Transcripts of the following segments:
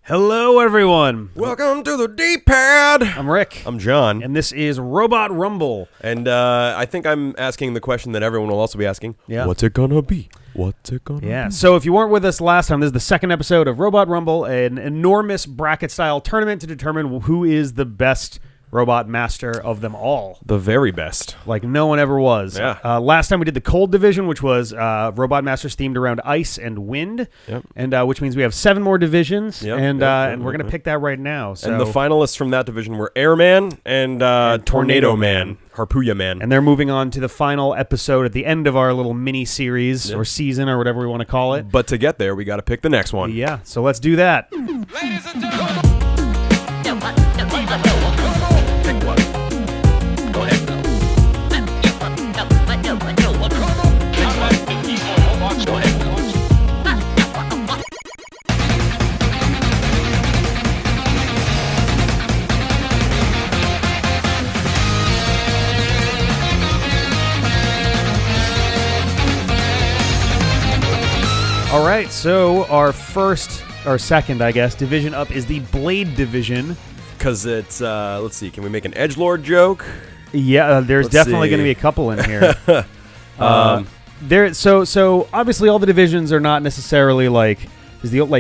Hello, everyone. Welcome to the D-pad. I'm Rick. I'm John. And this is Robot Rumble. And I think I'm asking the question that everyone will also be asking. Yeah. What's it gonna be? What's it gonna Yeah. be? So if you weren't with us last time, this is the second episode of Robot Rumble, an enormous bracket-style tournament to determine who is the best robot master of them all. The very best. Like no one ever was. Yeah. Last time we did the cold division, which was robot masters themed around ice and wind. Yep. And which means we have 7 more divisions. Yep, And yep, and we're going to pick that right now. So. And the finalists from that division were Airman and Tornado Man. Harpooya Man. And they're moving on to the final episode at the end of our little mini-series or season or whatever we want to call it. But to get there, we got to pick the next one. Yeah, so let's do that. Ladies and gentlemen. All right, so our second, I guess, division up is the Blade division. Because it's, let's see, can we make an edgelord joke? Yeah, there's Let's definitely see. going to be a couple in here. So obviously all the divisions are not necessarily like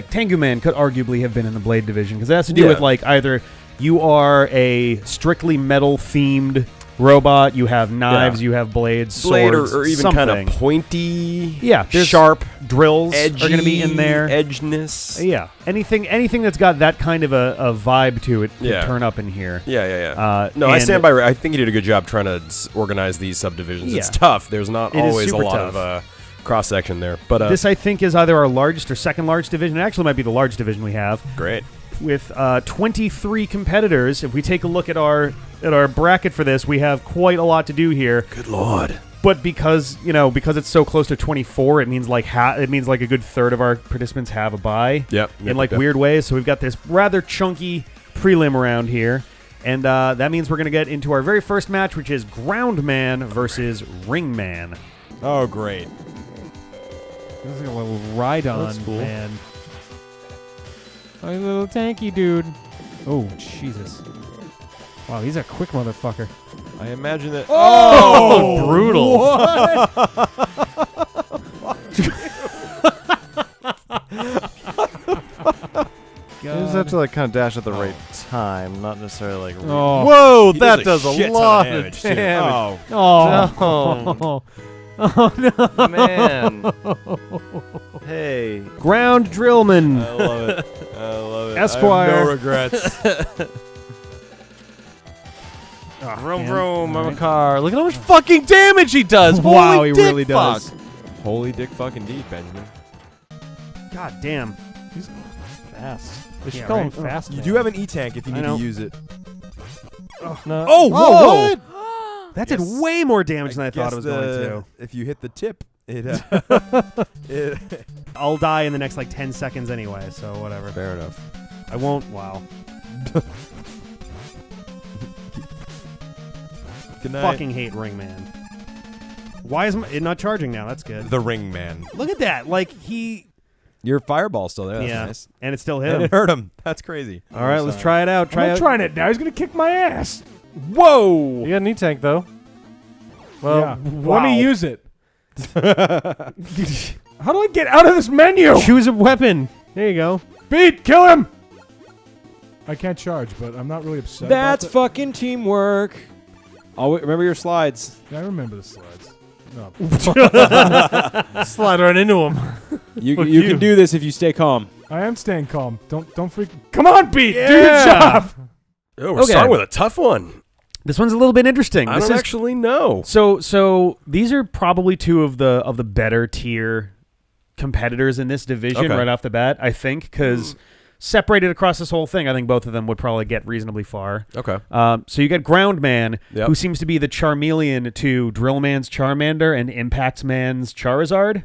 Tengu Man could arguably have been in the Blade division because it has to do Yeah. with like either you are a strictly metal themed robot, you have knives, you have blades, Blade swords, or even something. kind of pointy, there's sharp, drills edgy, are going to be in there. Edginess. Yeah, anything that's got that kind of a vibe to it could Yeah. turn up in here. Yeah. No, I and- stand by. I think he did a good job trying to organize these subdivisions. It's Yeah. tough. There's not It is always a super lot tough. of cross section there. But This, I think, is either our largest or second largest division. It actually might be the largest division we have, great. with 23 competitors. If we take a look at our bracket for this, we have quite a lot to do here. Good lord. But because it's so close to 24, it means like a good third of our participants have a bye. Yep. In weird ways. So we've got this rather chunky prelim around here. And that means we're going to get into our very first match, which is Ground Man versus Ring Man. Oh, great. This is a little ride-on, That's cool. man. A little tanky dude. Oh, Jesus. Wow, he's a quick motherfucker. I imagine that. Oh, brutal. You just have to kind of dash at the right time, not necessarily like. Oh. Whoa, He that does does a a shit ton lot of of damage, too. damage. Oh. Oh, man. Hey. Ground Drillman. I love it. I love it. Esquire. I have no regrets. Vroom man. vroom, I'm Alright. a car. Look at how much fucking damage he does. Wow, Holy he dick really fuck. does. Holy dick fucking deed, Benjamin. God damn. He's fast. They should Yeah, call right. him fast. You man. do have an E-tank if you I need know. to use it. No. Oh, whoa. what? That Yes. did way more damage than I thought guess it was going to. If you hit the tip, it. it I'll die in the next 10 seconds anyway, so whatever. Fair enough. I won't. Wow. Good night. Fucking hate Ring Man. Why is it not charging now? That's good. The Ring Man. Look at that. Your fireball's still there. That's yeah. nice. And it's still And him. it hurt him. That's crazy. All right, let's try it out. I'm not trying it now. He's gonna kick my ass. Whoa! You got an E-tank, though. Well, Yeah. wow. Let me use it. How do I get out of this menu? Choose a weapon. There you go. Beat, kill him. I can't charge, but I'm not really upset. That's about fucking teamwork. Remember your slides. that. I remember the slides. No. slide right into him. You Fuck you you. can do this if you stay calm. I am staying calm. Don't freak. Come on, Beat. Do your Yeah. job. Oh, we're Okay. starting with a tough one. This one's a little bit interesting. I This don't is actually know. so these are probably two of the better tier competitors in this division Okay. right off the bat, I think, because separated across this whole thing, I think both of them would probably get reasonably far. Okay. So you got Ground Man, Yep. who seems to be the Charmeleon to Drill Man's Charmander and Impact Man's Charizard.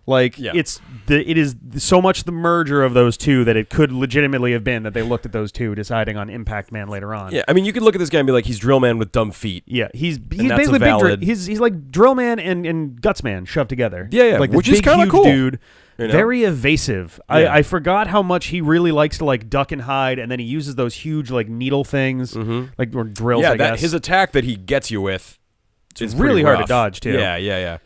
Like Yeah. it is so much the merger of those two that it could legitimately have been that they looked at those two, deciding on Impact Man later on. Yeah, I mean, you could look at this guy and be like, he's Drill Man with dumb feet. Yeah, he's that's basically a big. valid- He's like Drill Man and Guts Man shoved together. Yeah, yeah, like this which is big, kinda huge cool. dude. You know? Very evasive. Yeah. I forgot how much he really likes to like duck and hide, and then he uses those huge like needle things, like or drills. Yeah, I guess his attack that he gets you with is really pretty hard to rough. dodge, too. Yeah.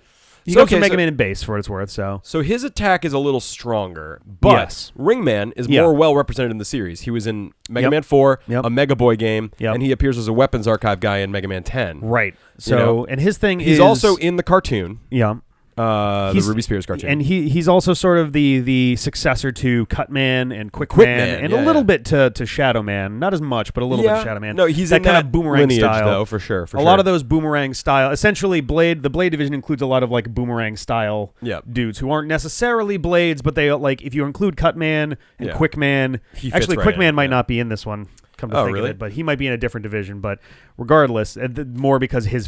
He So, goes for okay, Mega so- Man in base for what it's worth. So So his attack is a little stronger, but Yes. Ringman is Yeah. more well represented in the series. He was in Mega Yep. Man 4, Yep. a Mega Boy game, Yep. and he appears as a weapons archive guy in Mega Man 10. right. So know, and his thing He's is also in the cartoon, yeah. the He's- Ruby Spears cartoon. And he's also sort of the successor to Cutman and Quickman, Quickman, and yeah, a little yeah. bit to Shadow Man. Not as much, but a little bit of Shadow Man. No, he's that in kind that of boomerang lineage, style. though, for sure. A lot of those boomerang style. Essentially, the Blade division includes a lot of like boomerang style Yep. dudes who aren't necessarily blades, but they like if you include Cutman and Yeah. Quickman. He fits Actually, right Quickman in, might yeah. not be in this one. Come to Oh, think really? of it, but he might be in a different division. But regardless, more because he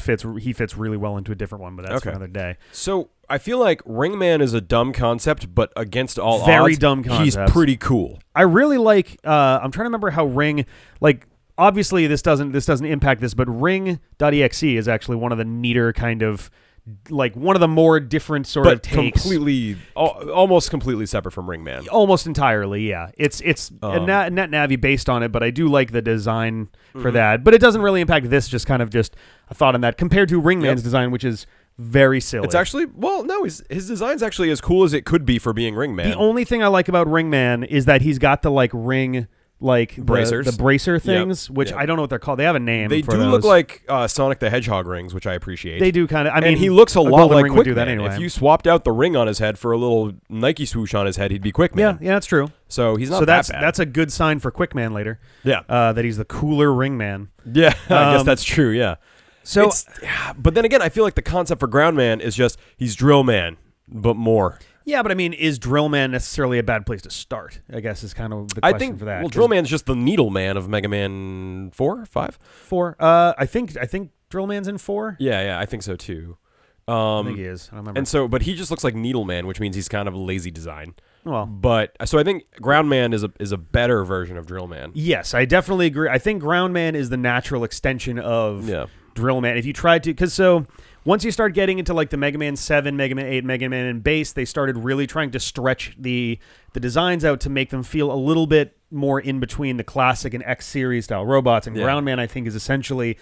fits really well into a different one. But that's for Okay. another day. So I feel like Ringman is a dumb concept, but against all Very odds, dumb he's concept. pretty cool. I really like. I'm trying to remember how Ring like. Obviously, this doesn't impact this, but Ring.exe is actually one of the neater kind of like one of the more different sort of But takes. almost completely separate from Ringman. Almost entirely, yeah. It's a net Navi based on it, but I do like the design for that. But it doesn't really impact this. Just kind of just a thought on that compared to Ringman's Yep. design, which is very silly. It's actually his design's actually as cool as it could be for being Ringman. the only thing I like about Ringman is that he's got the like ring like Bracers. the bracer things, which Yep. I don't know what they're called. They have a name. They for do those. look like Sonic the Hedgehog rings, which I appreciate. They do kind of. I mean, And he looks a lot Golden like Ring would do Quickman. that anyway. If you swapped out the ring on his head for a little Nike swoosh on his head, he'd be Quickman. yeah, that's true. So he's not So that bad. that's a good sign for Quickman later. Yeah. That he's the cooler Ringman. Yeah, I guess Um, that's true, yeah. So But then again, I feel like the concept for Groundman is just he's Drill Man, but more. yeah, but I mean, is Drillman necessarily a bad place to start? I guess is kind of the I question think for that. well, 'cause Drill Man's just the Needle Man of Mega Man 4, 5? 4. I think Drillman's in 4. Yeah, I think so too. I think he is. I don't remember. And so, but he just looks like Needle Man, which means he's kind of a lazy design. Well, But so I think Groundman is a better version of Drill Man. yes, I definitely agree. I think Groundman is the natural extension of Yeah. Drillman. If you tried to, because so once you start getting into like the Mega Man 7, Mega Man 8, Mega Man in base, they started really trying to stretch the designs out to make them feel a little bit more in between the classic and X series style robots. And Yeah. Groundman, I think, is essentially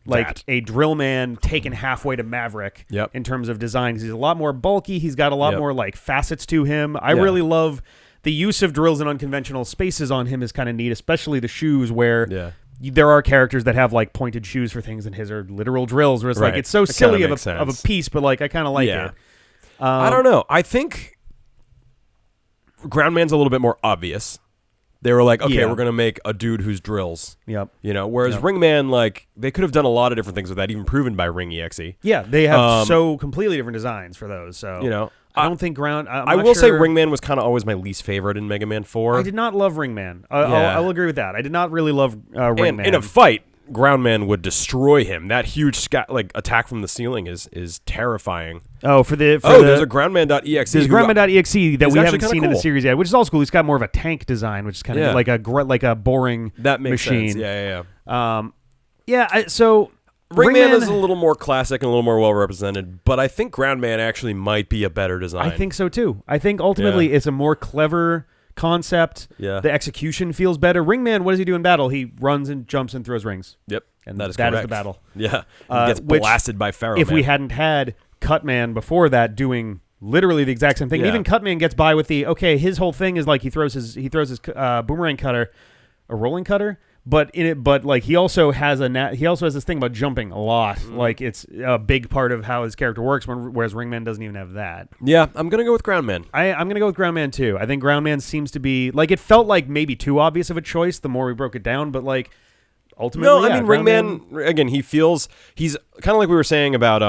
like That. a Drillman taken halfway to Maverick Yep. in terms of design. He's a lot more bulky. He's got a lot Yep. more like facets to him. I Yeah. really love the use of drills in unconventional spaces on him is kind of neat, especially the shoes where Yeah. there are characters that have like pointed shoes for things, and his are literal drills. Where it's like Right. it's so It kinda silly of makes a sense. piece, but like I kind of like Yeah. it. I don't know. I think Groundman's a little bit more obvious. They were like, okay, Yeah. we're going to make a dude who's drills. Yep. You know, whereas Yep. Ringman, like, they could have done a lot of different things with that, even proven by Ring EXE. Yeah, they have Um, so completely different designs for those. So You know, I don't think Ground. I'm I not will say sure- Ringman was kind of always my least favorite in Mega Man 4. I did not love Ringman. Yeah. I'll agree with that. I did not really love and Ringman. in a fight, Groundman would destroy him. That huge attack from the ceiling is terrifying. there's There's a Groundman.exe. There's who- Groundman.exe that is we actually haven't kinda seen in the cool. series yet, which is also cool. He's got more of a tank design, which is kind of Yeah. like a boring That makes machine. sense. Yeah. So Ringman is a little more classic and a little more well represented, but I think Groundman actually might be a better design. I think so too. I think ultimately Yeah. it's a more clever concept. Yeah. The execution feels better. Ringman, what does he do in battle? He runs and jumps and throws rings. Yep. And that is that is correct. the battle. Yeah. He Uh, gets which, blasted by Pharaoh. If we Man. hadn't had Cutman before that doing literally the exact same thing, Yeah. even Cutman gets by with his whole thing is like he throws his boomerang cutter, a rolling cutter, but he also has this thing about jumping a lot. Mm-hmm. Like it's a big part of how his character works. Whereas Ringman doesn't even have that. Yeah, I'm gonna go with Groundman. I'm gonna go with Groundman too. I think Groundman seems to be like it felt like maybe too obvious of a choice the more we broke it down, but like ultimately, No, yeah, I mean Ringman again. He's kind of like we were saying about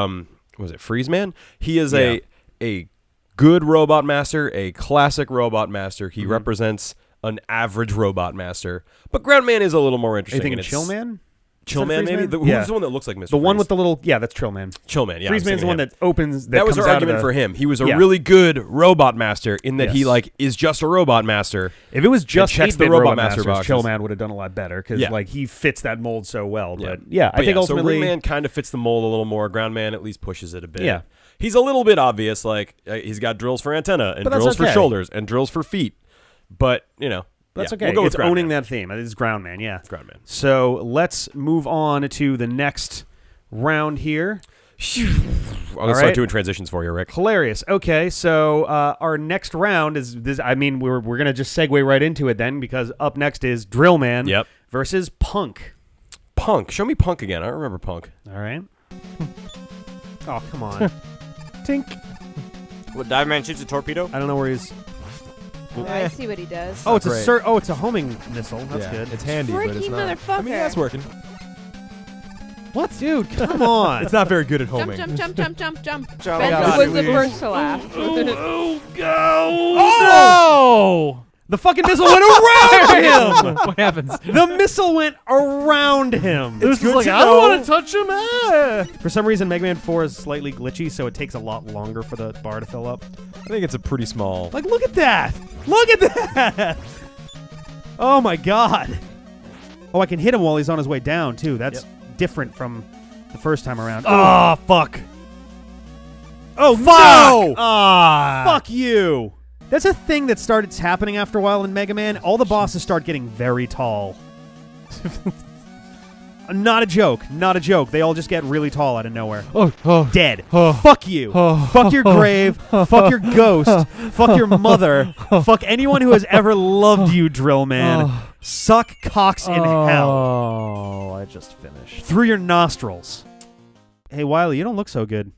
was it Freeze Man? He is Yeah. a good robot master, a classic robot master. Mm-hmm. He represents an average robot master, but Groundman is a little more Are you interesting. thinking and it's- Chill Man? Chillman, maybe? Yeah. Who's the one that looks like Mr. The one Freeze? with the little, yeah, that's Trillman. Chillman, yeah. Freeze Man's the one that opens. That was comes our out argument of the, for him. He was a Yeah. really good robot master in that he Yes. like is just a robot master. If it was just checks 8-bit the Robot Master Master boxes. Chillman would have done a lot better because Yeah. like he fits that mold so well. Yeah. But yeah, I But think yeah, ultimately, so Ringman kind of fits the mold a little more. Groundman at least pushes it a bit. Yeah. He's a little bit obvious. Like he's got drills for antenna and But that's drills for okay. shoulders and drills for feet. But that's yeah, okay. We'll go It's with Groundman. owning that theme. It's Groundman. Yeah. Groundman. So let's move on to the next round here. I'll right. start doing transitions for you, Rick. Hilarious. Okay, so our next round is this. I mean, we're gonna just segue right into it then because up next is Drillman Yep. versus Punk. Punk. Show me Punk again. I don't remember Punk. All right. Oh come on. Tink. What, Diamond shoots a torpedo? I don't know where he's. Oh, I see what he does. Oh, it's a great. it's a homing missile. That's Yeah, good. It's handy, but Freaky it's not. motherfucker. I mean, that's working. What, dude? Come on. It's not very good at Jump, homing. jump, jump, jump, jump, jump. Jump. Ben God, was the please. first to laugh. Oh! The fucking missile went around him. What happens? The missile went around him. It's good like, to I don't know. want to touch him. For some reason, Mega Man 4 is slightly glitchy, so it takes a lot longer for the bar to fill up. I think it's a pretty small. Like, look at that! Look at that! Oh my god! Oh, I can hit him while he's on his way down too. That's different from the first time around. Ah, fuck. Oh Fuck! no! Ah. Fuck you! That's a thing that started happening after a while in Mega Man. All the bosses start getting very tall. Not a joke. Not a joke. They all just get really tall out of nowhere. Oh. Dead. Oh. Fuck you. Oh. Fuck your grave. Fuck your ghost. Fuck your mother. Fuck anyone who has ever loved you, Drill Man. Suck cocks in hell Oh, I just finished. through your nostrils. Hey, Wiley, you don't look so good.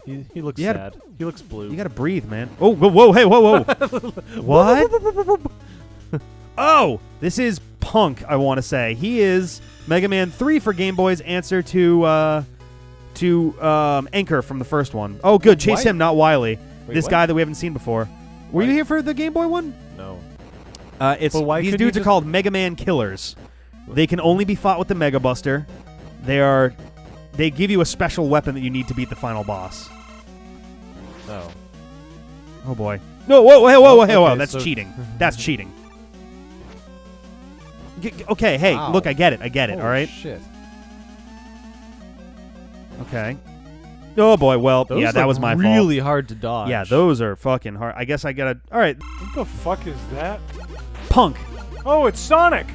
He looks You had- sad. He looks blue. You got to breathe, man. Oh, whoa, hey, whoa. What? Oh, this is Punk, I want to say. He is Mega Man 3 for Game Boy's answer to Anchor from the first one. Oh, good. Chase What? him, not Wily. Wait, This what? guy that we haven't seen before. Were you here for the Game Boy one? No. It's But why these couldn't dudes you are just- called Mega Man Killers. They can only be fought with the Mega Buster. They give you a special weapon that you need to beat the final boss. Oh. Oh boy. No, whoa, Okay, that's so- cheating. That's cheating. Okay, hey, Ow. look, I get it, Holy all right? Shit. Okay. Oh boy, well, Those yeah, that look was my fault. really hard to dodge. Yeah, those are fucking hard. I guess I gotta. All right, What the fuck is that? Punk. Oh, it's Sonic.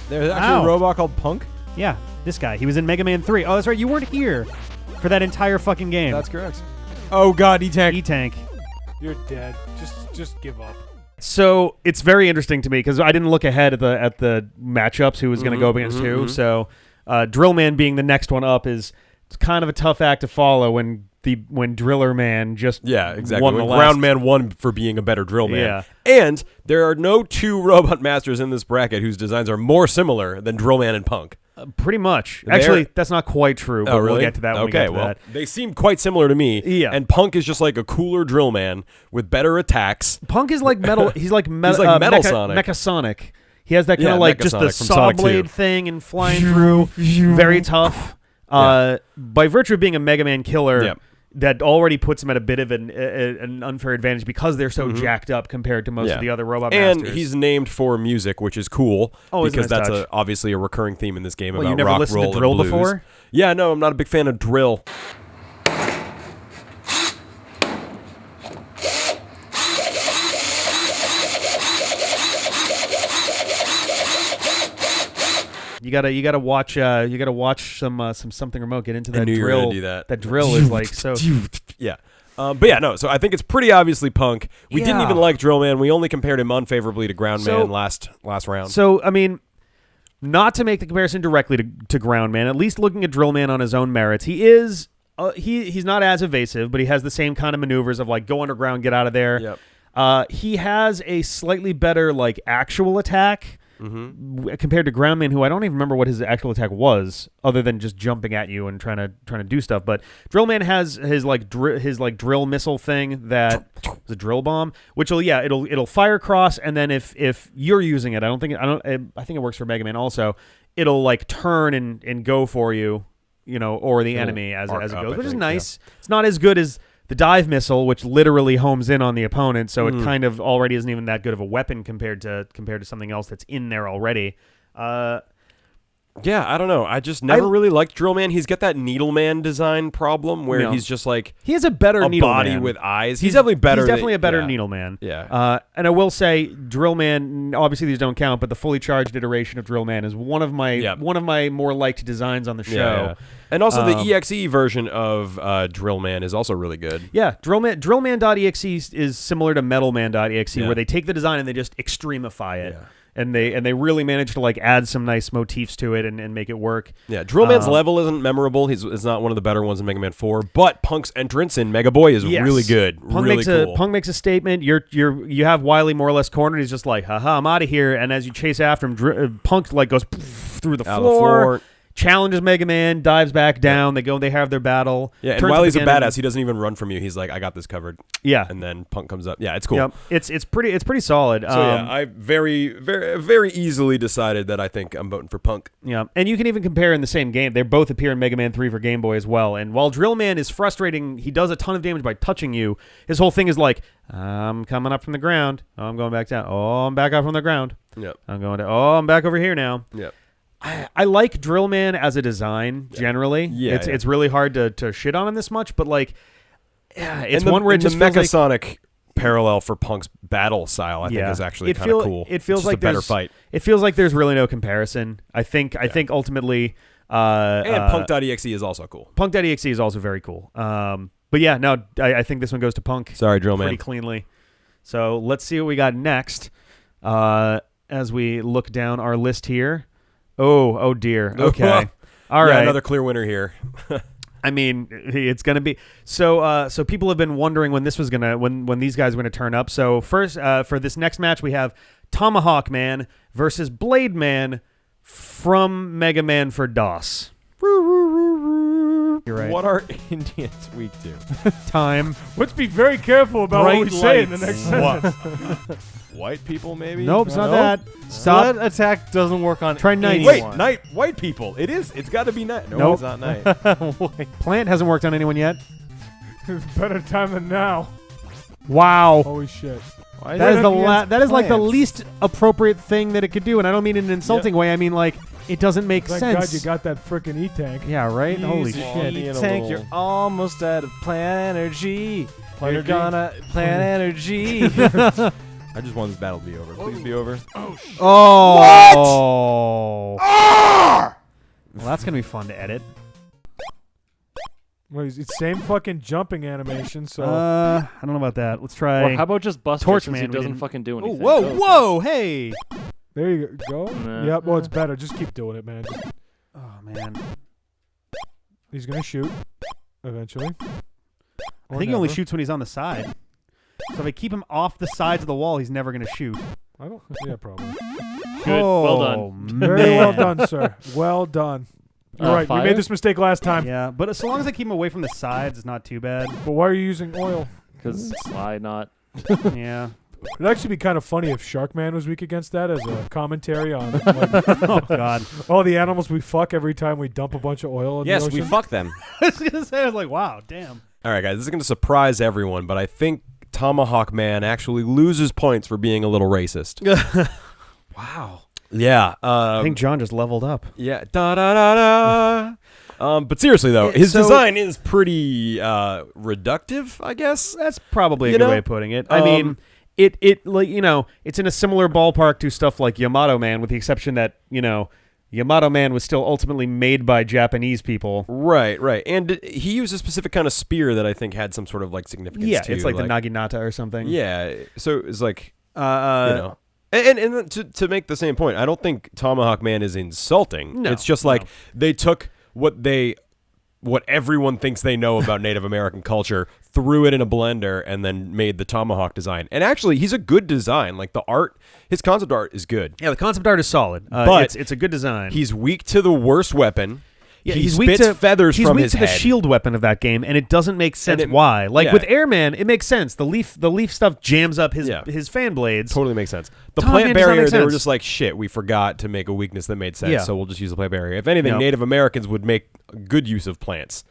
There's Ow. actually a robot called Punk. Yeah, this guy. He was in Mega Man 3. Oh, that's right. You weren't here for that entire fucking game. That's correct. Oh God, E-Tank. E-Tank. You're dead. Just give up. So it's very interesting to me because I didn't look ahead at the matchups who was going to go up against who. So Drillman being the next one up is kind of a tough act to follow when Driller Man just Yeah, exactly. won When the last. Ground Man won for being a better drill man. Yeah. And there are no two robot masters in this bracket whose designs are more similar than Drill Man and Punk. Pretty much. They're- Actually, that's not quite true, but Oh, really? we'll get to that when we get to that. They seem quite similar to me. Yeah. And Punk is just like a cooler drill man with better attacks. Punk is like metal. He's like He's like Metal Sonic. Mecha Sonic. He has that kind Yeah, of like Mecha just the Sonic from saw Sonic 2. blade thing and flying through. Very tough. By virtue of being a Mega Man killer, Yep. that already puts him at a bit of an unfair advantage because they're so jacked up compared to most Yeah. of the other robot And masters. he's named for music, which is cool Always a because nice that's touch. obviously a recurring theme in this game Well, about you never rock, listened to roll, drill and blues. before? Yeah, no, I'm not a big fan of drill. You gotta watch some something remote. Get into that knew you were drill. gonna do that. That drill is like so. Yeah. But yeah, no. So I think it's pretty obviously Punk. We didn't Yeah. even like Drill Man. We only compared him unfavorably to Ground So- Man last round. So I mean, not to make the comparison directly to Ground Man, at least looking at Drill Man on his own merits, he is he's not as evasive, but he has the same kind of maneuvers of like go underground, get out of there. Yep. He has a slightly better like actual attack compared to Groundman, who I don't even remember what his actual attack was, other than just jumping at you and trying to do stuff. But Drillman has his drill missile thing that is a drill bomb, which it'll fire cross, and then if you're using it, I think it works for Mega Man also. it'll like turn and go for you, or the It'll enemy as arc it up, goes, I which is think, nice. It's not as good as the dive missile, which literally homes in on the opponent, so it kind of already isn't even that good of a weapon compared to something else that's in there already. Yeah, I don't know. I just never really liked Drill Man. He's got that Needle Man design problem where No. he's just like He has a better a Needle body Man. with eyes. He's definitely better. He's definitely a better yeah. Needle Man. Yeah. And I will say, Drill Man. Obviously, these don't count, but the fully charged iteration of Drill Man is one of my more liked designs on the show. Yeah. And also the EXE version of Drill Man is also really good. Yeah, Drillman.exe is similar to Metalman.exe, Yeah. where they take the design and they just extremify it. Yeah. And they really manage to like add some nice motifs to it and make it work. Yeah, Drill Man's level isn't memorable. It's not one of the better ones in Mega Man 4, but Punk's entrance in Mega Boy is Yes. really good. Punk really makes cool. Punk makes a statement. You have Wily more or less cornered. He's just like, haha, I'm out of here. And as you chase after him, Punk like goes through the Out of the floor. challenges Mega Man, dives back down. They have their battle. Yeah, and turns while up he's a again badass, he doesn't even run from you. He's like, I got this covered. Yeah. And then Punk comes up. Yeah, it's cool. Yep. It's pretty solid. So yeah, I very, very, very easily decided that I think I'm voting for Punk. Yeah, and you can even compare in the same game. They both appear in Mega Man 3 for Game Boy as well. And while Drill Man is frustrating, he does a ton of damage by touching you. His whole thing is like, I'm coming up from the ground. Oh, I'm going back down. Oh, I'm back up from the ground. Yep. I'm back over here now. Yep. I like Drill Man as a design generally. Yeah, It's really hard to shit on him this much, but like, yeah, it's And one where it just the feels like, Mechasonic parallel for Punk's battle style, I think, is actually kind of cool. It feels It's just like a better there's- fight. It feels like there's really no comparison. I think ultimately, And Punk.exe is also cool. Punk.exe is also very cool. But yeah, no, I think this one goes to Punk Sorry, Drill pretty Man. cleanly. So let's see what we got next as we look down our list here. Oh dear. Okay. All right. Another clear winner here. I mean, it's gonna be so. So people have been wondering when this was gonna when these guys were gonna turn up. So first, for this next match, we have Tomahawk Man versus Blade Man from Mega Man for DOS. You're right. What are Indians weak to? Time. Let's be very careful about what we Bright say in the lights. next sentence. White people, maybe? Nope, it's not Nope. that. Stop. Stop. That attack doesn't work on Try night. anyone. Wait, white people. It is. It's got to be night. No, Nope. it's not night. Plant hasn't worked on anyone yet. Better time than now. Wow. Holy shit. Why That is it the against that is like the plants? least appropriate thing that it could do, and I don't mean in an insulting way. I mean like it doesn't make Thank sense. God you got that frickin' E-Tank. Yeah, right. Holy Easy shit. being a tank, little- you're almost out of plant energy. Plant You're energy? gonna plant energy. I just want this battle to be over. Please be over. Oh. Well, that's gonna be fun to edit. Well, it's same fucking jumping animation, so I don't know about that. Let's try. Or how about just Buster Torch since Man, he we doesn't didn't- fucking do Oh, anything? whoa, whoa, hey. there you go. Nah. Yep, well, it's better. Just keep doing it, man. Oh man. He's going to shoot eventually. I think he only shoots when he's on the side. So if I keep him off the sides of the wall, he's never gonna shoot. I don't. Yeah, probably. Good. Well done. Oh, Very well man. done, sir. Well done. You're right. Fire? We made this mistake last time. Yeah, but as long as I keep him away from the sides, it's not too bad. But why are you using oil? Because Sly not. Yeah. It'd actually be kind of funny if Sharkman was weak against that as a commentary on like, Oh God. all the animals we fuck every time we dump a bunch of oil in Yes, the ocean. we fuck them. I was gonna say, I was like, wow, damn. All right, guys, this is going to surprise everyone, but I think Tomahawk Man actually loses points for being a little racist. Wow. Yeah. I think John just leveled up. Yeah. Da da da da. But seriously though, his So- design is pretty reductive, I guess. That's probably a You good know? way of putting it. I mean, it like it's in a similar ballpark to stuff like Yamato Man, with the exception that Yamato Man was still ultimately made by Japanese people. Right, right. And he used a specific kind of spear that I think had some sort of like significance Yeah, too. it's like the Naginata or something. Yeah. So it's like you Uh, know. And to make the same point, I don't think Tomahawk Man is insulting. No, it's just like they took what everyone thinks they know about Native American culture, threw it in a blender, and then made the Tomahawk design. And actually, he's a good design. Like the art, his concept art is good. Yeah, the concept art is solid. But it's a good design. He's weak to the worst weapon. Yeah, he he's weak spits to feathers he's from weak his to head. the shield weapon of that game, and it doesn't make sense it- why. Like yeah. with Airman, it makes sense. The leaf stuff jams up his fan blades. Totally makes sense. The Tom plant Hanks does not barrier, make they were sense. just like, shit, we forgot to make a weakness that made sense, Yeah. so we'll just use the plant barrier. If anything, Yep. Native Americans would make good use of plants,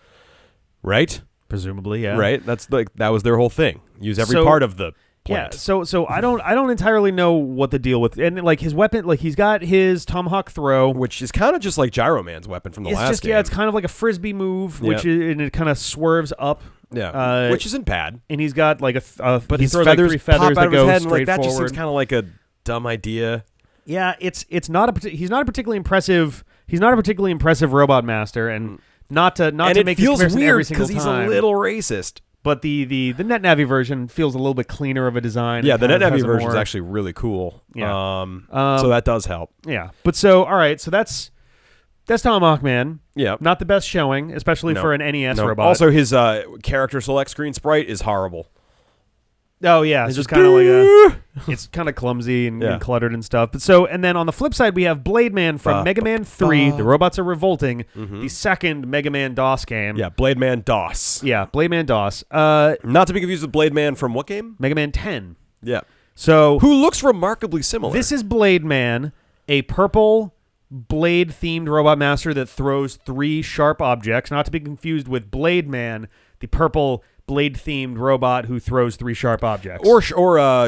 right? Presumably, yeah. Right? That's like that was their whole thing. Use every So- part of the Yeah, plant. so I don't entirely know what the deal with and like his weapon, like he's got his tomahawk throw, Which is kind of just like Gyro Man's weapon from the it's last just game. it's kind of like a frisbee move, which Yeah. is, and it kind of swerves up. Yeah, which isn't bad. And he's got like But he his throws feathers, like 3 feathers pop out that of his go head, and straight like that just forward. seems kind of like a dumb idea. Yeah, it's not he's not a particularly impressive. He's not a particularly impressive robot master, and not to and to it make feels this comparison every weird single because time. he's a little racist. But the NetNavi version feels a little bit cleaner of a design. Yeah, It the kind of NetNavi has a version is more- actually really cool. Yeah. So that does help. Yeah, but so all right, so that's Tomahawk Man. Yeah. Not the best showing, especially No. for an NES No. robot. Also, his character select screen sprite is horrible. oh yeah, it's It's just just kind of like a. It's kind of clumsy and, Yeah. and cluttered and stuff. But so, and then on the flip side, we have Blade Man from Mega Man 3. The robots are revolting. The second Mega Man DOS game. Yeah, Blade Man DOS. Yeah, Blade Man DOS. Not to be confused with Blade Man from what game? Mega Man 10. Yeah. So Who looks remarkably similar. this is Blade Man, a purple blade-themed robot master that throws 3 sharp objects. Not to be confused with Blade Man, the purple blade-themed robot who throws 3 sharp objects. or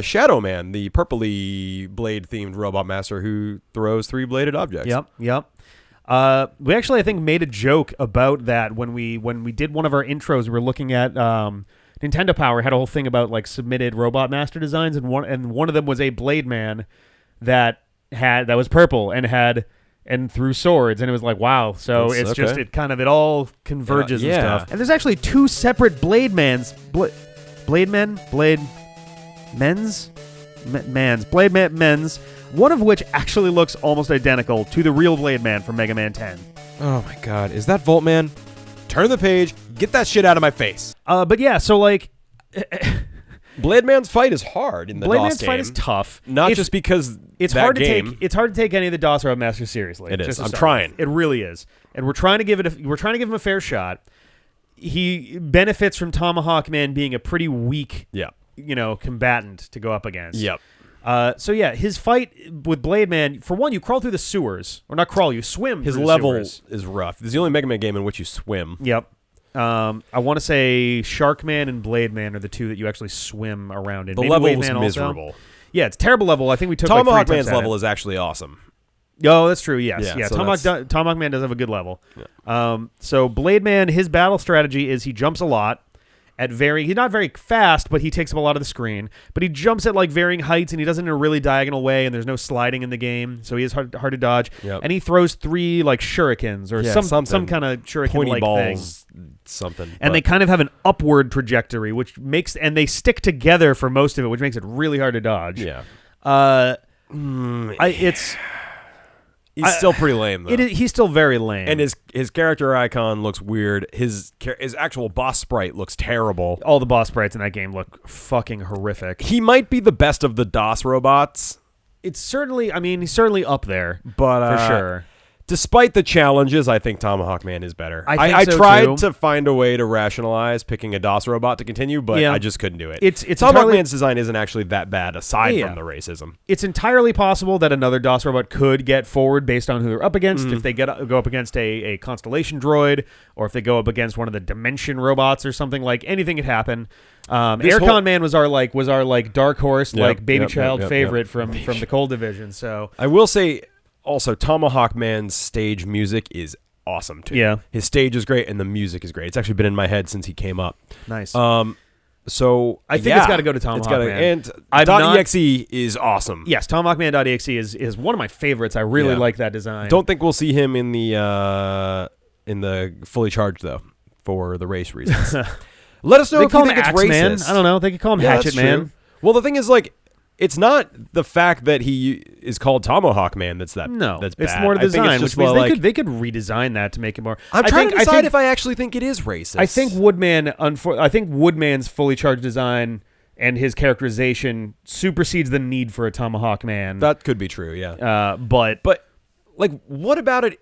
Shadow Man, the purpley blade-themed robot master who throws 3-bladed objects. Yep. We actually, I think, made a joke about that when we did one of our intros. We were looking at Nintendo Power had a whole thing about like submitted robot master designs, and one of them was a Blade Man that was purple and threw swords, and it was like, wow. So That's it's just okay. it all converges Yeah. and stuff. And there's actually 2 separate Blade Mans, Blade Men, Blade Men's, Blade Men's. One of which actually looks almost identical to the real Blade Man from Mega Man 10. Oh my god, is that Volt Man? Turn the page, get that shit out of my face. But yeah, so like Blade Man's fight is hard in the Blade DOS Man's game. fight is tough. Not It's- just because it's that hard to game. take. It's hard to take any of the DOS Robot Masters seriously. It is. just to I'm start trying. with. It really is, and we're trying to give him a fair shot. He benefits from Tomahawk Man being a pretty weak, Yeah. combatant to go up against. Yep. So yeah, his fight with Blade Man. For one, you crawl through the sewers, or not crawl, you swim. His through the level sewers. is rough. This is the only Mega Man game in which you swim. Yep. I want to say Shark Man and Blade Man are the 2 that you actually swim around in. The Maybe level Wave was Man also. miserable. Yeah, it's a terrible level. I think we took Tomahawk like 3 Man's attempts at level it. is actually awesome. Oh, that's true. Yes. Yeah, Yeah. so Tomahawk Man does have a good level. So Blade Man, his battle strategy is he jumps a lot at he's not very fast, but he takes up a lot of the screen. But he jumps at like varying heights, and he does it in a really diagonal way, and there's no sliding in the game, so he is hard to dodge. Yep. And he throws 3 like shurikens or Yeah, some something. kind of shuriken Pointy like balls, thing. something. And they kind of have an upward trajectory, and they stick together for most of it, which makes it really hard to dodge. Yeah. He's still pretty lame, though. He's still very lame. And his character icon looks weird. His actual boss sprite looks terrible. all the boss sprites in that game look fucking horrific. He might be the best of the DOS robots, It's certainly, I mean, he's certainly up there but for sure. Despite the challenges, I think Tomahawk Man is better. I think so, tried too. to find a way to rationalize picking a DOS robot to continue, but Yeah. I just couldn't do it. It's Tomahawk entirely- Man's design isn't actually that bad, aside Yeah. from the racism. It's entirely possible that another DOS robot could get forward based on who they're up against. Mm-hmm. If they go up against a Constellation droid, or if they go up against one of the Dimension robots or something, like anything could happen. Aircon whole- Man was our dark horse, Yep, like baby yep, child yep, favorite yep. from the Cold Division. So I will say, also, Tomahawk Man's stage music is awesome, too. Yeah. His stage is great, and the music is great. It's actually been in my head since he came up. nice. So I think it's gotta go to Tomahawk Man. And I'm not- .exe is awesome. Yes, Tomahawk Man.exe is one of my favorites. I really Yeah. like that design. Don't think we'll see him in the fully charged, though, for the race reasons. Let us know they if call you him think it's Axe Man. racist. I don't know. They could call him Yeah, Hatchet that's Man. true. Well, the thing is, like, it's not the fact that he is called Tomahawk Man that's No, that's it's bad. more the I think design, it's which just means more like, they could redesign that to make it more. I'm I trying think, to decide I think, if I actually think it is racist. I think I think Woodman's fully charged design and his characterization supersedes the need for a Tomahawk Man. that could be true. Yeah, but but like, what about it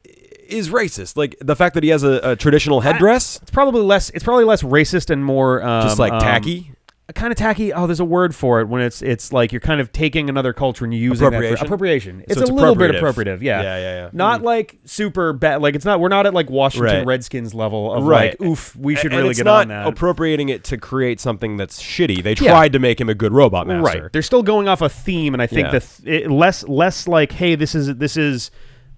is racist. Like the fact that he has a traditional headdress, It's probably less racist and more just like tacky. Kind of tacky. Oh, there's a word for it when it's like you're kind of taking another culture and using that for appropriation. It's So a little bit appropriative. appropriative. Yeah. Yeah. Not like super bad. Like it's not. We're not at like Washington Right. Redskins level of Right. like, oof, we should And really it's get not on that. appropriating it to create something that's shitty. They Yeah. tried to make him a good robot master. Right. They're still going off a theme, and I think Yeah. less like, hey, this is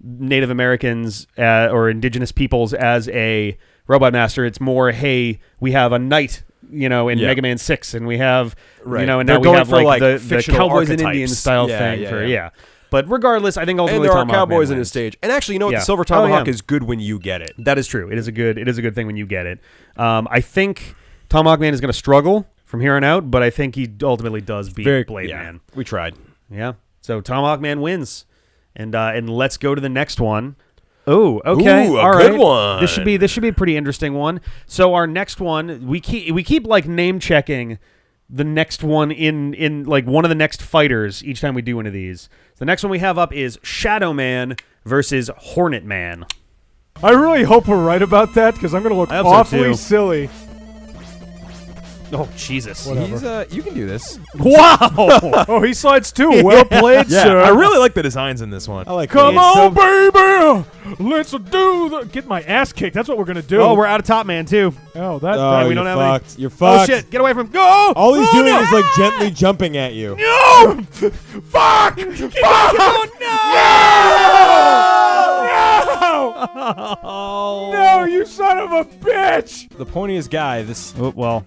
Native Americans or indigenous peoples as a robot master. It's more, hey, we have a knight, in Yeah. Mega Man 6, and we have, Right. and They're now we going have for, like the fictional Cowboys and archetypes. Indians style Yeah, thing yeah, yeah. But regardless, I think And ultimately there are Tomahawk cowboys Man in his wins. stage. And actually, you know what? Yeah. The Silver Oh, Tomahawk yeah. is good when you get it. That is true. It is a good thing when you get it. I think Tomahawk Man is going to struggle from here on out, but I think he ultimately does beat Blade Man. We tried. Yeah. So Tomahawk Man wins, and let's go to the next one. Oh, okay, Ooh, a all good right. one. This should be a pretty interesting one. So our next one, we keep like name checking the next one in like one of the next fighters each time we do one of these. So the next one we have up is Shadow Man versus Hornet Man. I really hope we're right about that because I'm going to look I hope so, awfully too. silly. Oh Jesus! Whatever. You can do this. Wow! Oh, he slides too. Well played, sir. I really like the designs in this one. I like Come it. on, baby! Let's do the. Get my ass kicked. That's what we're gonna do. Oh, we're out of Top Man too. Oh, that. Oh, we don't you're have any- fucked. You're Oh fucked. shit! Get away from go! All he's Oh, doing no! is like gently jumping at you. No! Fuck! Fuck! Oh No! No, you son of a bitch! The poniest guy. This. no! Well,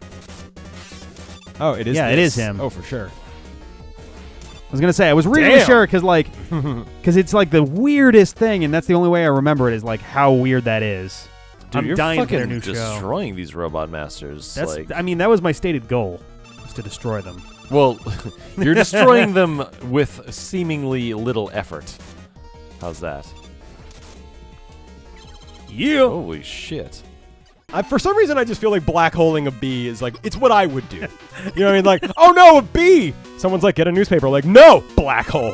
Oh, it is. Yeah, it this. is him. Oh, for sure. I was gonna say I was reasonably Damn. sure because it's like the weirdest thing, and that's the only way I remember it is like how weird that is. Dude, I'm you're dying for fucking their new show. destroying these robot masters. That's like, I mean that was my stated goal, was to destroy them. well, you're destroying them with seemingly little effort. How's that? Yeah. Holy shit. For some reason, I just feel like black holing a bee is like, it's what I would do. You know what I mean? Like, oh no, a bee! Someone's like, get a newspaper. Like, no, black hole.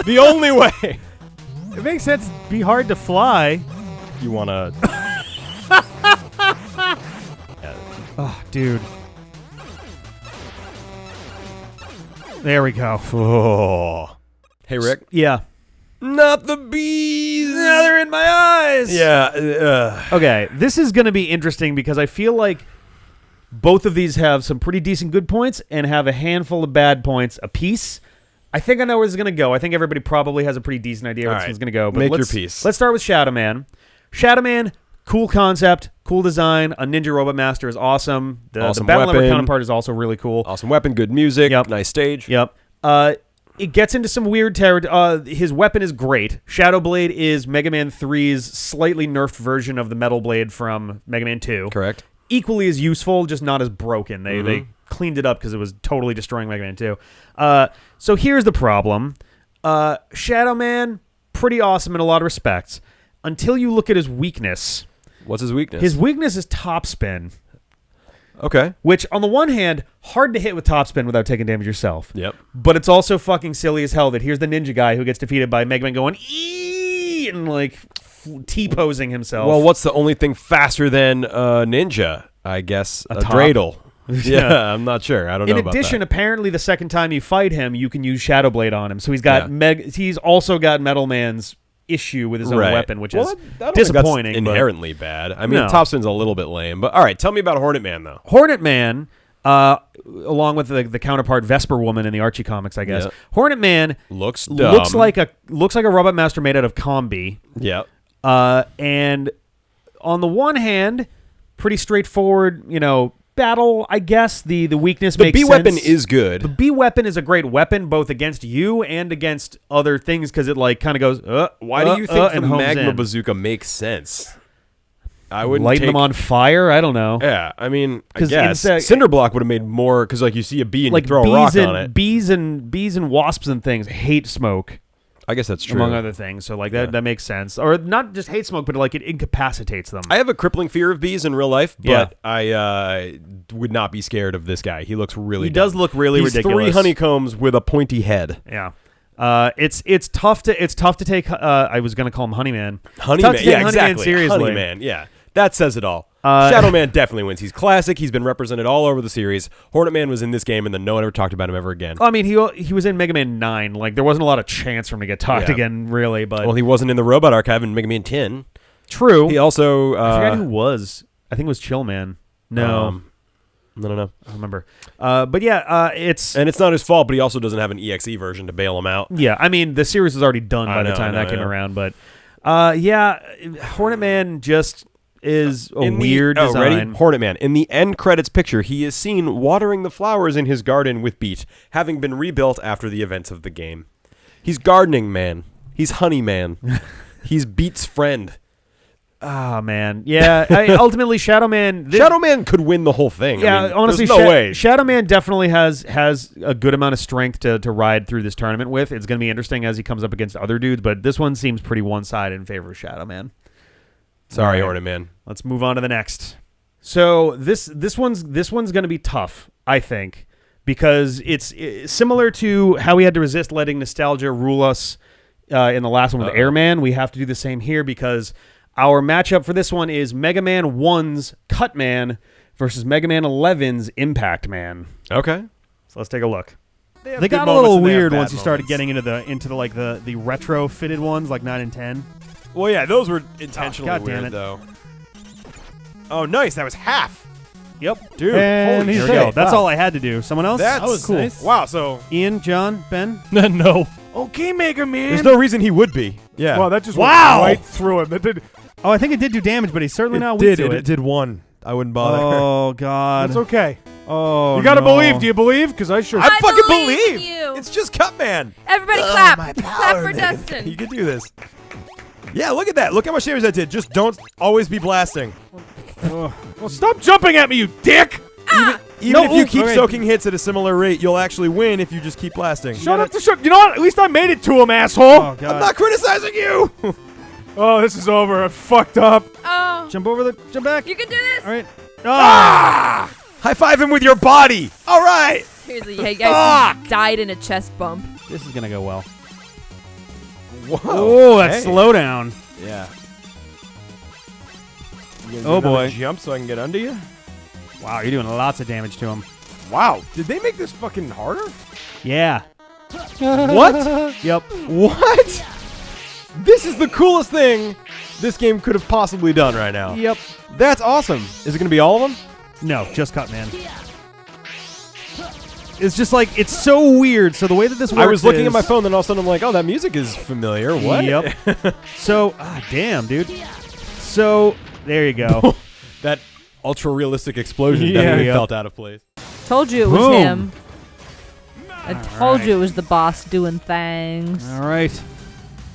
The only way. It makes sense. It'd be hard to fly. You want to. Oh, dude. There we go. Oh. Hey, Rick. Yeah. Not the bees. Now they're in my eyes. Yeah. Okay, this is going to be interesting because I feel like both of these have some pretty decent good points and have a handful of bad points apiece. I think I know where this is going to go. I think everybody probably has a pretty decent idea where All this right, one's going to go. But make your let's- piece. Let's start with Shadow Man. Shadow Man, cool concept, cool design. A ninja robot master is awesome. The Awesome Battle Number weapon. counterpart is also really cool. Awesome weapon, good music, Yep. nice stage. Yep. It gets into some weird territory. His weapon is great. Shadow Blade is Mega Man 3's slightly nerfed version of the Metal Blade from Mega Man 2. Correct. Equally as useful, just not as broken. They Mm-hmm. cleaned it up because it was totally destroying Mega Man 2. So here's the problem. Shadow Man, pretty awesome in a lot of respects, until you look at his weakness. What's his weakness? His weakness is top spin, Okay. which on the one hand, hard to hit with top spin without taking damage yourself. Yep. But it's also fucking silly as hell that here's the ninja guy who gets defeated by Mega Man going eee and like T-posing himself. Well, what's the only thing faster than Ninja? I guess a top? dreidel. Yeah, I'm not sure. I don't know in about addition, that. apparently the second time you fight him, you can use Shadow Blade on him. So he's got he's also got Metal Man's issue with his own Right. weapon, which Well, is I don't think that's disappointing. but- inherently bad. I mean, No. Top Spin's a little bit lame, but all right. Tell me about Hornet Man though. Hornet Man, along with the counterpart Vesper Woman in the Archie comics, I guess. Yeah. Hornet Man Looks dumb. looks like a robot master made out of combi. Yeah. And on the one hand, pretty straightforward, battle, I guess. The weakness The makes B sense. weapon is good. The B weapon is a great weapon, both against you and against other things, because it like kind of goes. Why do you think the and homes Magma in. Bazooka makes sense? I would Lighting them on fire? I don't know. Yeah, I mean, I 'Cause guess insect- Cinderblock would have made more because, like, you see a bee and Like you throw a rock bees on and it. bees and wasps and things hate smoke, I guess that's true. among other things. So like that makes sense, or not just hate smoke, but like it incapacitates them. I have a crippling fear of bees in real life, but Yeah. I would not be scared of this guy. He looks really. He does dumb. look really He's ridiculous. 3 honeycombs with a pointy head. Yeah. It's tough to take. I was gonna call him Honeyman. Honeyman, take yeah, Honeyman exactly. seriously. Honeyman, yeah. That says it all. Shadow Man definitely wins. He's classic. He's been represented all over the series. Hornet Man was in this game, and then no one ever talked about him ever again. I mean, he was in Mega Man 9. Like, there wasn't a lot of chance for him to get talked Yeah. again, really. But Well, he wasn't in the Robot Archive in Mega Man 10. true. He also... I forgot who was. I think it was Chill Man. No, I don't know. I don't remember. But yeah, it's And it's not his fault, but he also doesn't have an EXE version to bail him out. yeah. I mean, the series was already done I by the know, time I that came know. around. But yeah, Hornet Man just is a weird Oh, design. ready? Hornet Man. In the end credits picture, he is seen watering the flowers in his garden with Beat, having been rebuilt after the events of the game. He's gardening man. He's Honey Man. He's Beat's friend. Ah, man. Yeah. Ultimately, Shadow Man. Shadow Man could win the whole thing. Yeah, I mean, honestly, there's no way. Shadow Man definitely has a good amount of strength to ride through this tournament with. It's going to be interesting as he comes up against other dudes, but this one seems pretty one-sided in favor of Shadow Man. Sorry, All right. Hornet Man. Let's move on to the next. So this one's going to be tough, I think, because it's similar to how we had to resist letting nostalgia rule us in the last one with Airman. We have to do the same here because our matchup for this one is Mega Man 1's Cut Man versus Mega Man 11's Impact Man. Okay. So let's take a look. They They got a little weird once you started getting into the retro fitted ones like 9 and 10. Well, yeah, those were intentionally God damn weird, it. though. Oh, nice. That was half. Yep. Dude, And holy he's There we go. shit. That's all I had to do. Someone else? That's cool. nice. Wow, so... Ian, John, Ben? No. Okay, Mega Man. There's no reason he would be. Yeah. Wow, that just Wow. went right through him. That did. Oh, I think it did do damage, but he's certainly it not did. weak to It did one. I wouldn't bother. Oh God. It's okay. Oh, You gotta no. believe. Do you believe? Because I sure. I fucking believe believe. you. It's just Cutman. Everybody clap. Clap for Dustin. You can do this. Yeah, look at that. Look how much damage that did. Just don't always be blasting. Well, stop jumping at me, you dick! Even if you keep okay. soaking hits at a similar rate, you'll actually win if you just keep blasting. Shut up! You know what? At least I made it to him, asshole. Oh God. I'm not criticizing you. Oh, this is over. I fucked up. Oh, Jump back. you can do this. All right. Ah! High five him with your body. All right. Seriously, you guys just died in a chest bump. This is gonna go well. Whoa. Oh, that Hey. slowdown. Yeah. Oh, boy. Jump so I can get under you. Wow, you're doing lots of damage to him. Wow. Did they make this fucking harder? Yeah. What? Yep. What? This is the coolest thing this game could have possibly done right now. Yep. That's awesome. Is it going to be all of them? No, just Cut Man. It's just like it's so weird. So the way that this works I was looking is, at my phone, then all of a sudden I'm like, oh, that music is familiar. What? Yep. So, damn, dude. So there you go. That ultra realistic explosion Yeah. definitely Yep. felt out of place. Told you it was Boom. him. I told you it was the boss doing things. All right.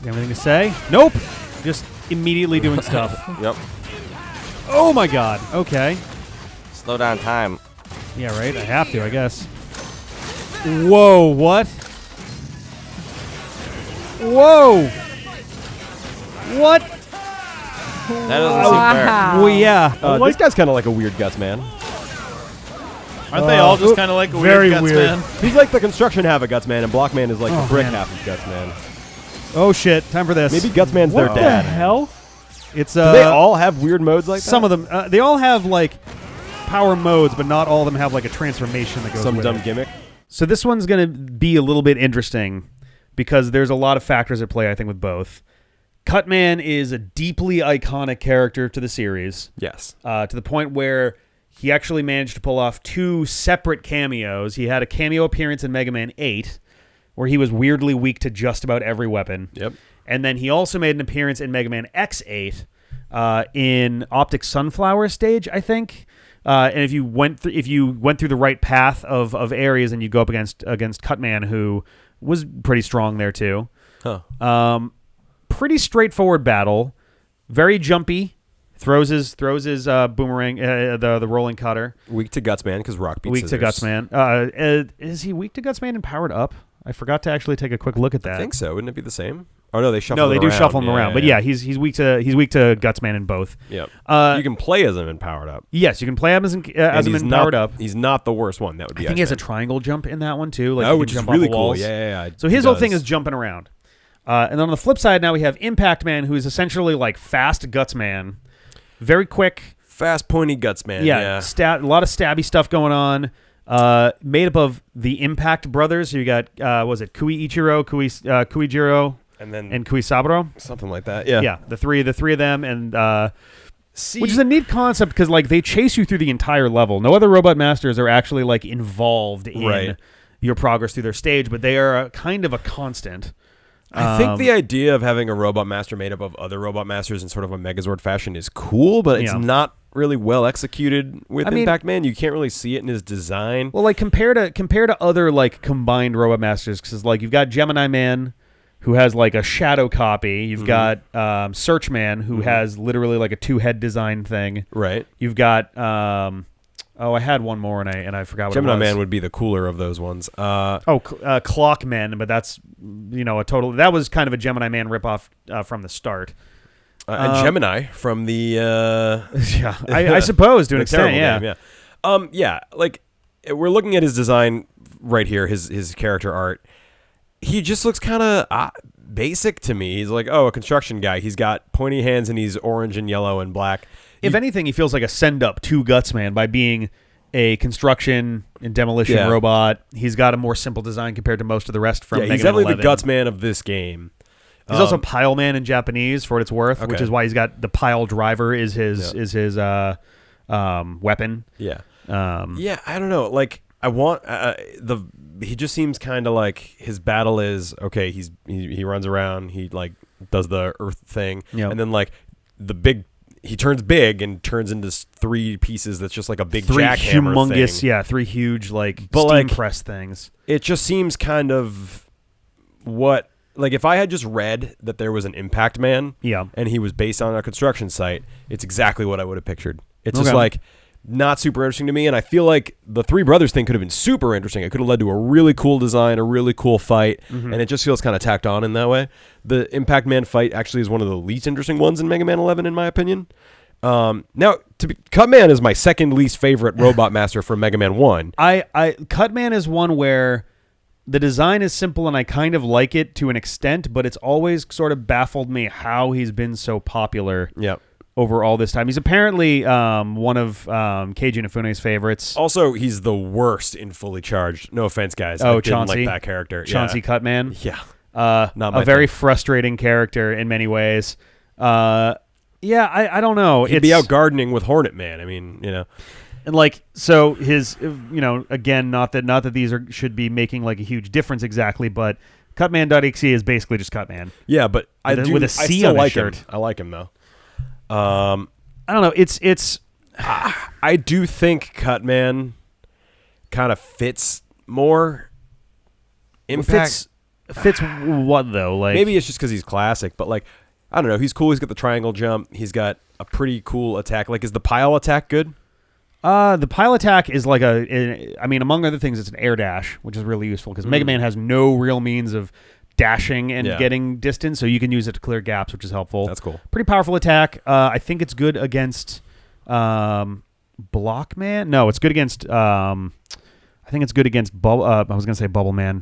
Anything to say? Nope. Just immediately doing stuff. Yep. Oh my God. Okay. Slow down time. Yeah, right. I have to, I guess. Whoa! What? Whoa! What? That doesn't seem fair. Wow. Well, yeah. This guy's kind of like a weird Guts man. Aren't they all just kind of like a very weird Guts weird. man? He's like the construction half of Guts man, and Blockman is like Oh, the brick man. half of Guts man. Oh shit! Time for this. Maybe Guts man's their What the dad. hell? It's Do they all have weird modes like that? some of them. They all have like power modes, but not all of them have like a transformation that goes Some with dumb it. gimmick. So this one's going to be a little bit interesting because there's a lot of factors at play, I think, with both. Cutman is a deeply iconic character to the series, Yes. to the point where he actually managed to pull off 2 separate cameos. He had a cameo appearance in Mega Man 8, where he was weirdly weak to just about every weapon. Yep. And then he also made an appearance in Mega Man X8 in Optic Sunflower stage, I think. And if you went through the right path of areas, and you go up against Cutman, who was pretty strong there too. Huh. Pretty straightforward battle, very jumpy. Throws his boomerang, the rolling cutter. Weak to Guts man because Rock beats Weak to Gutsman. Is he weak to Gutsman and powered up? I forgot to actually take a quick look at that. I think so. Wouldn't it be the same? Oh no, they shuffle. No, they it do around. shuffle him around, but yeah, he's weak to Gutsman in both. yeah. Uh, You can play as him and powered up. Yes, you can play him as And him he's in not, powered up. He's not the worst one. That would be. I think he has a Iceman. triangle jump in that one too. Like Oh, he can which is jump really off the cool. walls. Yeah. So his whole thing is jumping around. And then on the flip side, now we have Impact Man, who is essentially like fast Gutsman, very quick. fast, pointy guts, man. Yeah, a lot of stabby stuff going on. Made up of the Impact brothers. So you got was it Kuiichiro, Kuijiro, and Kuisaburo? Something like that. Yeah. Yeah, the three of them, and which is a neat concept because like they chase you through the entire level. No other Robot Masters are actually like involved in your progress through their stage, but they are kind of a constant. I think the idea of having a Robot Master made up of other Robot Masters in sort of a Megazord fashion is cool, but it's not really well executed with Impact Man. You can't really see it in his design. Well, like compare to other like combined Robot Masters, because like you've got Gemini Man, who has like a shadow copy. You've got Search Man, who has literally like a 2-head design thing. Right. You've got I had one more and I forgot what Gemini it was. Man would be the cooler of those ones. Clock Man, but that's that was kind of a Gemini Man ripoff from the start. And Gemini from the yeah, I suppose to an extent, yeah. Like we're looking at his design right here, his character art. He just looks kind of basic to me. He's like, a construction guy. He's got pointy hands and he's orange and yellow and black. If anything, he feels like a send up to Gutsman by being a construction and demolition robot. He's got a more simple design compared to most of the rest from Mega Man 11. He's definitely the Gutsman of this game. He's also Pile Man in Japanese, for what it's worth, which is why he's got the Pile Driver is his weapon. Yeah. I don't know. Like I want he just seems kind of like his battle is okay. He runs around. He like does the Earth thing, and then like he turns big and turns into 3 pieces. That's just like a big jackhammer humongous thing. three huge steam press things. It just seems kind of what. Like, if I had just read that there was an Impact Man and he was based on a construction site, it's exactly what I would have pictured. It's just, like, not super interesting to me, and I feel like the Three Brothers thing could have been super interesting. It could have led to a really cool design, a really cool fight, and it just feels kind of tacked on in that way. The Impact Man fight actually is one of the least interesting ones in Mega Man 11, in my opinion. Now, Cutman is my second least favorite Robot Master from Mega Man 1. Cutman is one where the design is simple and I kind of like it to an extent, but it's always sort of baffled me how he's been so popular over all this time. He's apparently one of Keiji Inafune's favorites. Also, he's the worst in Fully Charged. No offense, guys. I didn't like that character. Chauncey Cutman. Yeah. Not my very frustrating character in many ways. I don't know. He'd be out gardening with Hornet Man. I mean, And like, so his, again, not that these should be making like a huge difference exactly, but Cutman.exe is basically just Cutman. Yeah, but with a C still on his like shirt. him. I like him though. I don't know. It's. I do think Cutman kind of fits more. Impact fits what though? Like maybe it's just because he's classic, but like I don't know. He's cool. He's got the triangle jump. He's got a pretty cool attack. Like, is the pile attack good? The pile attack is like among other things, it's an air dash, which is really useful because Mega Man has no real means of dashing and getting distance, so you can use it to clear gaps, which is helpful. That's cool. Pretty powerful attack. I think it's good against Blockman. No, it's good against. I think it's good against I was gonna say Bubble Man,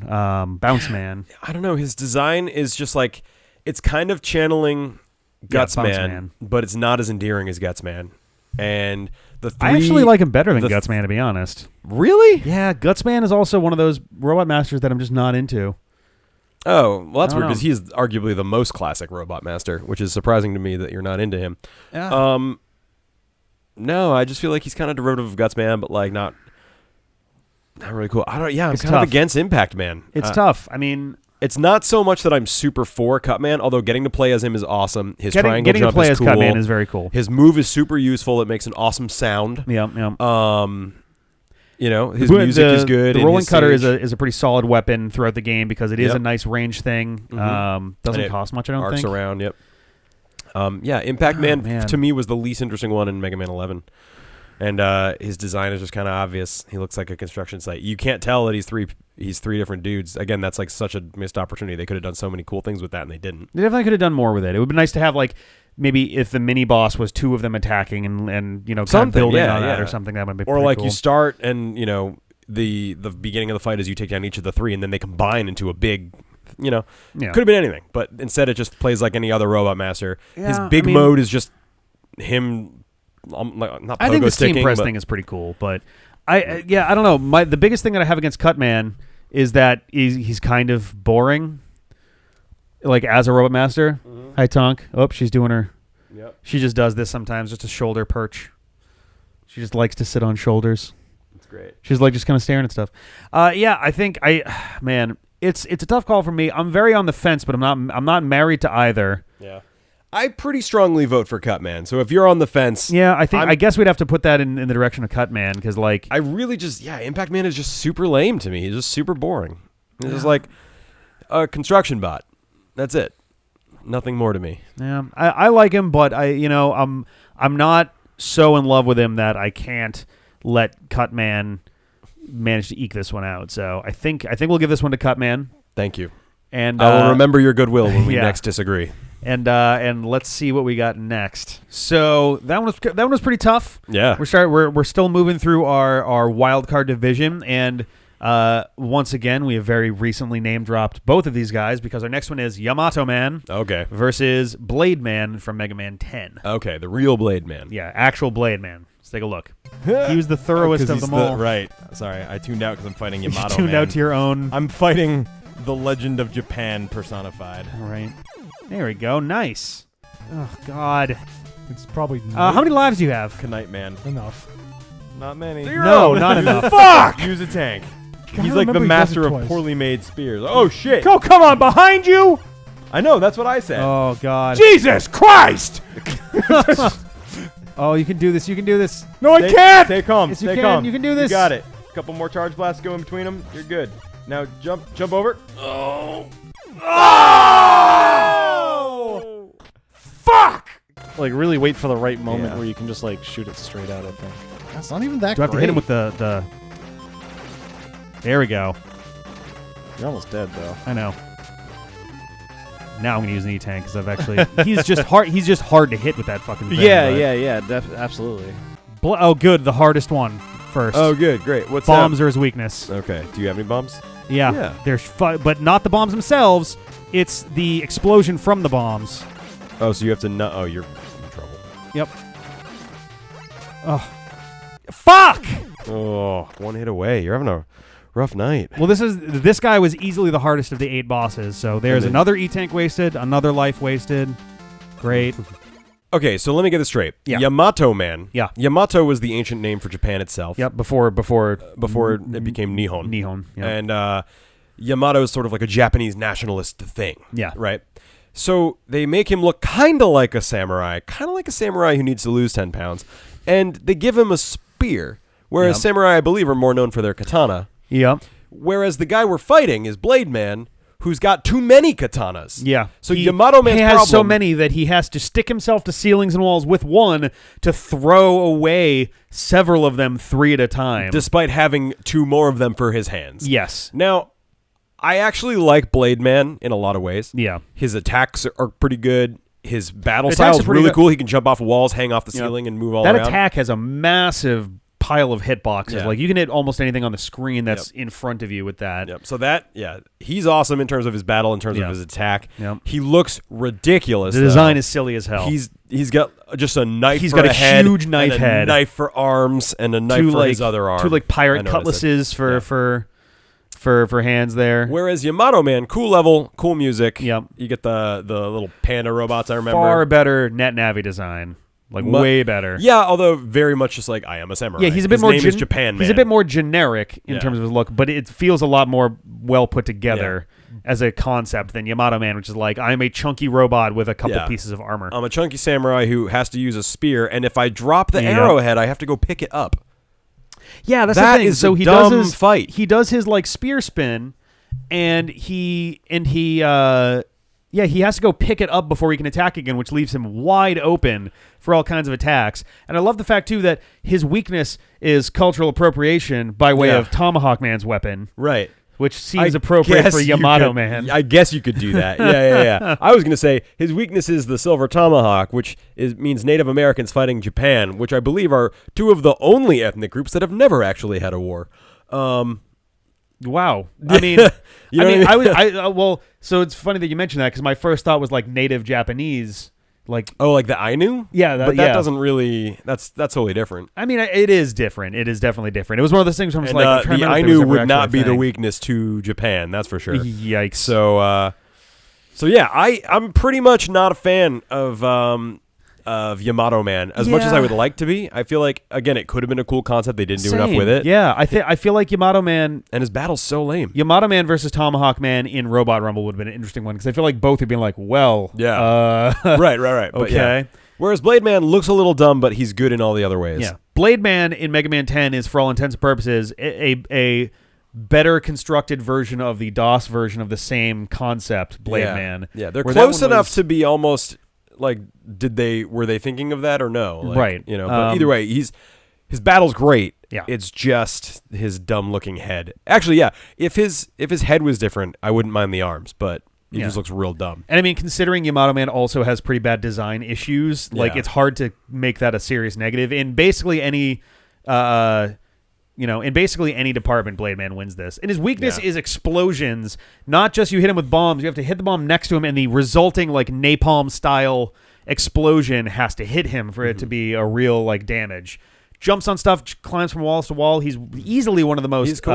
Bounce Man. I don't know. His design is just like it's kind of channeling Guts Man, but it's not as endearing as Guts Man. And I actually like him better than Gutsman, to be honest. Really? Yeah, Gutsman is also one of those Robot Masters that I'm just not into. Oh, well, that's weird because he's arguably the most classic Robot Master, which is surprising to me that you're not into him. Yeah. No, I just feel like he's kind of derivative of Gutsman, but like not really cool. I'm kind tough. of against Impact Man. It's tough. I mean, it's not so much that I'm super for Cutman, although getting to play as him is awesome. His triangle getting jump to play is as cool. Cutman is very cool. His move is super useful. It makes an awesome sound. Yeah. His music is good. The rolling cutter is a pretty solid weapon throughout the game because it is a nice range thing. Doesn't cost much, I don't think. Arcs around, yep. Impact Man to me was the least interesting one in Mega Man 11. And his design is just kind of obvious. He looks like a construction site. You can't tell that he's he's 3 different dudes. Again, that's like such a missed opportunity. They could have done so many cool things with that, and they didn't. They definitely could have done more with it. It would be nice to have like maybe if the mini boss was 2 of them attacking and kind of Something, building yeah, on that yeah. or something. That would be Or pretty like cool. you start and the beginning of the fight is you take down each of the 3, and then they combine into a big. Yeah. Could have been anything, but instead it just plays like any other Robot Master. His Yeah, big I mean- mode is just him. Not I think pogo the Steam sticking, Press but- thing is pretty cool, but I don't know. The biggest thing that I have against Cutman is that he's kind of boring. Like as a Robot Master. Hi Tonk. Oh, she's doing her. Yep. She just does this sometimes, just a shoulder perch. She just likes to sit on shoulders. It's great. She's like just kind of staring at stuff. I think man, it's a tough call for me. I'm very on the fence, but I'm not married to either. Yeah. I pretty strongly vote for Cutman. So if you're on the fence, Yeah, I guess we'd have to put that in the direction of Cutman because like I really just Impact Man is just super lame to me. He's just super boring. He's just like a construction bot. That's it. Nothing more to me. yeah, I like him, but I'm not so in love with him that I can't let Cutman manage to eke this one out. So I think we'll give this one to Cutman, Thank you. and I will remember your goodwill when we yeah. next disagree. And let's see what we got next. So that one was pretty tough. Yeah. We're still moving through our wild card division, and once again we have very recently name dropped both of these guys because our next one is Yamato Man Okay. versus Blade Man from Mega Man 10. Okay. The real Blade Man. Yeah, actual Blade Man. Let's take a look. He was the thoroughest of them all. Right. Sorry, I tuned out because I'm fighting You Yamato tuned Man. out to your own. I'm fighting the Legend of Japan personified. All right. There we go. Nice. Oh God. It's probably How many lives do you have? Knight Man. enough. Not many. No, not enough. Fuck! Use a tank. God, He's I like the remember he does master it of twice. poorly made spears. Oh shit! Oh, come on, behind you! I know, that's what I said. Oh God. Jesus Christ! Oh, you can do this. You can do this. No, I Stay- can't! Stay calm. Yes, you stay can. calm. You can do this. You got it. Couple more charge blasts go in between them. You're good. Now jump over. Oh! Fuck! Like really wait for the right moment Yeah. where you can just like shoot it straight out. I think. That's not even that Do I have to hit him with the? There we go. You're almost dead though. I know. Now I'm gonna use an E-tank because I've actually. He's just hard. He's just hard to hit with that fucking thing. but- Absolutely. Oh, good. The hardest one first. Oh, good. Great. What's bombs are his weakness. Okay. Do you have any bombs? Yeah. Yeah. There's but not the bombs themselves. It's the explosion from the bombs. Oh, so you have to not. Oh, you're in trouble. Yep. Oh. Fuck! Oh, one hit away. You're having a rough night. Well, this guy was easily the hardest of the 8 bosses. So there's then- another E-tank wasted, another life wasted. Great. Okay, so let me get this straight. Yeah. Yamato Man. Yeah. Yamato was the ancient name for Japan itself. Yep. Before It became Nihon. Nihon. Yep. And Yamato is sort of like a Japanese nationalist thing. Yeah. Right? So they make him look kind of like a samurai who needs to lose 10 pounds. And they give him a spear, whereas Yep. samurai, I believe, are more known for their katana. Yep. Whereas the guy we're fighting is Blade Man, who's got too many katanas. Yeah. So Yamato Man's he has problem... so many that he has to stick himself to ceilings and walls with one to throw away several of them 3 at a time. Despite having 2 more of them for his hands. Yes. Now, I actually like Blade Man in a lot of ways. Yeah. His attacks are pretty good. His battle His style attacks is are pretty really good. cool. He can jump off walls, hang off the Yeah. ceiling, and move all That around. attack has a massive pile of hitboxes. Yeah. Like you can hit almost anything on the screen that's in front of you with that. Yep. So that, he's awesome in terms of his battle, in terms Yeah. of his attack. Yep. He looks ridiculous. The though. design is silly as hell. He's got just a knife. He's for got a a head, huge knife and a head. knife for arms, and a knife two for his other arm. 2 like I pirate noticed it. cutlasses for hands there. Whereas Yamato Man, cool level, cool music. Yep. You get the little panda robots. I remember. Far better net navi design. Like way better. Yeah, although very much just like I am a samurai. Yeah, he's a bit his more. name is Japan Man. He's a bit more generic in Yeah. terms of his look, but it feels a lot more well put together as a concept than Yamato Man, which is like I'm a chunky robot with a couple Yeah. pieces of armor. I'm a chunky samurai who has to use a spear, and if I drop the Yeah. arrowhead, I have to go pick it up. Yeah, that's That the thing. is So a he dumb does his fight. He does his like spear spin, and he has to go pick it up before he can attack again, which leaves him wide open for all kinds of attacks. And I love the fact too that his weakness is cultural appropriation by way Yeah. of Tomahawk Man's weapon. Right. which seems appropriate for Yamato Man. I guess you could do that. Yeah. I was going to say his weakness is the Silver Tomahawk, which means Native Americans fighting Japan, which I believe are two of the only ethnic groups that have never actually had a war. Wow. I mean, well, so it's funny that you mentioned that because my first thought was like native Japanese, like like the Ainu. Yeah, but that doesn't really. That's totally different. I mean, it is different. It is definitely different. It was one of those things where I was like, I'm trying to the remember if there was Ainu ever would not actually be a the thing. weakness to Japan. That's for sure. Yikes. So yeah, I'm pretty much not a fan of Yamato Man as much as I would like to be. I feel like again it could have been a cool concept. They didn't do enough with it. Yeah, I feel like Yamato Man and his battle's so lame. Yamato Man versus Tomahawk Man in Robot Rumble would have been an interesting one because I feel like both would be like, well, right. But okay. Yeah. Whereas Blade Man looks a little dumb, but he's good in all the other ways. Yeah, Blade Man in Mega Man 10 is, for all intents and purposes, a better constructed version of the DOS version of the same concept, Blade Man. Yeah, they're where close that one enough was- to be almost like, were they thinking of that or no? Like, Right. You know, but either way, his battle's great. Yeah. It's just his dumb looking head. Actually, yeah, if his head was different, I wouldn't mind the arms, but he just looks real dumb. And I mean, considering Yamato Man also has pretty bad design issues, like it's hard to make that a serious negative. In basically any, in basically any department, Blade Man wins this. And his weakness is explosions. Not just you hit him with bombs. You have to hit the bomb next to him, and the resulting like napalm style explosion has to hit him for it to be a real like damage. Jumps on stuff, climbs from walls to wall. He's easily one of the most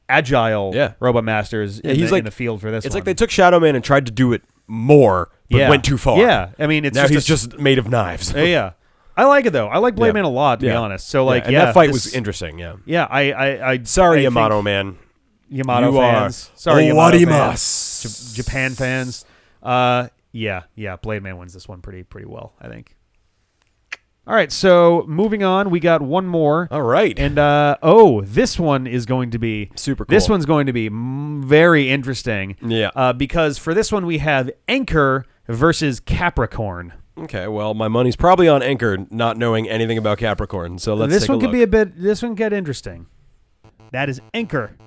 agile Robot Masters in the field for this. It's like they took Shadow Man and tried to do it more, but went too far. Yeah, I mean, it's now just he's just made of knives. Yeah. I like it though. I like Blade Man a lot, to be honest. So like, and that fight was interesting. Yeah. Yeah. I sorry, I Yamato think Man. Yamato You fans. are Sorry, Yamato Owarimasu. fans. Japan fans. Yeah. Blade Man wins this one pretty well, I think. All right. So moving on, we got one more. All right. And this one is going to be super cool. This one's going to be very interesting. Yeah. Because for this one we have Anchor versus Capricorn. Okay, well, my money's probably on Anchor, not knowing anything about Capricorn. So let's This take a one could look. be a bit. This one could get interesting. That is Anchor,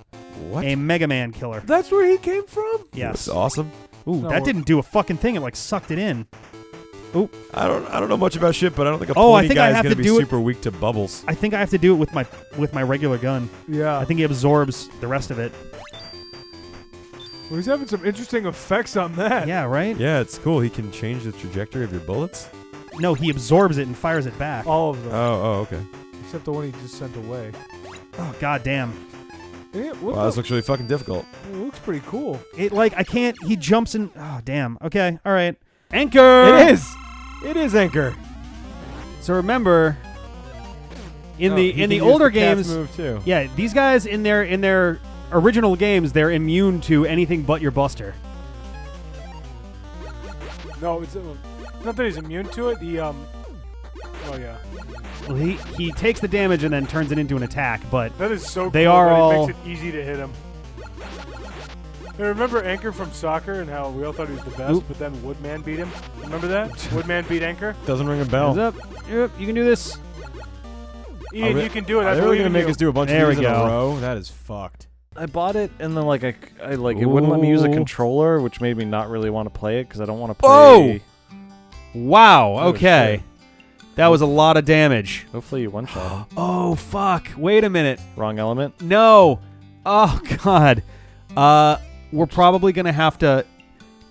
What? a Mega Man killer. That's where he came from? Yes. That's awesome. Ooh, that didn't do a fucking thing. It like sucked it in. Ooh. I don't know much about shit, but I don't think a Oh, I pointy think guy I is have going to to be do it- super weak to bubbles. I think I have to do it with my regular gun. Yeah. I think he absorbs the rest of it. Well, he's having some interesting effects on that. Yeah, right? Yeah, it's cool. He can change the trajectory of your bullets. No, he absorbs it and fires it back. All of them. Oh, okay. Except the one he just sent away. Oh, goddamn. Yeah, what Wow, this looks really fucking difficult. it looks pretty cool. It I can't. He jumps in. Oh, damn. Okay. All right. Anchor. It is. It is Anchor. So remember, in Oh, the he can use older the cat's games, move too. yeah, these guys in their original games, they're immune to anything but your Buster. No, it's not that he's immune to it. He Oh yeah, Well, he takes the damage and then turns it into an attack, but that is so. They cool are that all- It makes it easy to hit him. Hey, remember Anchor from soccer and how we all thought he was the best, Oop. but then Woodman beat him? Remember that? Woodman beat Anchor? Doesn't ring a Hands bell. up. Yep, you can do this. Ian, you can do it. I Are they really believe going in to make you. us do a bunch There of we these in a go. row? That is fucked. I bought it and then I like it wouldn't let me use a Ooh. controller, which made me not really want to play it because I don't want to play. Oh! Wow. Oh, Okay. That was a lot of damage. Hopefully you one shot him. Oh fuck! Wait a minute. Wrong element. No. Oh god. We're probably gonna have to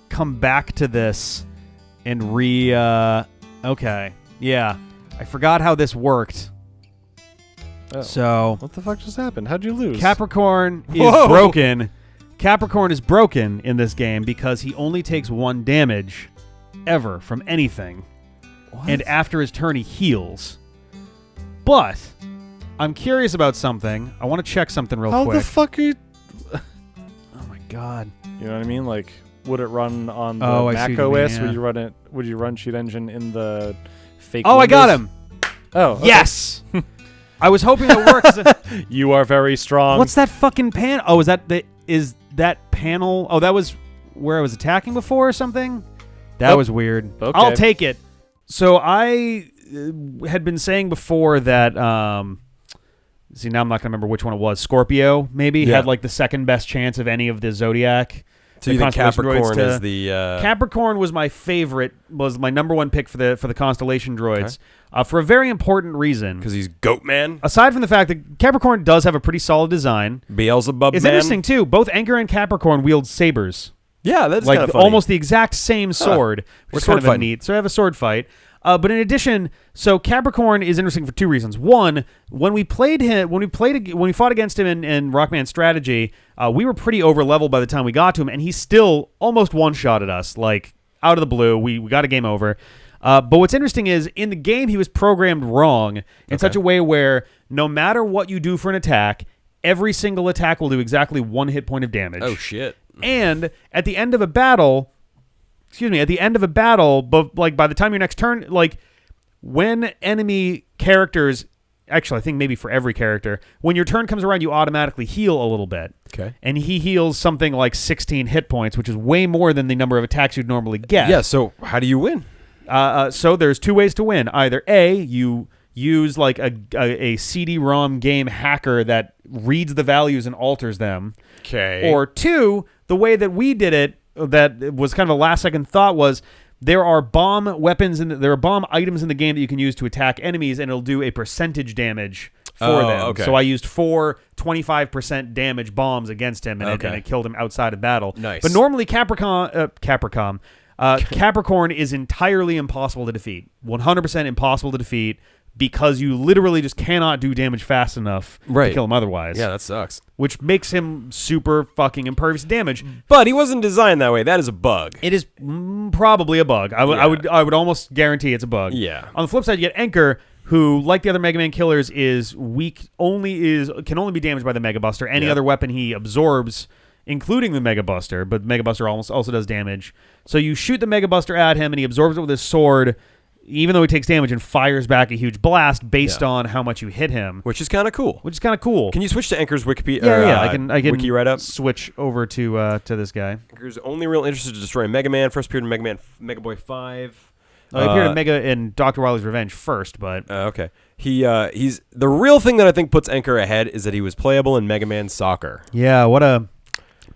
come back to this and okay. Yeah. I forgot how this worked. Oh. So What the fuck just happened? How'd you lose? Capricorn is Whoa. broken. Capricorn is broken in this game because he only takes 1 damage ever from anything. And after his turn, he heals. But I'm curious about something. I want to check something real How quick. the fuck are you? Oh my god. You know what I mean? Like, would it run on the Oh, I see Mac what you mean, OS? yeah. Would you run it? Would you run Cheat Engine in the fake? Oh, I got Windows? him. Oh, okay. Yes. I was hoping it worked. You are very strong. What's that fucking pan? Oh, is that panel? Oh, that was where I was attacking before or something? That Oh. was weird. Okay. I'll take it. So I had been saying before that See, now I'm not going to remember which one it was. Scorpio, maybe, had like the second best chance of any of the Zodiac. So you think Capricorn is the... Capricorn was my favorite, was my number one pick for the Constellation droids, for a very important reason. Because he's Goat Man? Aside from the fact that Capricorn does have a pretty solid design. Beelzebub It's Man? interesting, too. Both Anchor and Capricorn wield sabers. Yeah, that's like kind of funny. almost the exact same sword. We're Which is kind of sword neat. So I have a sword fight. But in addition, so Capricorn is interesting for two reasons. One, when we fought against him in Rockman Strategy, we were pretty over leveled by the time we got to him, and he still almost one-shotted us, like out of the blue. We got a game over. But what's interesting is in the game he was programmed wrong in such a way where no matter what you do for an attack, every single attack will do exactly 1 hit point of damage. Oh shit! And at the end of a battle. But like by the time your next turn, like when enemy characters, actually I think maybe for every character, when your turn comes around, you automatically heal a little bit. Okay. And he heals something like 16 hit points, which is way more than the number of attacks you'd normally get. Yeah, so how do you win? So there's two ways to win. Either A, you use like a CD-ROM game hacker that reads the values and alters them. Okay. Or two, the way that we did it, that was kind of a last second thought, was there are bomb items in the game that you can use to attack enemies, and it'll do a percentage damage for them. Okay. So I used 4 25% damage bombs against him, and it killed him outside of battle. Nice. But normally Capricorn is entirely impossible to defeat. 100% impossible to defeat, because you literally just cannot do damage fast enough to kill him otherwise. Yeah, that sucks. Which makes him super fucking impervious to damage. But he wasn't designed that way. That is a bug. It is probably a bug. I would almost guarantee it's a bug. Yeah. On the flip side, you get Anchor, who, like the other Mega Man killers, is weak. Can only be damaged by the Mega Buster. Any other weapon he absorbs, including the Mega Buster, but Mega Buster also does damage. So you shoot the Mega Buster at him, and he absorbs it with his sword, even though he takes damage, and fires back a huge blast based on how much you hit him. Which is kind of cool. Can you switch to Anchor's Wikipedia? Yeah, I can Wiki write-up. Switch over to this guy. Anchor's only real interested to destroy Mega Man. First appeared in Mega Boy 5. He appeared in Dr. Wily's Revenge first, but... okay. He's the real thing that I think puts Anchor ahead is that he was playable in Mega Man Soccer. Yeah, what a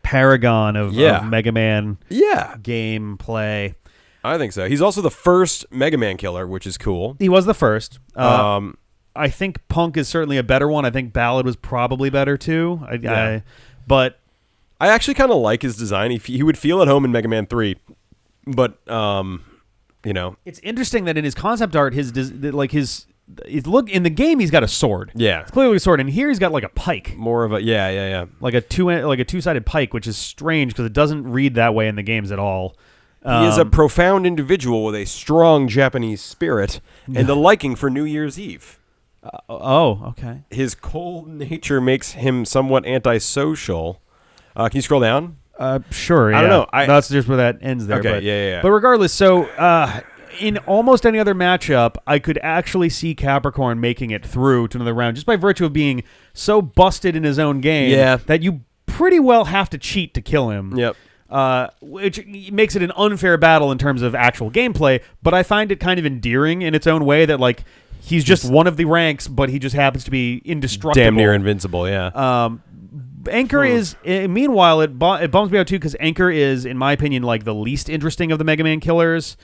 paragon of Mega Man gameplay. I think so. He's also the first Mega Man killer, which is cool. He was the first. I think Punk is certainly a better one. I think Ballad was probably better too. But I actually kind of like his design. He would feel at home in Mega Man 3, but it's interesting that in his concept art, his look in the game, he's got a sword. Yeah, it's clearly a sword, and here he's got like a pike. More of a like a two-sided pike, which is strange because it doesn't read that way in the games at all. He is a profound individual with a strong Japanese spirit and a liking for New Year's Eve. Okay. His cold nature makes him somewhat antisocial. Can you scroll down? Sure. I don't know. That's just where that ends there. Okay. But, yeah. But regardless, so in almost any other matchup, I could actually see Capricorn making it through to another round just by virtue of being so busted in his own game that you pretty well have to cheat to kill him. Yep. Which makes it an unfair battle in terms of actual gameplay, but I find it kind of endearing in its own way that like he's just one of the ranks, but he just happens to be indestructible. Damn near invincible, yeah. Anchor is, meanwhile, it bums me out too because Anchor is, in my opinion, like the least interesting of the Mega Man killers.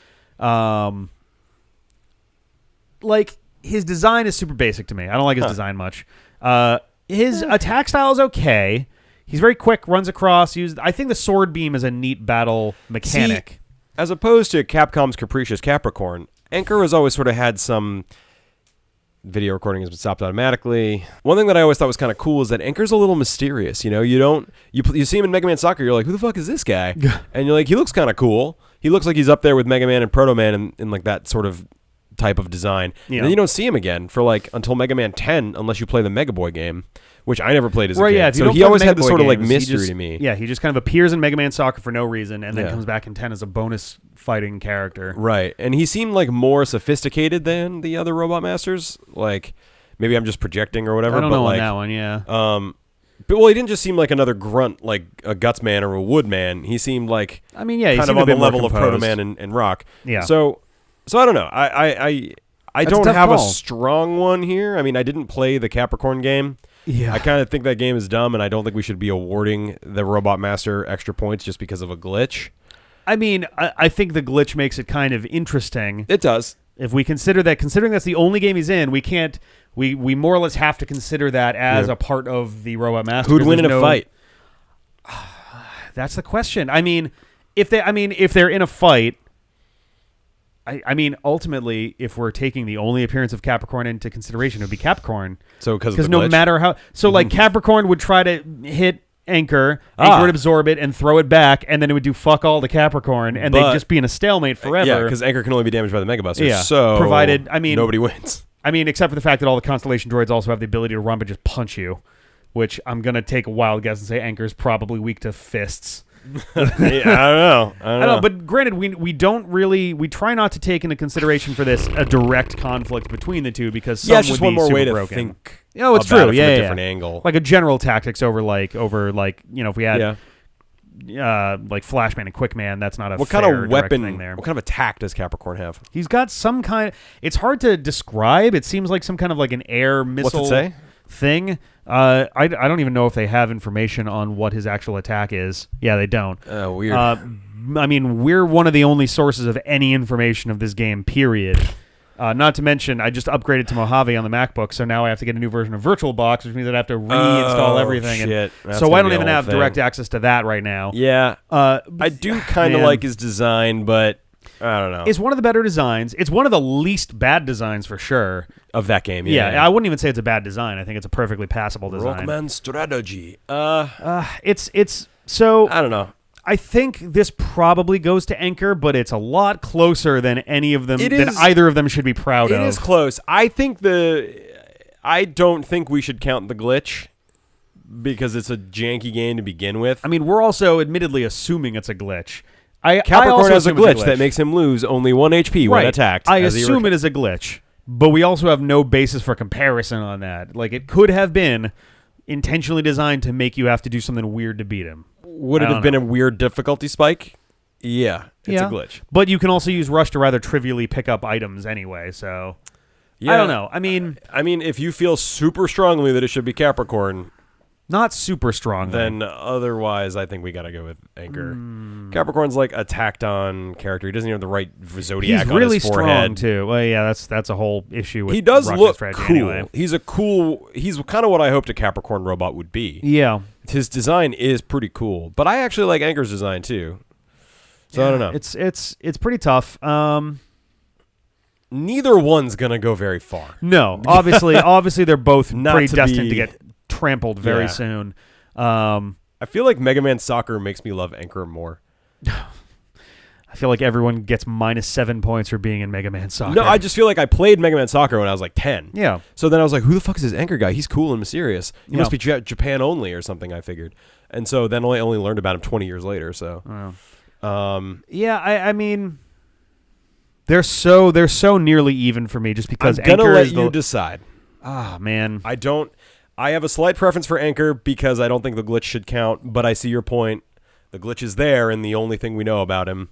Like his design is super basic to me. I don't like his design much. His attack style is okay. He's very quick, runs across. I think the sword beam is a neat battle mechanic. See, as opposed to Capcom's Capricious Capricorn, Anchor has always sort of had some video recording has been stopped automatically. One thing that I always thought was kind of cool is that Anchor's a little mysterious. You know, you see him in Mega Man Soccer, you're like, who the fuck is this guy? And you're like, he looks kind of cool. He looks like he's up there with Mega Man and Proto Man in like that sort of type of design. And then you don't see him again for like until Mega Man 10 unless you play the Mega Boy game, which I never played as a kid. Yeah, so he always had this sort of like mystery to me. Yeah, he just kind of appears in Mega Man Soccer for no reason and then comes back in 10 as a bonus fighting character. Right. And he seemed like more sophisticated than the other Robot Masters. Like maybe I'm just projecting or whatever. I don't know like, on that one, yeah. But he didn't just seem like another grunt, like a Guts Man or a Wood Man. He seemed like he kind of seemed on the level of composed. Proto Man and Rock. Yeah. So I don't know. I That's a don't tough have a call. strong one here. I mean, I didn't play the Capricorn game. Yeah. I kind of think that game is dumb, and I don't think we should be awarding the Robot Master extra points just because of a glitch. I mean, I think the glitch makes it kind of interesting. It does. If we considering that's the only game he's in, we can't. We more or less have to consider that as a part of the Robot Master. Who'd 'cause win in there's a fight? That's the question. I mean, if they're in a fight, I mean, ultimately, if we're taking the only appearance of Capricorn into consideration, it would be Capricorn. So because no matter how, like Capricorn would try to hit Anchor would absorb it and throw it back, and then it would do fuck all to Capricorn, and they'd just be in a stalemate forever. Yeah, because Anchor can only be damaged by the Mega Buster. Yeah, so provided, I mean, nobody wins. I mean, except for the fact that all the Constellation droids also have the ability to run but just punch you, which I'm gonna take a wild guess and say Anchor's probably weak to fists. I don't know. I don't know. But granted, we don't really, we try not to take into consideration for this a direct conflict between the two, because some it's would just be one more super way to broken. think. Oh, it's about true. it from Yeah, a yeah, different yeah. angle. Like a general tactics over if we had like Flashman and Quickman, that's not a What kind fair of direct weapon? thing there. What kind of attack does Capricorn have? He's got some kind. It's hard to describe. It seems like some kind of like an air missile What's it say? thing. I don't even know if they have information on what his actual attack is. Yeah, they don't. Weird. I mean, we're one of the only sources of any information of this game, period. Not to mention, I just upgraded to Mojave on the MacBook, so now I have to get a new version of VirtualBox, which means I'd have to reinstall everything. Shit. That's So I gonna don't be a even whole have thing. direct access to that right now. Yeah. I do kind of man. like his design, but I don't know. It's one of the better designs. It's one of the least bad designs for sure. Of that game, Yeah, I wouldn't even say it's a bad design. I think it's a perfectly passable design. Rockman strategy. It's so I don't know. I think this probably goes to Anchor, but it's a lot closer than any of them It than is- either of them should be proud It of. is close. I don't think we should count the glitch because it's a janky game to begin with. I mean, we're also admittedly assuming it's a glitch. I Capricorn also has a assume it's glitch that makes him lose only 1 HP when right. attacked. I as he assume it is a glitch, but we also have no basis for comparison on that. Like, it could have been intentionally designed to make you have to do something weird to beat him. Would it I have don't been a weird difficulty spike? Yeah, it's a glitch. But you can also use Rush to rather trivially pick up items anyway, so I don't know. I mean, if you feel super strongly that it should be Capricorn, not super strong. then otherwise I think we got to go with Anchor. Capricorn's like a tacked on character. He doesn't even have the right zodiac he's on really his forehead. strong too. Well, yeah, that's a whole issue with He does Rocket look Strategy cool. anyway. He's kind of what I hoped a Capricorn robot would be. Yeah. His design is pretty cool, but I actually like Anchor's design too. So I don't know. It's pretty tough. Neither one's gonna go very far. No, obviously they're both Not pretty to destined to be- get trampled very Yeah. soon. I feel like Mega Man Soccer makes me love Anchor more. I feel like everyone gets -7 points for being in Mega Man Soccer. No, I just feel like I played Mega Man Soccer when I was like 10. Yeah. So then I was like, who the fuck is this Anchor guy? He's cool and mysterious. He Yeah. must be Japan only or something, I figured. And so then I only learned about him 20 years later. So, Yeah, I mean, they're so nearly even for me just because I'm gonna Anchor let is you the decide. man. I have a slight preference for Anchor because I don't think the glitch should count, but I see your point. The glitch is there and the only thing we know about him.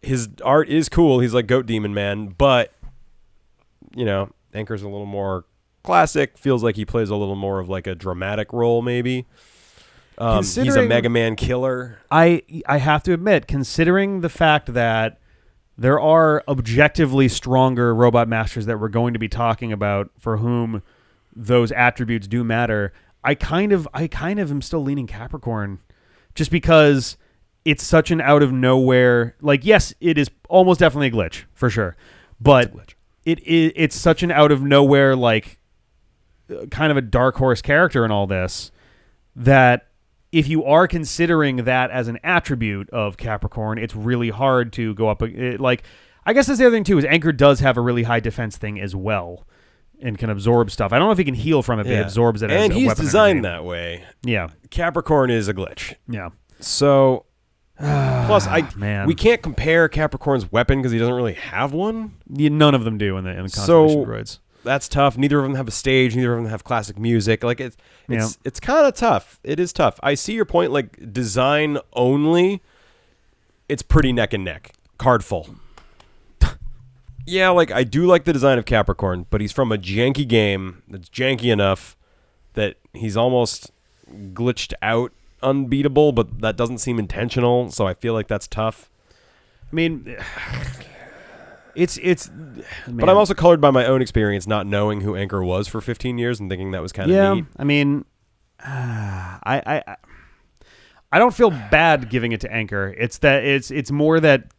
His art is cool. He's like Goat Demon Man, but Anchor's a little more classic. Feels like he plays a little more of like a dramatic role, maybe. He's a Considering- Mega Man killer. I have to admit, considering the fact that there are objectively stronger robot masters that we're going to be talking about for whom those attributes do matter, I kind of am still leaning Capricorn just because it's such an out of nowhere, like, yes, it is almost definitely a glitch for sure, but it's such an out of nowhere, like, kind of a dark horse character in all this that if you are considering that as an attribute of Capricorn, it's really hard to go up. Like, I guess that's the other thing too, is Anchor does have a really high defense thing as well and can absorb stuff. I don't know if he can heal from it, but he absorbs it as And a he's weapon designed energy. that way. Yeah. Capricorn is a glitch. Yeah. So, plus, man. we can't compare Capricorn's weapon because he doesn't really have one. None of them do in the So Constellation droids. that's tough. Neither of them have a stage. Neither of them have classic music. Like it's kind of tough. It is tough. I see your point. Like design only, it's pretty neck and neck. Card full. yeah, like I do like the design of Capricorn, but he's from a janky game that's janky enough that he's almost glitched out unbeatable, but that doesn't seem intentional, so I feel like that's tough. I mean, it's. But I'm also colored by my own experience, not knowing who Anchor was for 15 years and thinking that was kind of neat. I mean, I don't feel bad giving it to Anchor. It's more that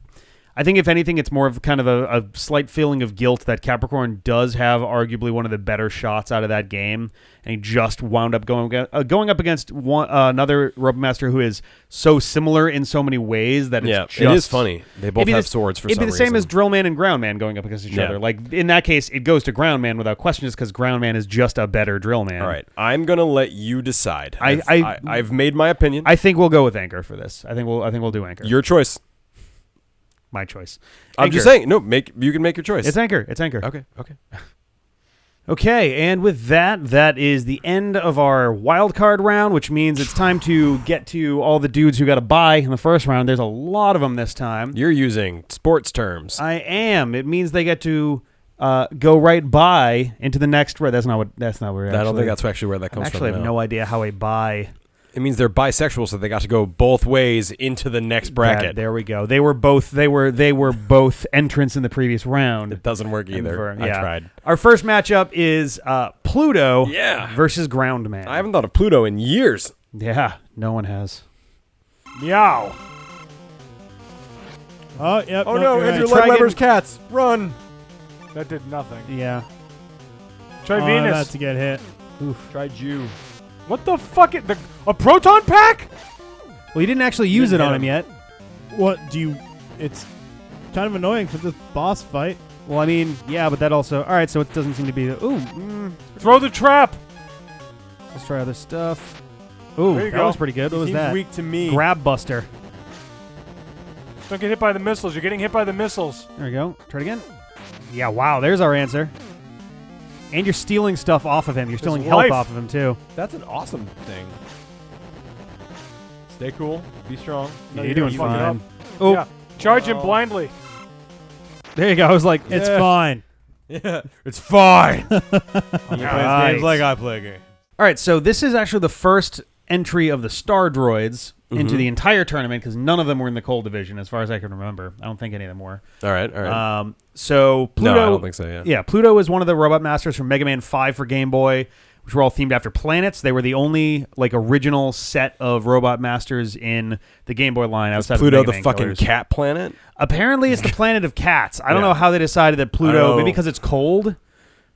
I think if anything, it's more of kind of a slight feeling of guilt that Capricorn does have arguably one of the better shots out of that game, and he just wound up going up against another Robot Master who is so similar in so many ways that it's it is funny. They both have swords for some reason. It'd be the same as Drillman and Groundman going up against each other. Like in that case, it goes to Groundman without question, just because Groundman is just a better Drillman. All right, I'm gonna let you decide. I've made my opinion. I think we'll go with Anchor for this. I think we'll do Anchor. Your choice. My choice. I'm just saying. No, you can make your choice. It's Anchor. It's Anchor. Okay. Okay, and with that is the end of our wild card round, which means it's time to get to all the dudes who got a bye in the first round. There's a lot of them this time. You're using sports terms. I am. It means they get to go right by into the next round. That's not where. I don't think that's actually where that comes from. Actually, I have no idea how a bye. It means they're bisexual, so they got to go both ways into the next bracket. There we go. They were both entrants in the previous round. It doesn't work either. I tried. Our first matchup is Pluto versus Groundman. I haven't thought of Pluto in years. Yeah, no one has. Meow. Oh, yep. Oh no, if your leg levers cats, run. That did nothing. Yeah. Try Venus. About to get hit. Oof. Try Jew. What the fuck? A proton pack? Well, you didn't actually use it on him yet. What do you? It's kind of annoying for this boss fight. Well, I mean, yeah, but that also. All right, so it doesn't seem to be. Throw the trap. Let's try other stuff. Ooh, There you that go. was pretty good. What was Seems that? weak to me. Grab Buster. Don't get hit by the missiles. You're getting hit by the missiles. There we go. Try it again. Yeah, wow, there's our answer. And you're stealing stuff off of him. You're stealing health off of him, too. That's an awesome thing. Stay cool. Be strong. Yeah, you're doing fuck it fine. up. Oh, Yeah. Charge him blindly. there you go. I was like, It's eh. fine. Yeah, it's fine. He plays games like I play games. All right, so this is actually the first entry of the Star Droids into the entire tournament because none of them were in the Cold Division, as far as I can remember. I don't think any of them were. All right. So Pluto, No, I don't think so, yeah. Pluto is one of the Robot Masters from Mega Man 5 for Game Boy, which were all themed after planets. They were the only original set of Robot Masters in the Game Boy line outside Pluto of Mega the Man fucking Killers. cat planet? Apparently, it's the planet of cats. I don't Yeah. know how they decided that Pluto, know. maybe because it's cold.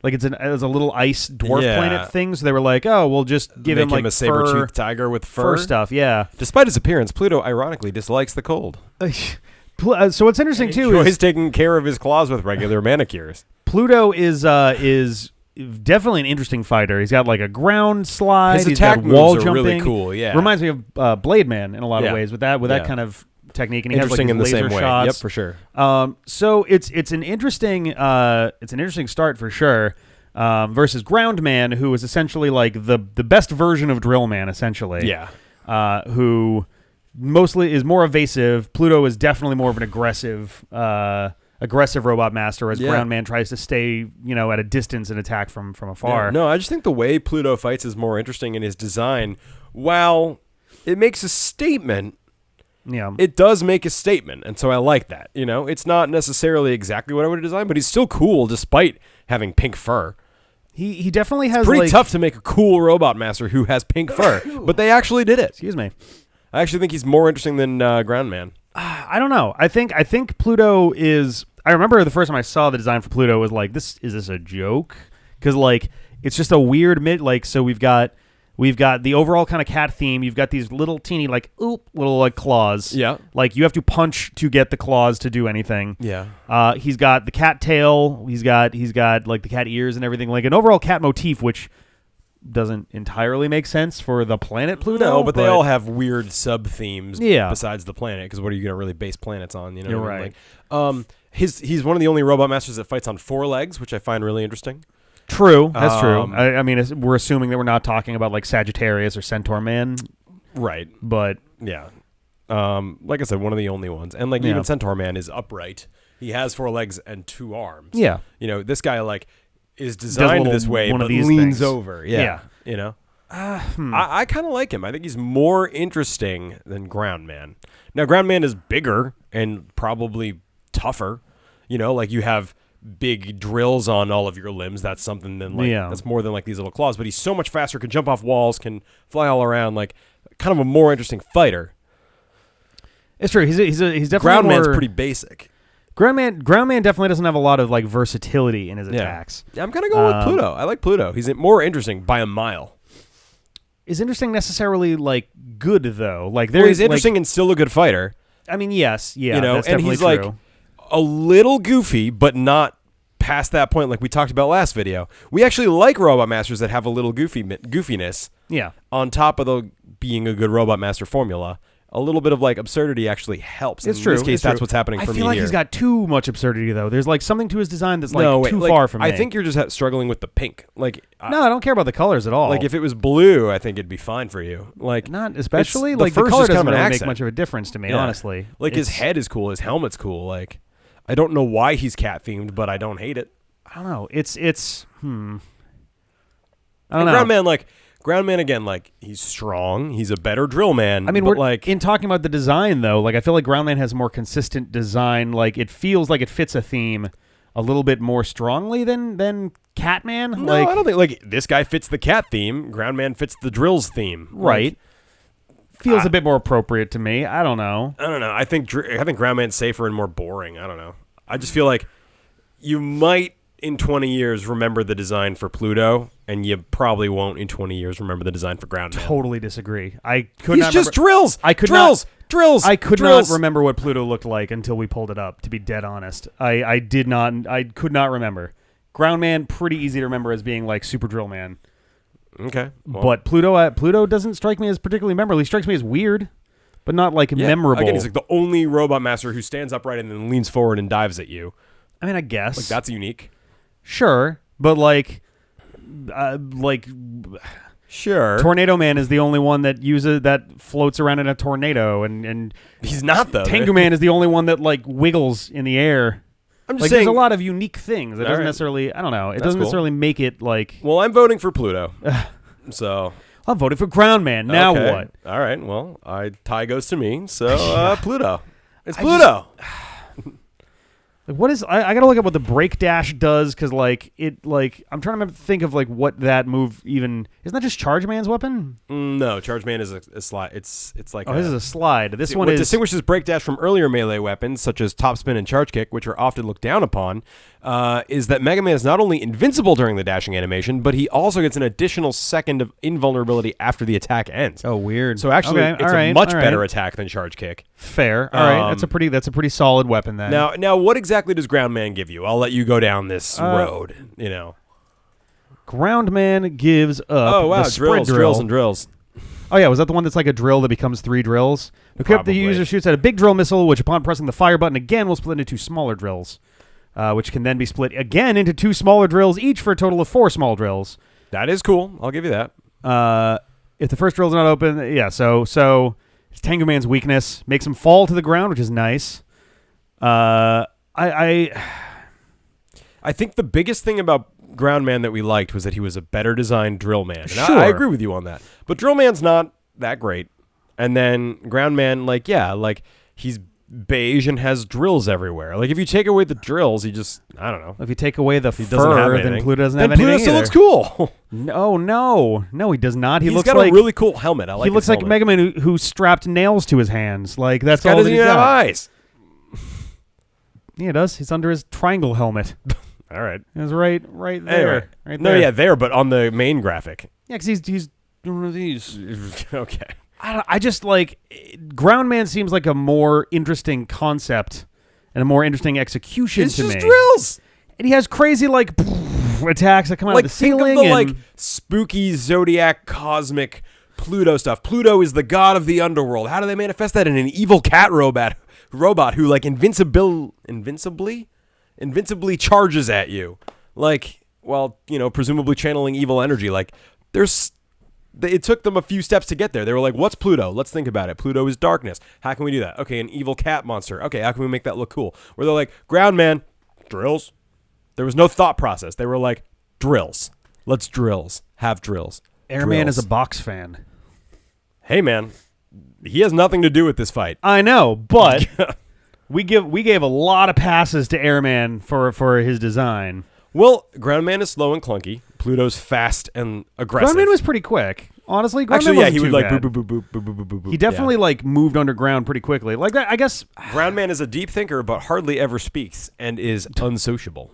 Like it's a little ice dwarf Yeah. planet thing, so they were like, "Oh, we'll just give him Make like a saber-toothed tiger with fur stuff." Yeah. Despite his appearance, Pluto ironically dislikes the cold. So what's interesting too Enjoys is taking care of his claws with regular manicures. Pluto is definitely an interesting fighter. He's got like a ground slide. His He's attack got wall moves are really jumping. cool, yeah. Reminds me of Blade Man in a lot of Yeah. ways with that Yeah. kind of technique, and he has like Interesting his in the laser same way. shots. Yep, for sure. So it's an interesting start for sure. Versus Groundman, who is essentially like the best version of Drillman, essentially. Yeah. Who mostly is more evasive. Pluto is definitely more of an aggressive Robot Master, as Yeah. Groundman tries to stay, at a distance and attack from afar. Yeah. No, I just think the way Pluto fights is more interesting in his design. While it makes a statement, Yeah. it does make a statement, and so I like that. It's not necessarily exactly what I would have designed, but he's still cool despite having pink fur. He definitely has Pretty tough to make a cool Robot Master who has pink fur, but they actually did it. Excuse me. I actually think he's more interesting than Groundman. I don't know. I think Pluto is. I remember the first time I saw the design for Pluto was like, is this a joke? Because it's just a weird so we've got the overall kind of cat theme. You've got these little teeny little claws. Yeah. You have to punch to get the claws to do anything. Yeah. He's got the cat tail. He's got like the cat ears and everything. Like an overall cat motif, which doesn't entirely make sense for the planet Pluto. No, but they all have weird sub themes. Yeah. Besides the planet, because what are you going to really base planets on? You're what I mean? right. He's one of the only Robot Masters that fights on 4 legs, which I find really interesting. True, that's true. Um, I mean, we're assuming that we're not talking about like Sagittarius or Centaur Man, Right. but Yeah. Like I said, one of the only ones. And like Yeah. even Centaur Man is upright. He has 4 legs and 2 arms. Yeah. You know, this guy like is designed little- this way, one of but these leans things. over. Yeah. Yeah. You know. I kind of like him. I think he's more interesting than Ground Man. Now, Ground Man is bigger and probably tougher. You know, like you have big drills on all of your limbs. That's something than like Yeah. that's more than like these little claws. But he's so much faster, can jump off walls, can fly all around. Like kind of a more interesting fighter. It's true. He's definitely Ground Man's more- pretty basic. Ground Man definitely doesn't have a lot of like versatility in his attacks. Yeah, I'm gonna go with Pluto. I like Pluto. He's more interesting by a mile. Is interesting necessarily like good though? Like Well, there's he's interesting and still a good fighter. I mean, yes, yeah, You know, that's and definitely he's true. like a little goofy, but not past that point like we talked about last video. We actually like Robot Masters that have a little goofiness yeah. on top of the being a good Robot Master formula. A little bit of like absurdity actually helps. It's in true. this case, it's that's true. what's happening for me I feel like here. he's got too much absurdity though. There's like something to his design that's like no, wait, too like, far from me. I think you're just struggling with the pink. Like, no, I don't care about the colors at all. like if it was blue, I think it'd be fine for you. Like, not especially it's- like the fur's color just doesn't kind of an really make accent. much of a difference to me, Yeah. honestly. Like his It's- head is cool, his helmet's cool. Like, I don't know why he's cat themed, but I don't hate it. I don't know. It's I don't And know. Ground Man again, like he's strong. He's a better drill man. I mean, but we're like in talking about the design though. Like I feel like Ground Man has more consistent design. Like it feels like it fits a theme a little bit more strongly than Catman. no, like I don't think like this guy fits the cat theme. Ground Man fits the drills theme. right. Feels a bit more appropriate to me. I don't know. I don't know. I think Ground Man's safer and more boring. I don't know. I just feel like you might in 20 years remember the design for Pluto, and you probably won't in 20 years remember the design for Ground Man. Totally disagree. I could He's not just remember- drills. I could drills. I could drills. not remember what Pluto looked like until we pulled it up, to be dead honest. I did not. I could not remember. Ground Man, pretty easy to remember as being like Super Drill Man. Okay, well, But Pluto doesn't strike me as particularly memorable. He strikes me as weird, but not like yeah, memorable. Again, he's like the only Robot Master who stands upright and then leans forward and dives at you. I mean, I guess. Like that's unique. Sure, but like Sure. Tornado Man is the only one that floats around in a tornado, and He's not though. Tengu Man is the only one that like wiggles in the air. I'm just Like saying. there's a lot of unique things. It All doesn't right. necessarily. I don't know. It That's doesn't cool. necessarily make it like. Well, I'm voting for Pluto. So I'm voting for Ground Man. Now okay. what? All right. Well, tie goes to me. So Pluto. It's I Pluto. Like what is? I gotta look at what the break dash does because like it like I'm trying to think of like what that move even isn't that just Charge Man's weapon? No, Charge Man is a slide. It's like Oh, this is a slide. This one what is distinguishes Break Dash from earlier melee weapons such as Top Spin and Charge Kick, which are often looked down upon, is that Mega Man is not only invincible during the dashing animation, but he also gets an additional second of invulnerability after the attack ends. oh weird. So actually, Okay, it's all right, a much all better right. attack than Charge Kick. Fair. All right, that's Um, a pretty solid weapon then. Now, what exactly does Ground Man give you? I'll let you go down this Uh, road. You know. Ground Man gives up. Oh wow, the sprint drills and drills. Oh yeah, was that the one that's like a drill that becomes 3 drills? Equipped, the Probably. user shoots at a big drill missile, which upon pressing the fire button again will split into 2 smaller drills, which can then be split again into 2 smaller drills, each for a total of 4 small drills. That is cool. I'll give you that. If the first drill's not open, yeah. So it's Tengu Man's weakness makes him fall to the ground, which is nice. I think the biggest thing about Ground Man that we liked was that he was a better designed Drill Man. And Sure. I agree with you on that. But Drill Man's not that great. And then Ground Man, like, yeah, like he's beige and has drills everywhere. Like if you take away the drills, he just, I don't know. If you take away the He doesn't have fur, anything. then Pluto doesn't Then have Pluto anything still either. looks cool. No, he does not. He He's looks got like a really cool helmet. I like he looks his like helmet. Mega Man who strapped nails to his hands. Like that's This guy all that doesn't he's even have got. eyes. Yeah, it does. It's under his triangle helmet. All right. It's right there. Anyway. Right No, there. yeah, there, but on the main graphic. Yeah, because he's doing one of these. Okay. I just like Ground Man seems like a more interesting concept and a more interesting execution It's to just me. drills. And he has crazy like attacks that come out Like of the think of ceiling. the and like spooky zodiac cosmic Pluto stuff. Pluto is the god of the underworld. How do they manifest that in an evil cat robot who like invincibly charges at you, like, well, you know, presumably channeling evil energy. Like there's it took them a few steps to get there. They were like, what's Pluto? Let's think about it. Pluto is darkness. How can we do that? Okay, an evil cat monster. Okay, how can we make that look cool? Where they're like, ground man, drills. There was no thought process. They were like, drills. Let's drills. Have drills. Airman is Drills. a box fan. Hey, man. He has nothing to do with this fight. I know, but we gave a lot of passes to Airman for his design. Well, Groundman is slow and clunky. Pluto's fast and aggressive. Groundman was pretty quick. Honestly, Groundman Actually, yeah, wasn't he would too like bad. boop, boop, boop, boop, boop, boop, boop, boop. He definitely like moved underground pretty quickly. Like that, I guess. Groundman is a deep thinker, but hardly ever speaks and is unsociable.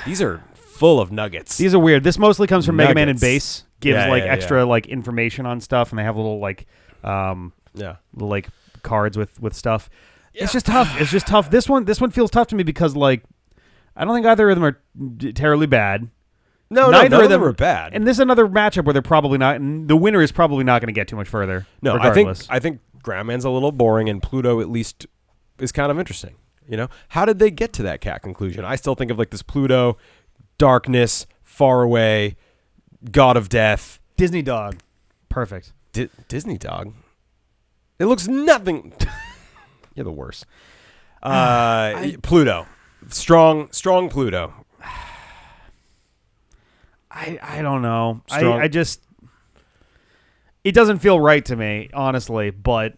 These are full of nuggets. These are weird. This mostly comes from Mega Man and Nuggets. Base. Gives Yeah, like yeah, extra like information on stuff, and they have little like yeah. little, like cards with stuff. It's just tough. It's just tough. This one feels tough to me because like I don't think either of them are terribly bad. No, Neither none of of them them are bad. And this is another matchup where they're probably not. And the winner is probably not going to get too much further. No, regardless. I think Groundman's a little boring, and Pluto at least is kind of interesting. You know, how did they get to that cat conclusion? I still think of like this Pluto, darkness, far away, god of death, Disney dog, perfect. Disney dog. It looks nothing. You're the worst. Pluto, strong Pluto. I don't know. Strong. I just it doesn't feel right to me, honestly. But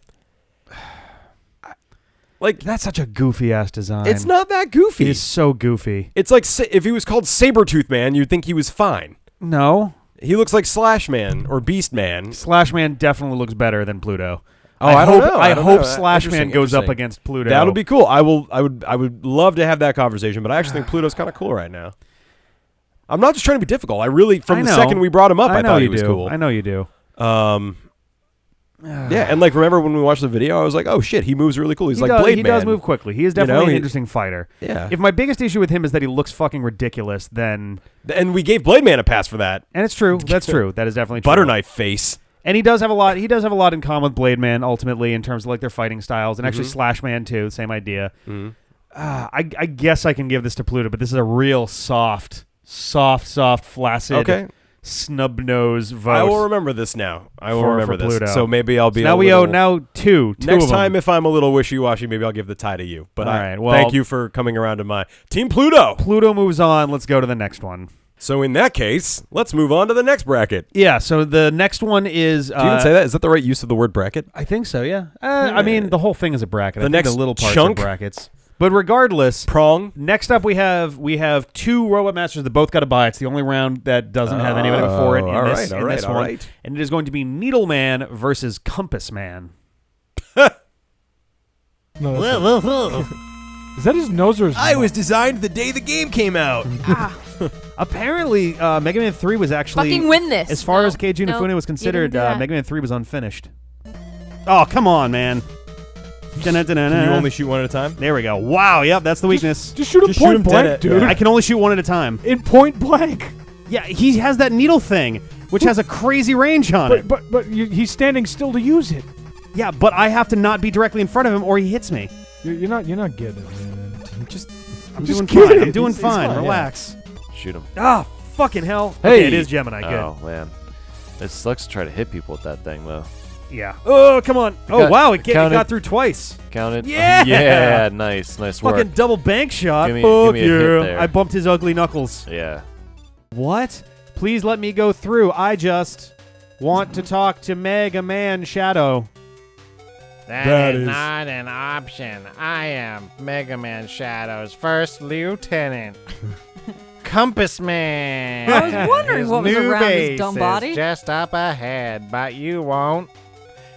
Like that's such a goofy ass design. it's not that goofy. It's so goofy. It's like if he was called Sabretooth Man, you'd think he was fine. No, He looks like Slash Man or Beast Man. Slash Man definitely looks better than Pluto. Oh, I don't know. I don't hope know. Slash Man Interesting, goes up interesting. against Pluto. That'll be cool. I would love to have that conversation, but I actually think Pluto's kind of cool right now. I'm not just trying to be difficult. I really, from I the know. second we brought him up, I know thought he you was do. cool. I know you do. Yeah, and like remember when we watched the video, I was like, oh shit, he moves really cool. He's He like does, Blade he Man. does move quickly. He is You know, definitely an he- interesting fighter. Yeah. If my biggest issue with him is that he looks fucking ridiculous, then And we gave Blade Man a pass for that. and it's true. That's true. That is definitely true. Butter knife face. And he does have a lot. He does have a lot in common with Blade Man ultimately in terms of like their fighting styles, and Mm-hmm. actually Slash Man too. Same idea. I guess I can give this to Pluto, but this is a real soft, flaccid, Okay. snub nose vote. I will remember this now. I will For remember this. Pluto. So maybe I'll be So now a we little, owe now two next of them. time if I'm a little wishy-washy, maybe I'll give the tie to you. But All I right, well- thank you for coming around to my Team Pluto. Pluto moves on. Let's go to the next one. So in that case, let's move on to the next bracket. Yeah. So the next one is. Do you even say that? Is that the right use of the word bracket? I think so. Yeah. I mean, the whole thing is a bracket. The I think next the little parts chunk? are brackets. But regardless, Prong. next up we have two Robot Masters that both got a bye. It's the only round that doesn't have anybody before it in all this, right, in this all one. right. And it is going to be Needle Man versus Compass Man. No, that's not. Is that his nose or his mouth? designed the day the game came out. Apparently, Mega Man 3 was actually Fucking win this. as far No, as Keiji no, Inafune was you considered. didn't do that. Mega Man 3 was unfinished. Oh, come on, man. Can you only shoot one at a time? There we go. Wow. Yep, that's the weakness. Just shoot him Just shoot point him blank, dead. dude. I can only shoot one at a time. In point blank. Yeah, he has that needle thing, which has a crazy range on it. But he's standing still to use it. Yeah, but I have to not be directly in front of him, or he hits me. You're not getting it, man. I'm Just doing get fine. it. I'm doing He's fine. fine, yeah. Relax. Shoot him. Ah, fucking hell. Hey! Okay, it is Gemini. Good. Oh, man. It sucks to try to hit people with that thing, though. Yeah. Oh, come on. Oh, got- wow. It counted. got through twice. Counted? Yeah! Yeah, nice. Nice work. Fucking double bank shot. Give me Fuck a hit yeah. there. I bumped his ugly knuckles. Yeah. What? Please let me go through. I just want to talk to Mega Man Shadow. That is not an option. I am Mega Man Shadow's first lieutenant. Compass Man. I was wondering His what was new around his base dumb is body. just up ahead, but you won't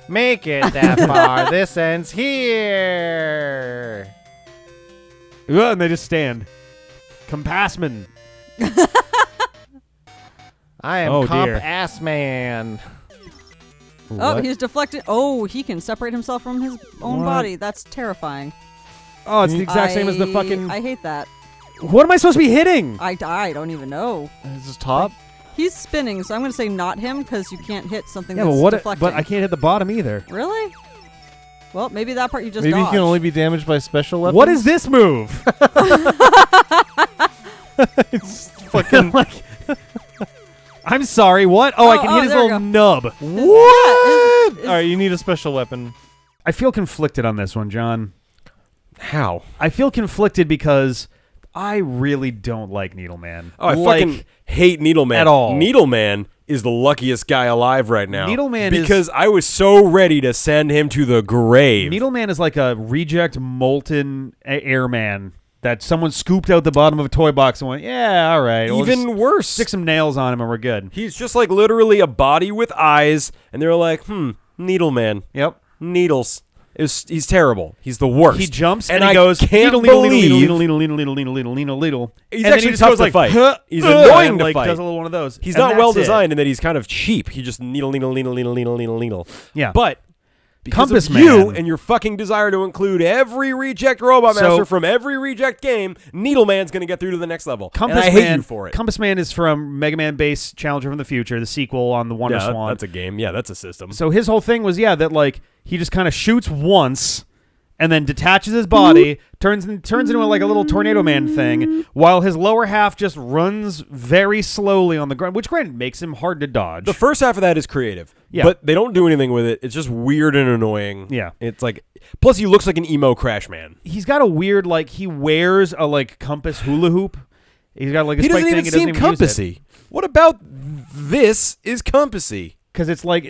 make it that far. This ends here. Ugh, and they just stand. Compassman. I am Oh, Comp dear. Ass Man. Oh, he's deflected. Oh, he can separate himself from his own What? body. That's terrifying. Oh, it's the exact same as the fucking. I hate that. What am I supposed to be hitting? I don't even know. Is this top? He's spinning, so I'm going to say not him because you can't hit something Yeah, that's but what? deflecting. But I can't hit the bottom either. Really? Well, maybe that part you just Maybe you dodged. can only be damaged by special weapons? What is this move? It's fucking... like, I'm sorry, what? Oh, I can hit his there we little nub. What? All right, you need a special weapon. I feel conflicted on this one, John. How? I feel conflicted because I really don't like Needleman. Oh, I fucking hate Needleman. at all. Needleman is the luckiest guy alive right now. Needleman because I was so ready to send him to the grave. Needleman is like a reject molten airman that someone scooped out the bottom of a toy box and went, yeah, all right. We'll Even just worse. stick some nails on him and we're good. He's just like literally a body with eyes, and they're like, Needleman. Yep. Needles. He's terrible. He's the worst. He jumps and he I goes, can't needle, believe needle, needle, needle, needle, needle, needle, needle, needle. He's And then actually he just tough goes to like, fight. huh, He's annoying and to like fight. does a little one of those. He's And not well that's it. designed in that he's kind of cheap. He just needle. Yeah. But because Compass of you Man. and your fucking desire to include every reject Robot So- Master from every reject game, Needleman's going to get through to the next level. Compass and I hate Man, you for it. Compass Man is from Mega Man Base Challenger from the Future, the sequel on the Wonder yeah, Swan. that's a game. Yeah, that's a system. So his whole thing was, that like he just kind of shoots once and then detaches his body, turns into like a little Tornado Man thing, while his lower half just runs very slowly on the ground, which granted makes him hard to dodge. The first half of that is creative. Yeah. But they don't do anything with it. It's just weird and annoying. Yeah. It's like, plus he looks like an emo Crash Man. He's got a weird, like, he wears a like compass hula hoop. He's got like a He spike doesn't thing. even He seem doesn't even use it. compassy. What about this is compassy? Because it's like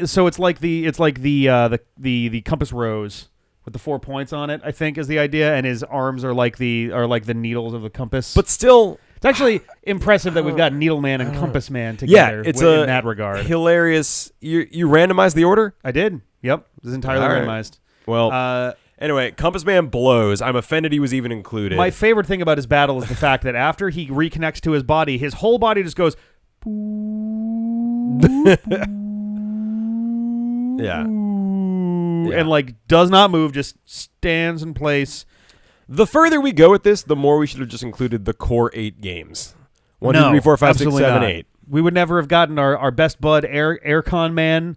the compass rose with the 4 points on it, I think is the idea, and his arms are like the needles of the compass. But still, it's actually impressive that we've got Needleman and Compass Man together. it's in that regard. hilarious. You randomized the order? I did. Yep, this is entirely All right. randomized. Well, anyway, Compass Man blows. I'm offended he was even included. My favorite thing about his battle is the fact that after he reconnects to his body, his whole body just goes. Yeah. And like does not move, just stands in place. The further we go with this, the more we should have just included the core 8 games. 1, 2, 3, 4, 5, 6, absolutely 7, not. 8. We would never have gotten our best bud Aircon Man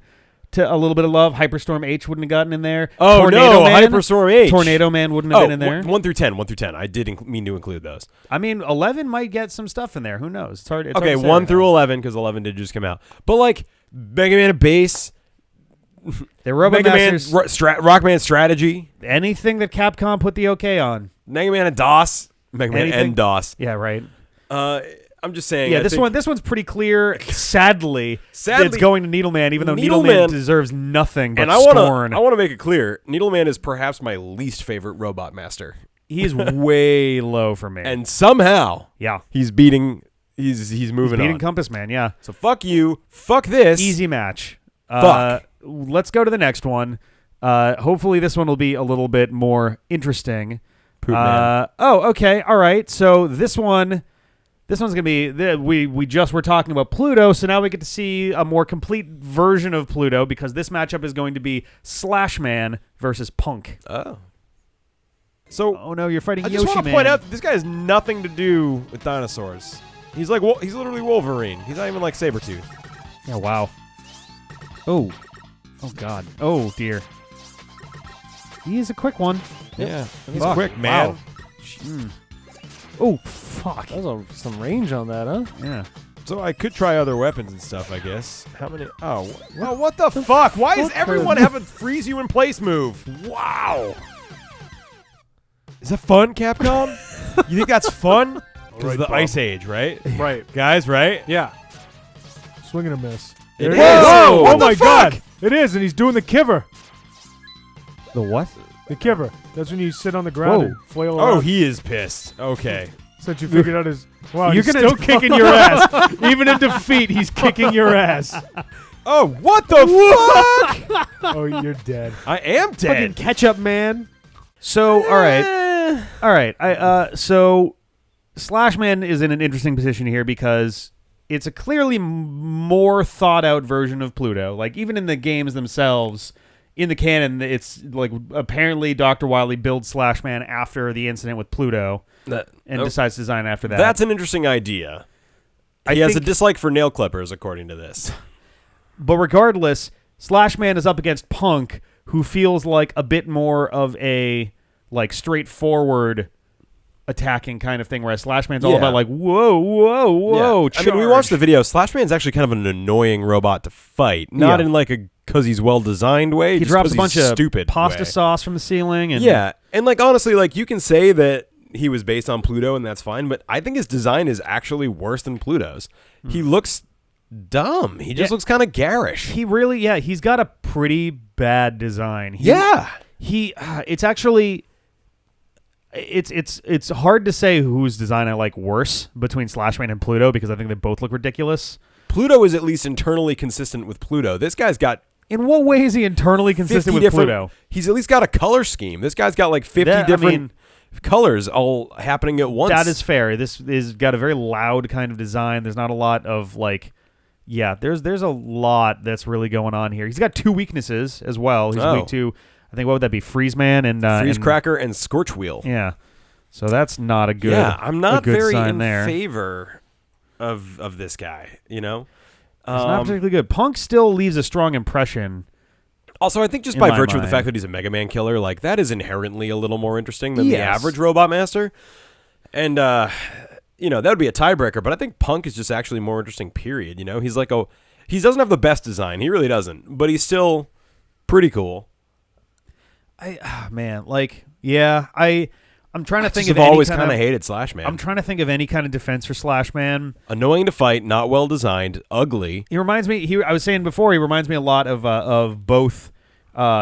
to a little bit of love. Hyperstorm H wouldn't have gotten in there. Oh, Tornado no, Man, Hyperstorm H. Tornado Man wouldn't have been in there. 1 through 10. 1 through 10. I did mean to include those. I mean, 11 might get some stuff in there. Who knows? It's hard. It's Okay, hard to say 1 right through now. 11, because 11 did just come out. But like, Mega Man Base, They're Robot Mega Man, Masters. Rockman Strategy, Anything that Capcom put the okay on. Mega Man and DOS, Mega Man Anything? and DOS. Yeah, right. I'm just saying. Yeah, I this think one's pretty clear. Sadly, Sadly, it's going to Needleman, even though Needleman Needleman deserves nothing but and I scorn. want to make it clear, Needleman is perhaps my least favorite Robot Master, He is way low for me. and somehow yeah, he's beating. He's moving beating on. Compass Man. Yeah, So fuck you. Fuck this. easy match. Fuck. Let's go to the next one. Hopefully, this one will be a little bit more interesting. Poop Man. Okay, all right. So this one's gonna be we just were talking about Pluto, so now we get to see a more complete version of Pluto because this matchup is going to be Slash Man versus Punk. Oh. So Oh no, you're fighting I Yoshi just want to Man. point out that this guy has nothing to do with dinosaurs. He's like he's literally Wolverine. He's not even like Sabretooth. Yeah, wow. Oh God. Oh dear. He is a quick one. Yeah, he's Fuck. quick, man. Wow. Oh fuck. That was some range on that, huh? Yeah. So I could try other weapons and stuff, I guess. How many? Oh, well, what the fuck? Why does everyone have a freeze you in place move? Wow. Is that fun, Capcom? You think that's fun? Because right, the Bob. Ice Age, right? Right. Guys, right? Yeah. Swing and a miss. It There is. Whoa! What Oh the my fuck? God! It is, and he's doing the kiver. The what? The kiver. That's when you sit on the ground Whoa. and flail around. Oh, he is pissed. Okay. Since you figured out his. Wow, You're he's gonna- still kicking your ass. Even in defeat, he's kicking your ass. Oh, what the fuck? Oh, you're dead. I am Fucking dead. ketchup man. So all right. So Slash Man is in an interesting position here because it's a clearly more thought out version of Pluto. Like even in the games themselves, in the canon, it's like apparently Dr. Wily builds Slash Man after the incident with Pluto and decides to design after that. That's an interesting idea. I He has a think- dislike for nail clippers, according to this. But regardless, Slash Man is up against Punk, who feels like a bit more of a like straightforward attacking kind of thing, whereas Slash Man's all Yeah. about like whoa. I mean, we watched the video. Slash Man's actually kind of an annoying robot to fight, not Yeah. in like a because he's well designed way. He just drops 'cause a bunch he's of stupid pasta way. sauce from the ceiling, and Yeah, and like honestly, like you can say that he was based on Pluto, and that's fine. But I think his design is actually worse than Pluto's. He looks dumb. He just Yeah. looks kind of garish. he really, he's got a pretty bad design. It's actually. It's hard to say whose design I like worse between Slashman and Pluto because I think they both look ridiculous. Pluto is at least internally consistent with Pluto. This guy's got In what way is he internally consistent 50 with different. Pluto? He's at least got a color scheme. This guy's got like 50 That- I different mean, colors all happening at once. That is fair. This is got a very loud kind of design. There's not a lot of like, there's a lot that's really going on here. He's got two weaknesses as well. He's weak to, I think, what would that be? Freeze Man and Freeze and- Cracker and Scorch Wheel. Yeah, so that's not a good. Yeah, I'm not a good very sign in there. favor of this guy. You know, It's not particularly good. Punk still leaves a strong impression. also, I think just in by my virtue of the mind. fact that he's a Mega Man killer, like that is inherently a little more interesting than the Yes. average Robot Master. And you know, that would be a tiebreaker. But I think Punk is just actually more interesting. Period. You know, he's like he doesn't have the best design. He really doesn't. But he's still pretty cool. I'm trying to think I've of any always kind kind of of hated Slash Man. I'm trying to think of any kind of defense for Slash Man. Annoying to fight, not well designed, ugly. He reminds me. I was saying before. He reminds me a lot of both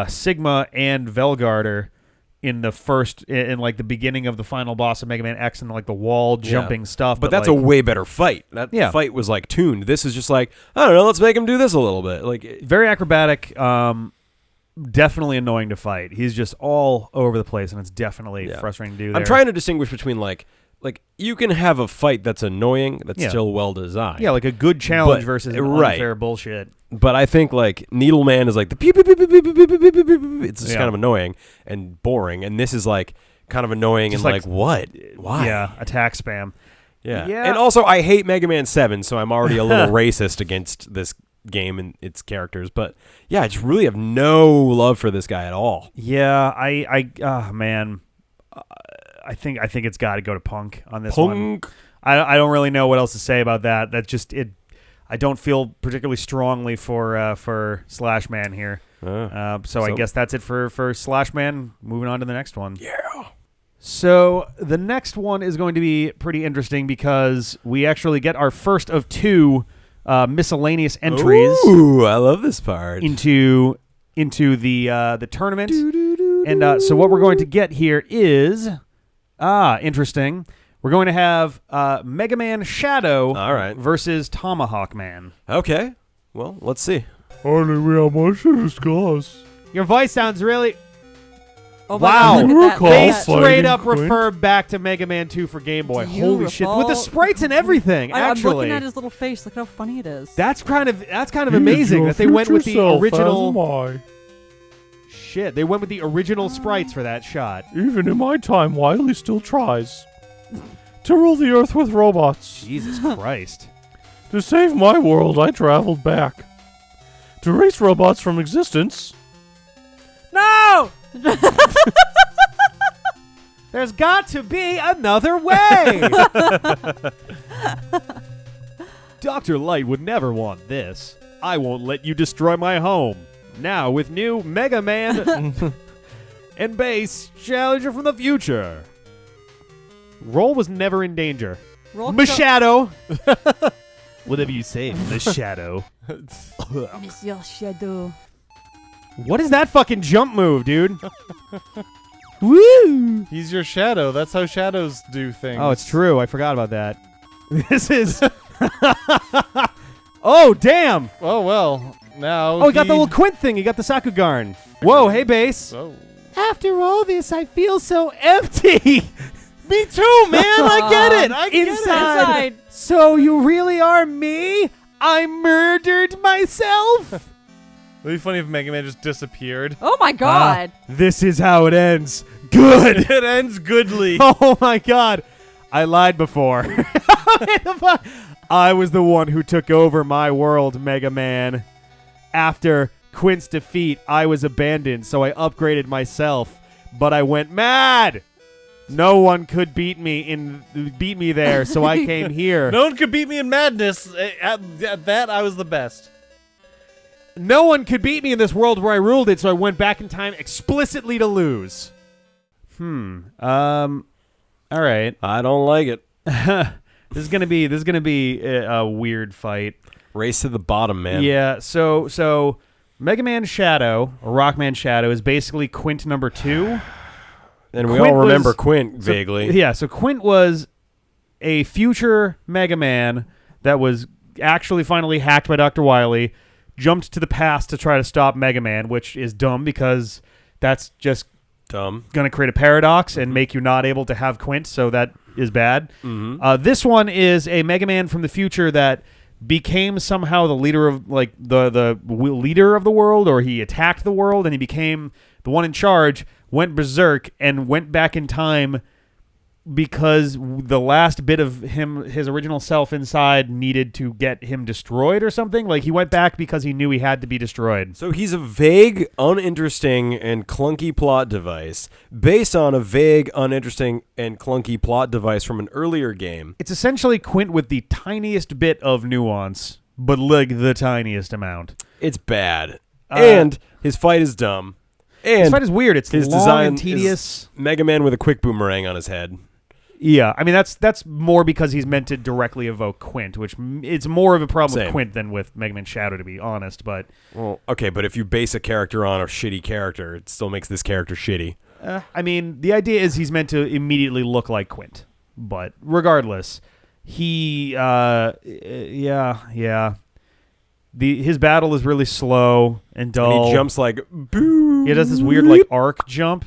Sigma and Velgarder in the first, in like the beginning of the final boss of Mega Man X, and like the wall jumping stuff. But that's like, a way better fight. That fight was like tuned. This is just like, I don't know, let's make him do this a little bit. Like very acrobatic. Definitely annoying to fight. He's just all over the place, and it's definitely frustrating to do. I'm trying to distinguish between like you can have a fight that's annoying that's still well designed. like a good challenge But- versus right. unfair bullshit. But I think like Needleman is like the pew, pew, pew, pew, pew, pew, pew, pew, pew, pew, pew. It's just kind of annoying and boring, and this is like kind of annoying Just and like- like what? Why? Yeah, attack spam. Yeah. Yeah. And also I hate Mega Man 7, so I'm already a little racist against this game and its characters. But yeah, I just really have no love for this guy at all. Yeah, man, I think it's got to go to Punk on this one. I don't really know what else to say about that. That's just it. I don't feel particularly strongly for Slash Man here. So I guess that's it for Slash Man. Moving on to the next one. Yeah. So the next one is going to be pretty interesting because we actually get our first of two miscellaneous entries. Ooh, I love this part. into the tournament. And so what we're going to get here is interesting. We're going to have Mega Man Shadow All right. versus Tomahawk Man. Okay. Well, let's see. Only we have much to discuss. Your voice sounds really Oh Wow. my God, look at Recall they that. fighting straight up Quint. refer back to Mega Man 2 for Game Boy. Do you Holy shit. With the recall- sprites and everything, I'm actually. looking at his little face. Look how funny it is. That's kind of amazing that they went with the original As shit. They went with the original sprites for that shot. Even in my time, Wily still tries to rule the earth with robots. Jesus Christ. To save my world, I traveled back. To erase robots from existence. No! There's got to be another way. Dr. Light would never want this. I won't let you destroy my home. Now with new Mega Man and Bass Challenger from the future. Roll was never in danger. Roll Machado. Whatever you say, Machado. Monsieur Shadow. What is that fucking jump move, dude? Woo! He's your shadow. That's how shadows do things. Oh, it's true. I forgot about that. This is. Oh, damn! Oh, well. Now Oh, he got the little Quint thing. He got the Sakugarn. Whoa, hey, Bass. Oh. After all this, I feel so empty. Me too, man. I get it. I get Inside. So you really are me? I murdered myself? It'd be funny if Mega Man just disappeared. Oh my God. This is how it ends. Good. It ends goodly. Oh my God. I lied before. I was the one who took over my world, Mega Man. After Quint's defeat, I was abandoned, so I upgraded myself. But I went mad. No one could beat me there, so I came here. No one could beat me in madness. At that, I was the best. No one could beat me in this world where I ruled it, so I went back in time explicitly to lose. All right. I don't like it. This is gonna be a weird fight. Race to the bottom, man. Yeah. So Mega Man Shadow or Rockman Shadow is basically Quint number 2. And we Quint all remember was- Quint vaguely. Yeah. So Quint was a future Mega Man that was actually finally hacked by Dr. Wily, jumped to the past to try to stop Mega Man, which is dumb because that's just Dumb. going to create a paradox and make you not able to have Quint, so that is bad. Mm-hmm. This one is a Mega Man from the future that became somehow the leader of the leader of the world, or he attacked the world and he became the one in charge, went berserk and went back in time because the last bit of his original self inside needed to get him destroyed or something. Like he went back because he knew he had to be destroyed. So he's a vague, uninteresting, and clunky plot device based on a vague, uninteresting, and clunky plot device from an earlier game. It's essentially Quint with the tiniest bit of nuance, but like the tiniest amount. It's bad. And his fight is dumb. And His fight is weird. It's his long design and tedious. is Mega Man with a quick boomerang on his head. Yeah, I mean that's more because he's meant to directly evoke Quint, which it's more of a problem Same. with Quint than with Mega Man Shadow, to be honest. But Well, okay, but if you base a character on a shitty character, it still makes this character shitty. I mean, the idea is he's meant to immediately look like Quint. But regardless, he, his battle is really slow and dull. And he jumps like, boo. He does this weird like arc jump.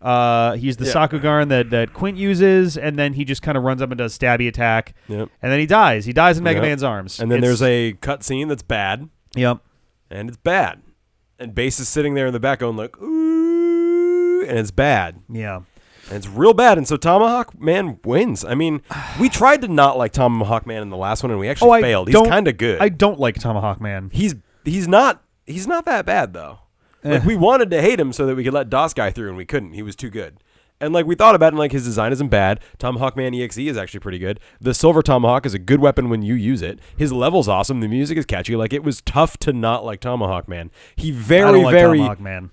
He's the Sakugan that Quint uses, and then he just kind of runs up and does stabby attack. Yep. And then he dies. He dies in Mega Yep. Man's arms. And then there's a cutscene that's bad. Yep. And it's bad. And Bass is sitting there in the back going like, ooh, and it's bad. Yeah. And it's real bad. And so Tomahawk Man wins. I mean, we tried to not like Tomahawk Man in the last one, and we actually failed. He's kind of good. I don't like Tomahawk Man. He's not that bad though. Like we wanted to hate him so that we could let DOS Guy through, and we couldn't. He was too good. And like we thought about it, and like his design isn't bad. Tomahawk Man EXE is actually pretty good. The Silver Tomahawk is a good weapon when you use it. His level's awesome. The music is catchy. Like it was tough to not like Tomahawk Man. He I don't like Tomahawk Man.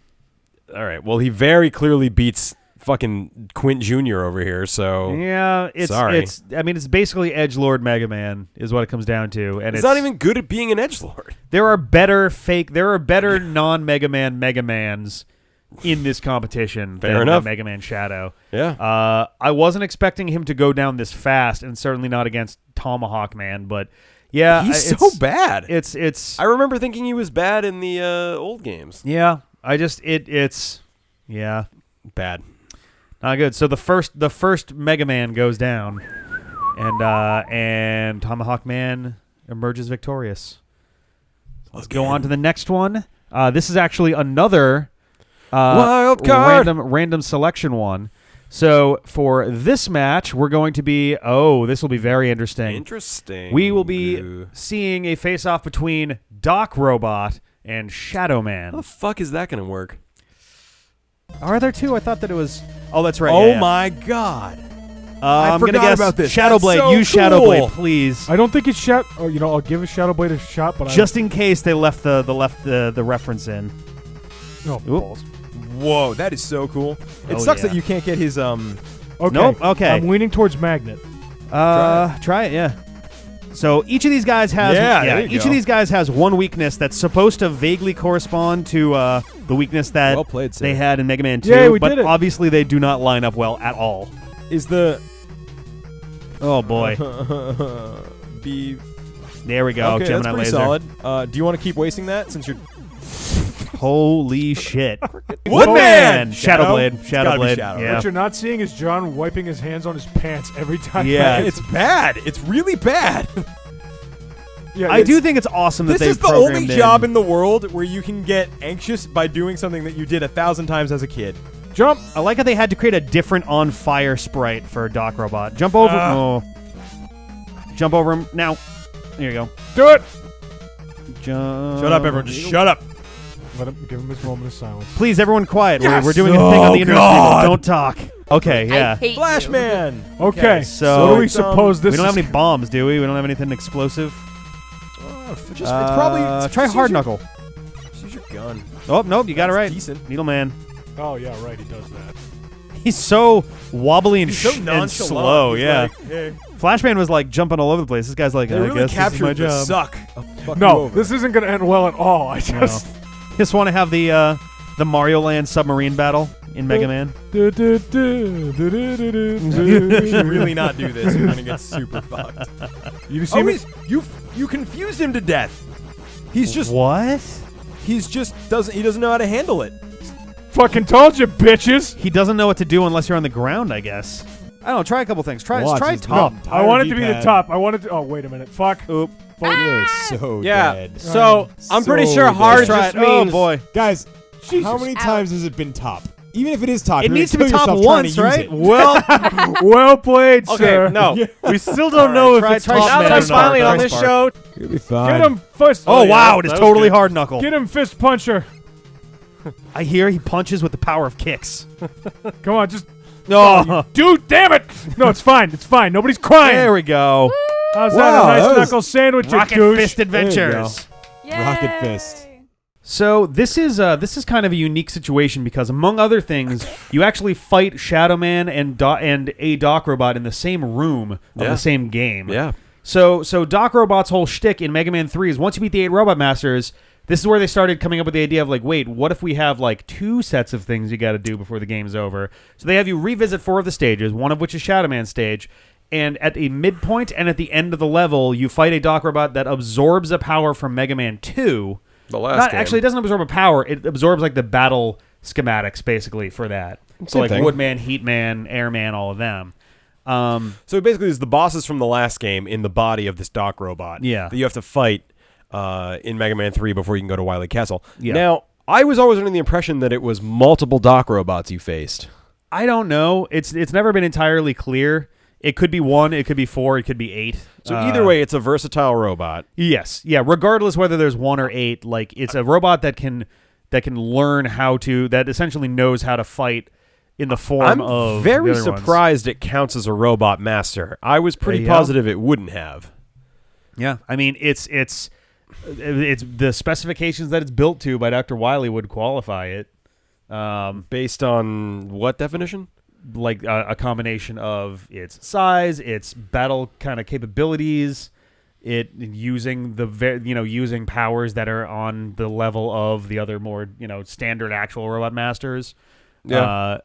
All right. Well, he very clearly beats fucking Quint Jr. over here. So Yeah, sorry. It's basically Edgelord Mega Man is what it comes down to, and He's not even good at being an edgelord. There are better non-Mega Man Mega Mans in this competition Fair than enough. Mega Man Shadow. Yeah. I wasn't expecting him to go down this fast, and certainly not against Tomahawk Man, but yeah, He's so bad. It's I remember thinking he was bad in the old games. yeah. It's Bad. not good. So the first Mega Man goes down, and Tomahawk Man emerges victorious. Let's go on to the next one. This is actually another Wild card. random selection one. So for this match, we're going to be this will be very interesting. Interesting. We will be seeing a face-off between Doc Robot and Shadow Man. How the fuck is that going to work? Are there two? I thought that it was. Oh, that's right. Oh yeah, yeah. my god. I'm gonna forgot guess about this. Shadowblade. That's so Use Shadowblade, cool. please. I don't think it's I'll give a Shadowblade a shot, but Just in case they left the reference in. no balls. Whoa, that is so cool. It Oh, sucks yeah. that you can't get his Okay. Nope, okay. I'm leaning towards Magnet. Try it. Yeah. So each of these guys has there you each go. of these guys has one weakness that's supposed to vaguely correspond to the weakness that Well played, Sid. they had in Mega Man 2. Yay, we but did it. obviously they do not line up well at all. is the Oh boy. be There we go. okay, Gemini that's pretty Laser. solid. Do you want to keep wasting that since you're Holy shit. Woodman! Shadowblade. It's gotta be Shadowblade. Shadow. Yeah. What you're not seeing is John wiping his hands on his pants every time. Yeah. it's bad. It's really bad. Yeah, I do think it's awesome that This they is the only programmed job in the world where you can get anxious by doing something that you did 1,000 times as a kid. jump. I like how they had to create a different on fire sprite for Doc Robot. Jump over. Jump over him now. There you go. Do it. Jump. Shut up, everyone. Just shut up. Give him his moment of silence. Please, everyone, quiet. Yes. We're doing a thing on the internet. God. People. Don't talk. Okay, I yeah. hate Flash you. Man. Okay, so- what do we suppose this We don't have is? any bombs, do we? We don't have anything explosive. It's probably Try use hard your- knuckle. Use your gun. Oh, nope, you got it That's right. decent. Needleman. Oh yeah, right. He does that. He's so wobbly and, He's so and nonchalant. slow, He's yeah. like, hey. Flashman was like jumping all over the place. This guy's like, They I really guess this is my captured the job. suck. I'll fuck you No, over. this isn't gonna end well at all. I just. Just want to have the Mario Land submarine battle in Mega Man. You should really not do this. You're gonna get super fucked. You see me? You confused him to death. He's just What? doesn't know how to handle it. Fucking told you, bitches. He doesn't know what to do unless you're on the ground, I guess. I don't know. Try a couple things. Try Watch, he's top. got- I want it to be the D-pad. top. I wanted to. Oh wait a minute. Fuck. Oop. You're so Yeah. dead. So I'm pretty So sure dead. hard Try just it. Oh means boy. Guys, how many Ouch. times has it been top? Even if it is top, It you're needs to gonna be kill top yourself trying to once, use right? it. Well, Well played, okay. sir. No, We still don't know if try- it's try top now that Smash I'm or man. not. finally Try on this Spark. show, You'll be fine. Get him first. oh yeah, wow! that It is was totally good. hard knuckle. Get him fist puncher. I hear he punches with the power of kicks. Come on, just. Oh, Dude, damn it! No, it's fine. It's fine. Nobody's crying. there we go. How's Wow, that? A nice that was- knuckle sandwich, you Rocket douche. Fist Adventures. Rocket Yay. Fist. So this is kind of a unique situation because among other things, you actually fight Shadow Man and a Doc Robot in the same room of Yeah. the same game. Yeah. So Doc Robot's whole shtick in Mega Man 3 is once you beat the 8 Robot Masters, this is where they started coming up with the idea of like, wait, what if we have like 2 sets of things you got to do before the game's over? So they have you revisit 4 of the stages, one of which is Shadow Man's stage. And at a midpoint and at the end of the level, you fight a Doc Robot that absorbs a power from Mega Man 2. The last Not game. actually, it doesn't absorb a power. It absorbs like the battle schematics basically for that. So Same like thing. Woodman, Heatman, Airman, all of them. So basically, it's the bosses from the last game in the body of this Doc Robot. Yeah. That you have to fight in Mega Man 3 before you can go to Wily Castle. Yeah. Now, I was always under the impression that it was multiple Doc Robots you faced. I don't know. It's never been entirely clear. It could be 1, it could be 4, it could be 8. So either way, it's a versatile robot. Yes, yeah. Regardless whether there's 1 or 8, like it's a robot that can learn how to, that essentially knows how to fight in the form I'm of very the other ones. surprised it counts as a robot master. I was pretty Yeah. positive it wouldn't have. Yeah, I mean it's the specifications that it's built to by Dr. Wily would qualify it. Based on what definition? Like a combination of its size, its battle kind of capabilities, it using using powers that are on the level of the other more standard actual robot masters. Yeah.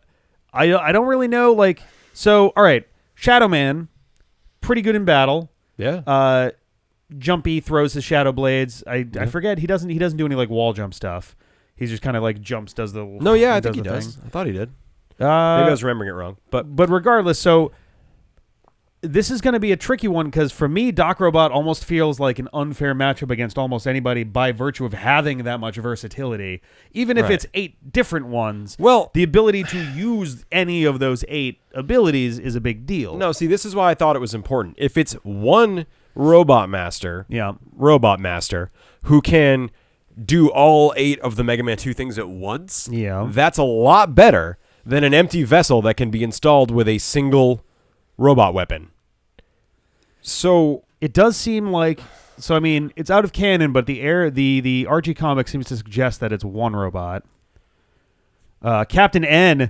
I don't really know. Like, so all right, Shadow Man, pretty good in battle. Yeah. Jumpy, throws his shadow blades. I forget he doesn't do any like wall jump stuff. He just kind of like jumps, does the No, yeah, I think he the does. thing. I thought he did. Maybe I Uh, was remembering it wrong. But regardless, so this is going to be a tricky one because for me, Doc Robot almost feels like an unfair matchup against almost anybody by virtue of having that much versatility. Even if Right. it's 8 different ones, well, the ability to use any of those 8 abilities is a big deal. no, see, this is why I thought it was important. If it's one robot master who can do all 8 of the Mega Man 2 things at once, Yeah. that's a lot better than an empty vessel that can be installed with a single robot weapon. So It does seem like, so I mean, it's out of canon, but the Archie comic seems to suggest that it's one robot. Captain N,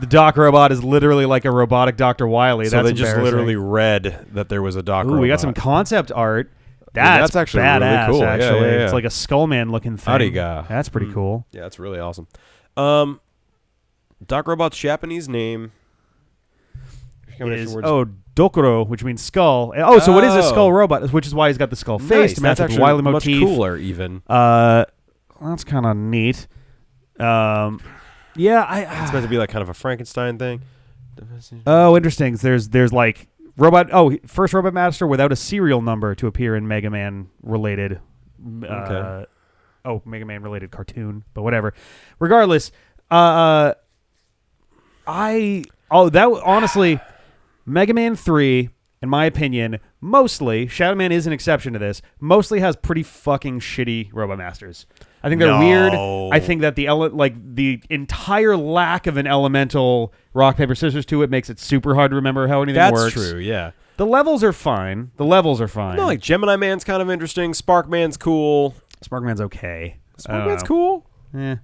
the Doc Robot, is literally like a robotic Dr. Wily. so That's they just embarrassing. literally read that there was a Doc Ooh, robot. we got some concept art. Yeah, That's actually really badass, cool. Yeah, actually. yeah, yeah. It's like a Skullman looking thing. Ariga. That's pretty cool. Yeah, that's really awesome. Doc Robot's Japanese name Is, Dokuro, which means skull. Oh, so it is a skull robot, which is why he's got the skull face to match That's with the Wily actually much motif. cooler, even. That's kind of neat. Yeah, It's supposed to be like kind of a Frankenstein thing. Oh, interesting. There's like robot. Oh, first Robot Master without a serial number to appear in Mega Man related. Okay. Mega Man related cartoon, but whatever. Regardless, honestly, Mega Man 3. in my opinion, mostly, Shadow Man is an exception to this, mostly has pretty fucking shitty Robot Masters. I think they're weird. I think that the entire lack of an elemental rock, paper, scissors to it makes it super hard to remember how anything works. That's true, yeah. The levels are fine. No, like Gemini Man's kind of interesting. Spark Man's cool. Spark Man's okay. Spark Man's cool. Yeah.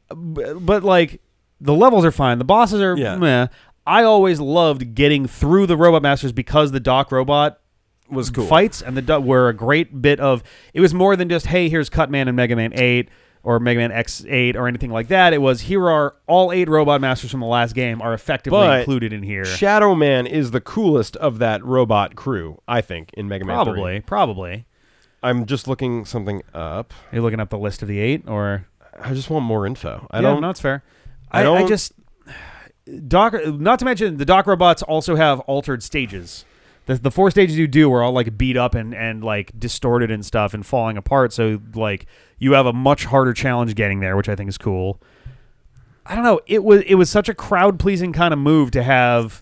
But like, the levels are fine. The bosses are meh. I always loved getting through the Robot Masters because the Doc Robot was cool. Fights and were a great bit of. It was more than just, hey, here's Cutman and Mega Man 8 or Mega Man X8 or anything like that. It was, here are all 8 Robot Masters from the last game are effectively included in here. Shadow Man is the coolest of that robot crew, I think, in Mega Man 3. Probably. I'm just looking something up. Are you looking up the list of the 8, or I just want more info. No, it's fair. I just Doc. Not to mention the Doc robots also have altered stages. The 4 stages you do are all like beat up and like distorted and stuff and falling apart. So like you have a much harder challenge getting there, which I think is cool. I don't know. It was such a crowd pleasing kind of move to have,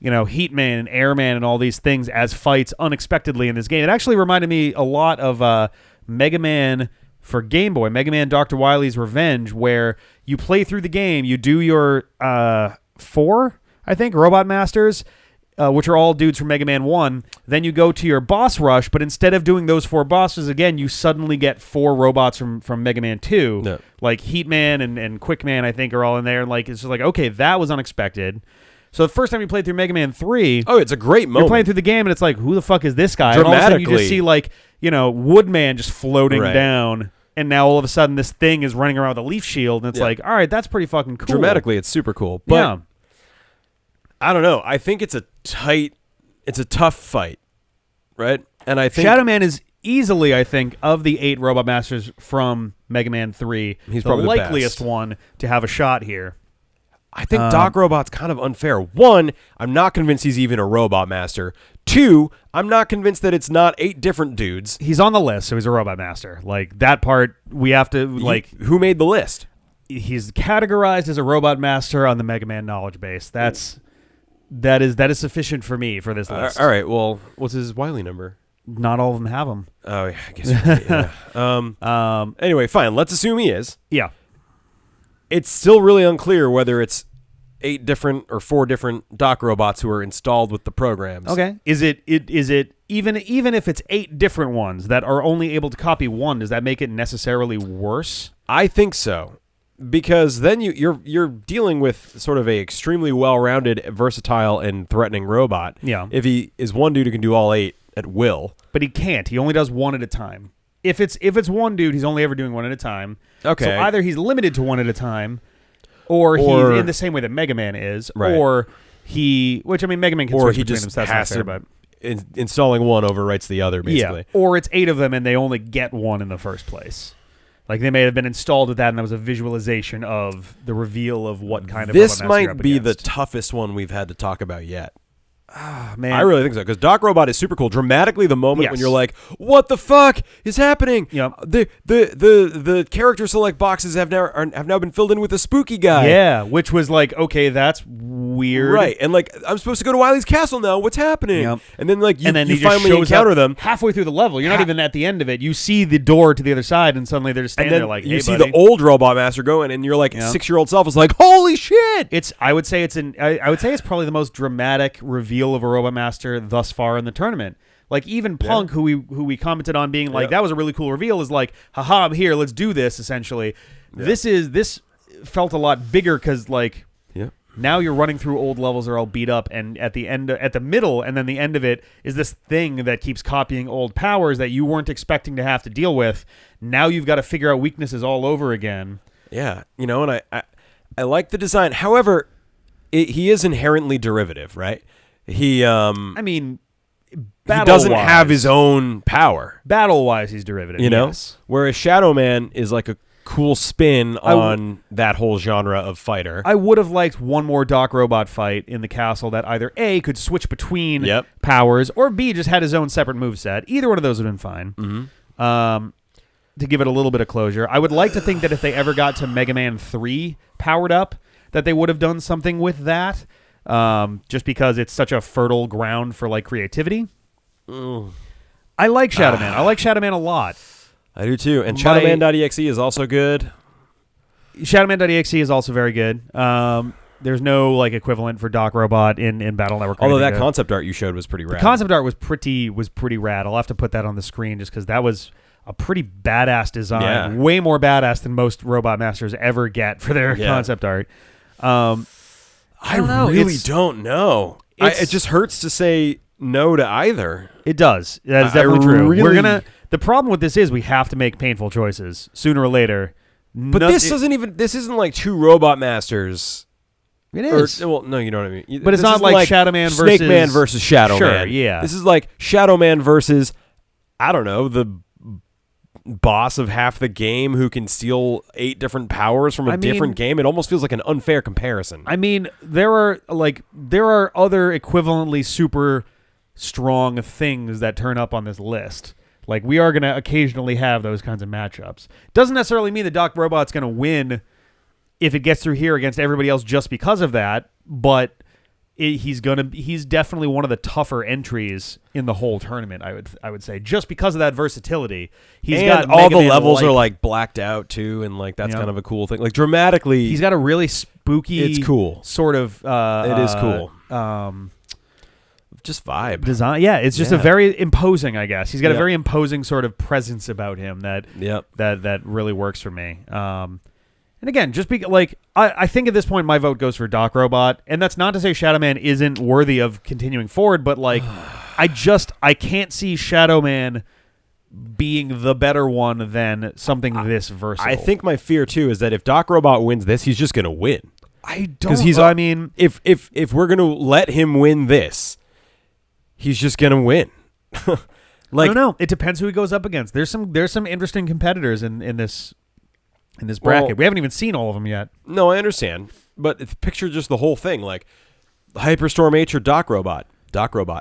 Heat Man and Airman and all these things as fights unexpectedly in this game. It actually reminded me a lot of Mega Man for Game Boy, Mega Man Dr. Wily's Revenge, where you play through the game, you do your 4, I think, Robot Masters, which are all dudes from Mega Man 1. Then you go to your boss rush, but instead of doing those 4 bosses again, you suddenly get 4 robots from Mega Man 2. No. Like Heat Man and Quick Man, I think, are all in there. And like it's just like, okay, that was unexpected. So the first time you played through Mega Man 3... Oh, it's a great moment. You're playing through the game, and it's like, who the fuck is this guy? And all of a sudden you just see, like, Woodman just floating down, and now all of a sudden this thing is running around with a leaf shield, and it's like, all right, that's pretty fucking cool. Dramatically, it's super cool. But I don't know. I think it's a tough fight, right? And I think Shadow Man is easily, I think, of the 8 Robot Masters from Mega Man 3, he's the probably likeliest the best one to have a shot here. I think Doc Robot's kind of unfair. 1, I'm not convinced he's even a Robot Master. 2, I'm not convinced that it's not 8 different dudes. He's on the list, so he's a Robot Master. Like, that part, we have to, Who made the list? He's categorized as a Robot Master on the Mega Man knowledge base. That is sufficient for me for this list. All right, well, what's his Wily number? Not all of them have him. Oh, yeah, I guess. Yeah. Anyway, fine. Let's assume he is. Yeah. It's still really unclear whether it's 8 different or 4 different Doc robots who are installed with the programs. Okay. Is it even if it's 8 different ones that are only able to copy 1, does that make it necessarily worse? I think so. Because then you're dealing with sort of a extremely well-rounded, versatile, and threatening robot. Yeah. If he is one dude who can do all 8 at will. But he can't. He only does 1 at a time. If it's one dude, he's only ever doing 1 at a time. Okay. So either he's limited to 1 at a time, or he's in the same way that Mega Man is, right. or which I mean, Mega Man can switch between them. So that's not fair, but installing one overwrites the other, basically. Yeah. Or it's 8 of them, and they only get 1 in the first place. Like they may have been installed with that, and that was a visualization of the reveal of what kind of. This might be the toughest one we've had to talk about yet. Ah, man. I really think so, because Doc Robot is super cool. Dramatically, the moment when you're like, "What the fuck is happening?" Yep. The character select boxes have now been filled in with a spooky guy. Yeah, which was like, okay, that's weird, right? And like, I'm supposed to go to Wily's castle now. What's happening? Yep. And then like you he finally encounter them halfway through the level. You're not even at the end of it. You see the door to the other side, and suddenly they're just standing there like, "Hey, you see buddy." the old Robot Master go in, and you're like, 6-year-old self is like, "Holy shit!" I would say it's probably the most dramatic reveal of a Robot Master thus far in the tournament. Like even Punk, who we commented on being like, that was a really cool reveal, is like, haha, I'm here, let's do this, essentially. Yeah. This felt a lot bigger because like now you're running through old levels that are all beat up, and at the middle and then the end of it is this thing that keeps copying old powers that you weren't expecting to have to deal with. Now you've got to figure out weaknesses all over again. Yeah, and I like the design. However, he is inherently derivative, right? He doesn't have his own power. Battle-wise, he's derivative, yes. Whereas Shadow Man is like a cool spin on that whole genre of fighter. I would have liked one more Doc Robot fight in the castle that either A, could switch between powers, or B, just had his own separate moveset. Either one of those would have been fine. Mm-hmm. To give it a little bit of closure. I would like to think that if they ever got to Mega Man 3 powered up, that they would have done something with that. just because it's such a fertile ground for like creativity. I like Shadow Man. I like Shadow Man a lot. I do too. And My- Shadowman.exe is also good. Shadowman.exe is also very good. There's no like equivalent for Doc Robot in Battle Network. or Although anything that good. concept art you showed was pretty rad. The concept art was pretty rad. I'll have to put that on the screen just because that was a pretty badass design. Yeah. Way more badass than most Robot Masters ever get for their Yeah. concept art. I don't know. really It's- don't know. It just hurts to say no to either. It does. That is I definitely true. We're really- gonna. The problem with this is we have to make painful choices sooner or later. But this doesn't even. This isn't like two Robot Masters. It Or, is. well, no, you know what I mean. But it's This not isn't like Shadow Man Snake versus- Man versus Shadow Sure, Man. yeah. This is like Shadow Man versus, I don't know, the boss of half the game who can steal 8 different powers from a I mean- different game. It almost feels like an unfair comparison. I mean, there are other equivalently super strong things that turn up on this list. Like we are going to occasionally have those kinds of matchups. Doesn't necessarily mean that Doc Robot's going to win if it gets through here against everybody else just because of that, but he's definitely one of the tougher entries in the whole tournament. I would say just because of that versatility. He's got all Mega the Man levels are like blacked out too, and like that's Yeah. kind of a cool thing. Like dramatically, He's got a really spooky. It's cool. Sort of. It is cool. Just vibe design. Yeah, it's just a Yeah. very imposing. I guess he's got a Yeah. very imposing sort of presence about him that Yep. that really works for me. And again, just I think at this point my vote goes for Doc Robot, and that's not to say Shadow Man isn't worthy of continuing forward, but like I can't see Shadow Man being the better one than something this versatile. I think my fear too is that if Doc Robot wins this, he's just gonna win. I don't. Because he's. I mean, if we're gonna let him win this, he's just gonna win. I don't know. It depends who he goes up against. There's some interesting competitors in this bracket. Well- We haven't even seen all of them yet. No, I understand, but picture just the whole thing, like Hyperstorm H or Doc Robot,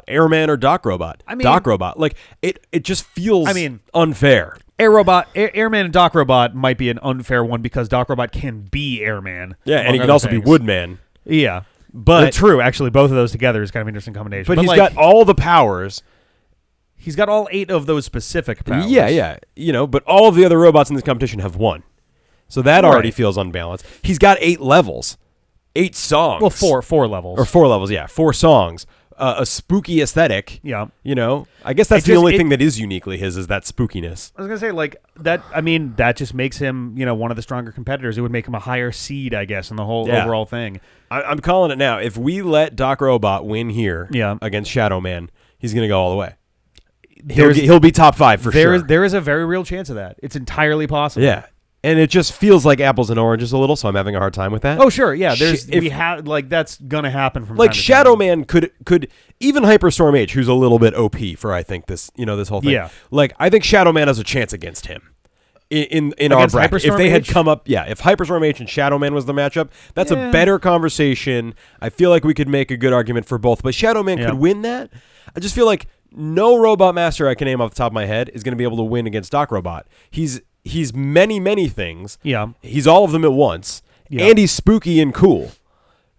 Airman or Doc Robot, I mean- Doc Robot. Like it just feels. I mean- unfair. Airman and Doc Robot might be an unfair one because Doc Robot can be Airman. Yeah, and among he can other also be things. Woodman. Yeah, But- true. Actually, both of those together is kind of an interesting combination. But he's like, got all the powers. he's got all 8 of those specific powers. Yeah. But all of the other robots in this competition have 1. So that already Right. feels unbalanced. He's got 8 levels, 8 songs. Well, four levels or 4 levels. Yeah, 4 songs. A spooky aesthetic. Yeah. I guess that's It the just- only it- thing that is uniquely his is that spookiness. I was gonna say like that. I mean, that just makes him one of the stronger competitors. It would make him a higher seed, I guess, in the whole Yeah. overall thing. I'm calling it now. If we let Doc Robot win here against Shadow Man, he's going to go all the way. He'll be top 5 for sure. There is a very real chance of that. It's entirely possible. Yeah. And it just feels like apples and oranges a little, so I'm having a hard time with that. Oh sure, yeah. That's gonna happen from like time to Shadow time. Man could even Hyperstorm H, who's a little bit OP for I think this this whole thing. Yeah. Like I think Shadow Man has a chance against him. In our Against bracket, if Hyperstorm they had H? come up, if Hyperstorm H and Shadow Man was the matchup, that's Yeah. a better conversation. I feel like we could make a good argument for both, but Shadow Man Yeah. could win that. I just feel like no Robot Master I can name off the top of my head is going to be able to win against Doc Robot. He's many things. Yeah. He's all of them at once, Yeah. and he's spooky and cool.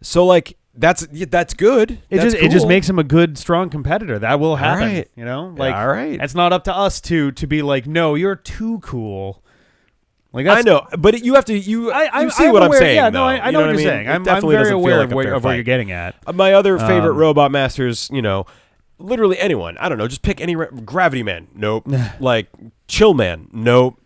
So like that's good. It That's just cool. makes him a good, strong competitor. That will happen. right. Like all right. It's not up to us to be like, no, you're too cool. Like that's, I know, but you have to. You see I'm what aware, I'm saying. Yeah, though. no, I know what you're I mean? saying. It I'm definitely very doesn't feel aware like of a where fair you're fight. getting at. My other favorite Robot Masters, literally anyone. I don't know. Just pick any Gravity Man. Nope. Like Chill Man. Nope.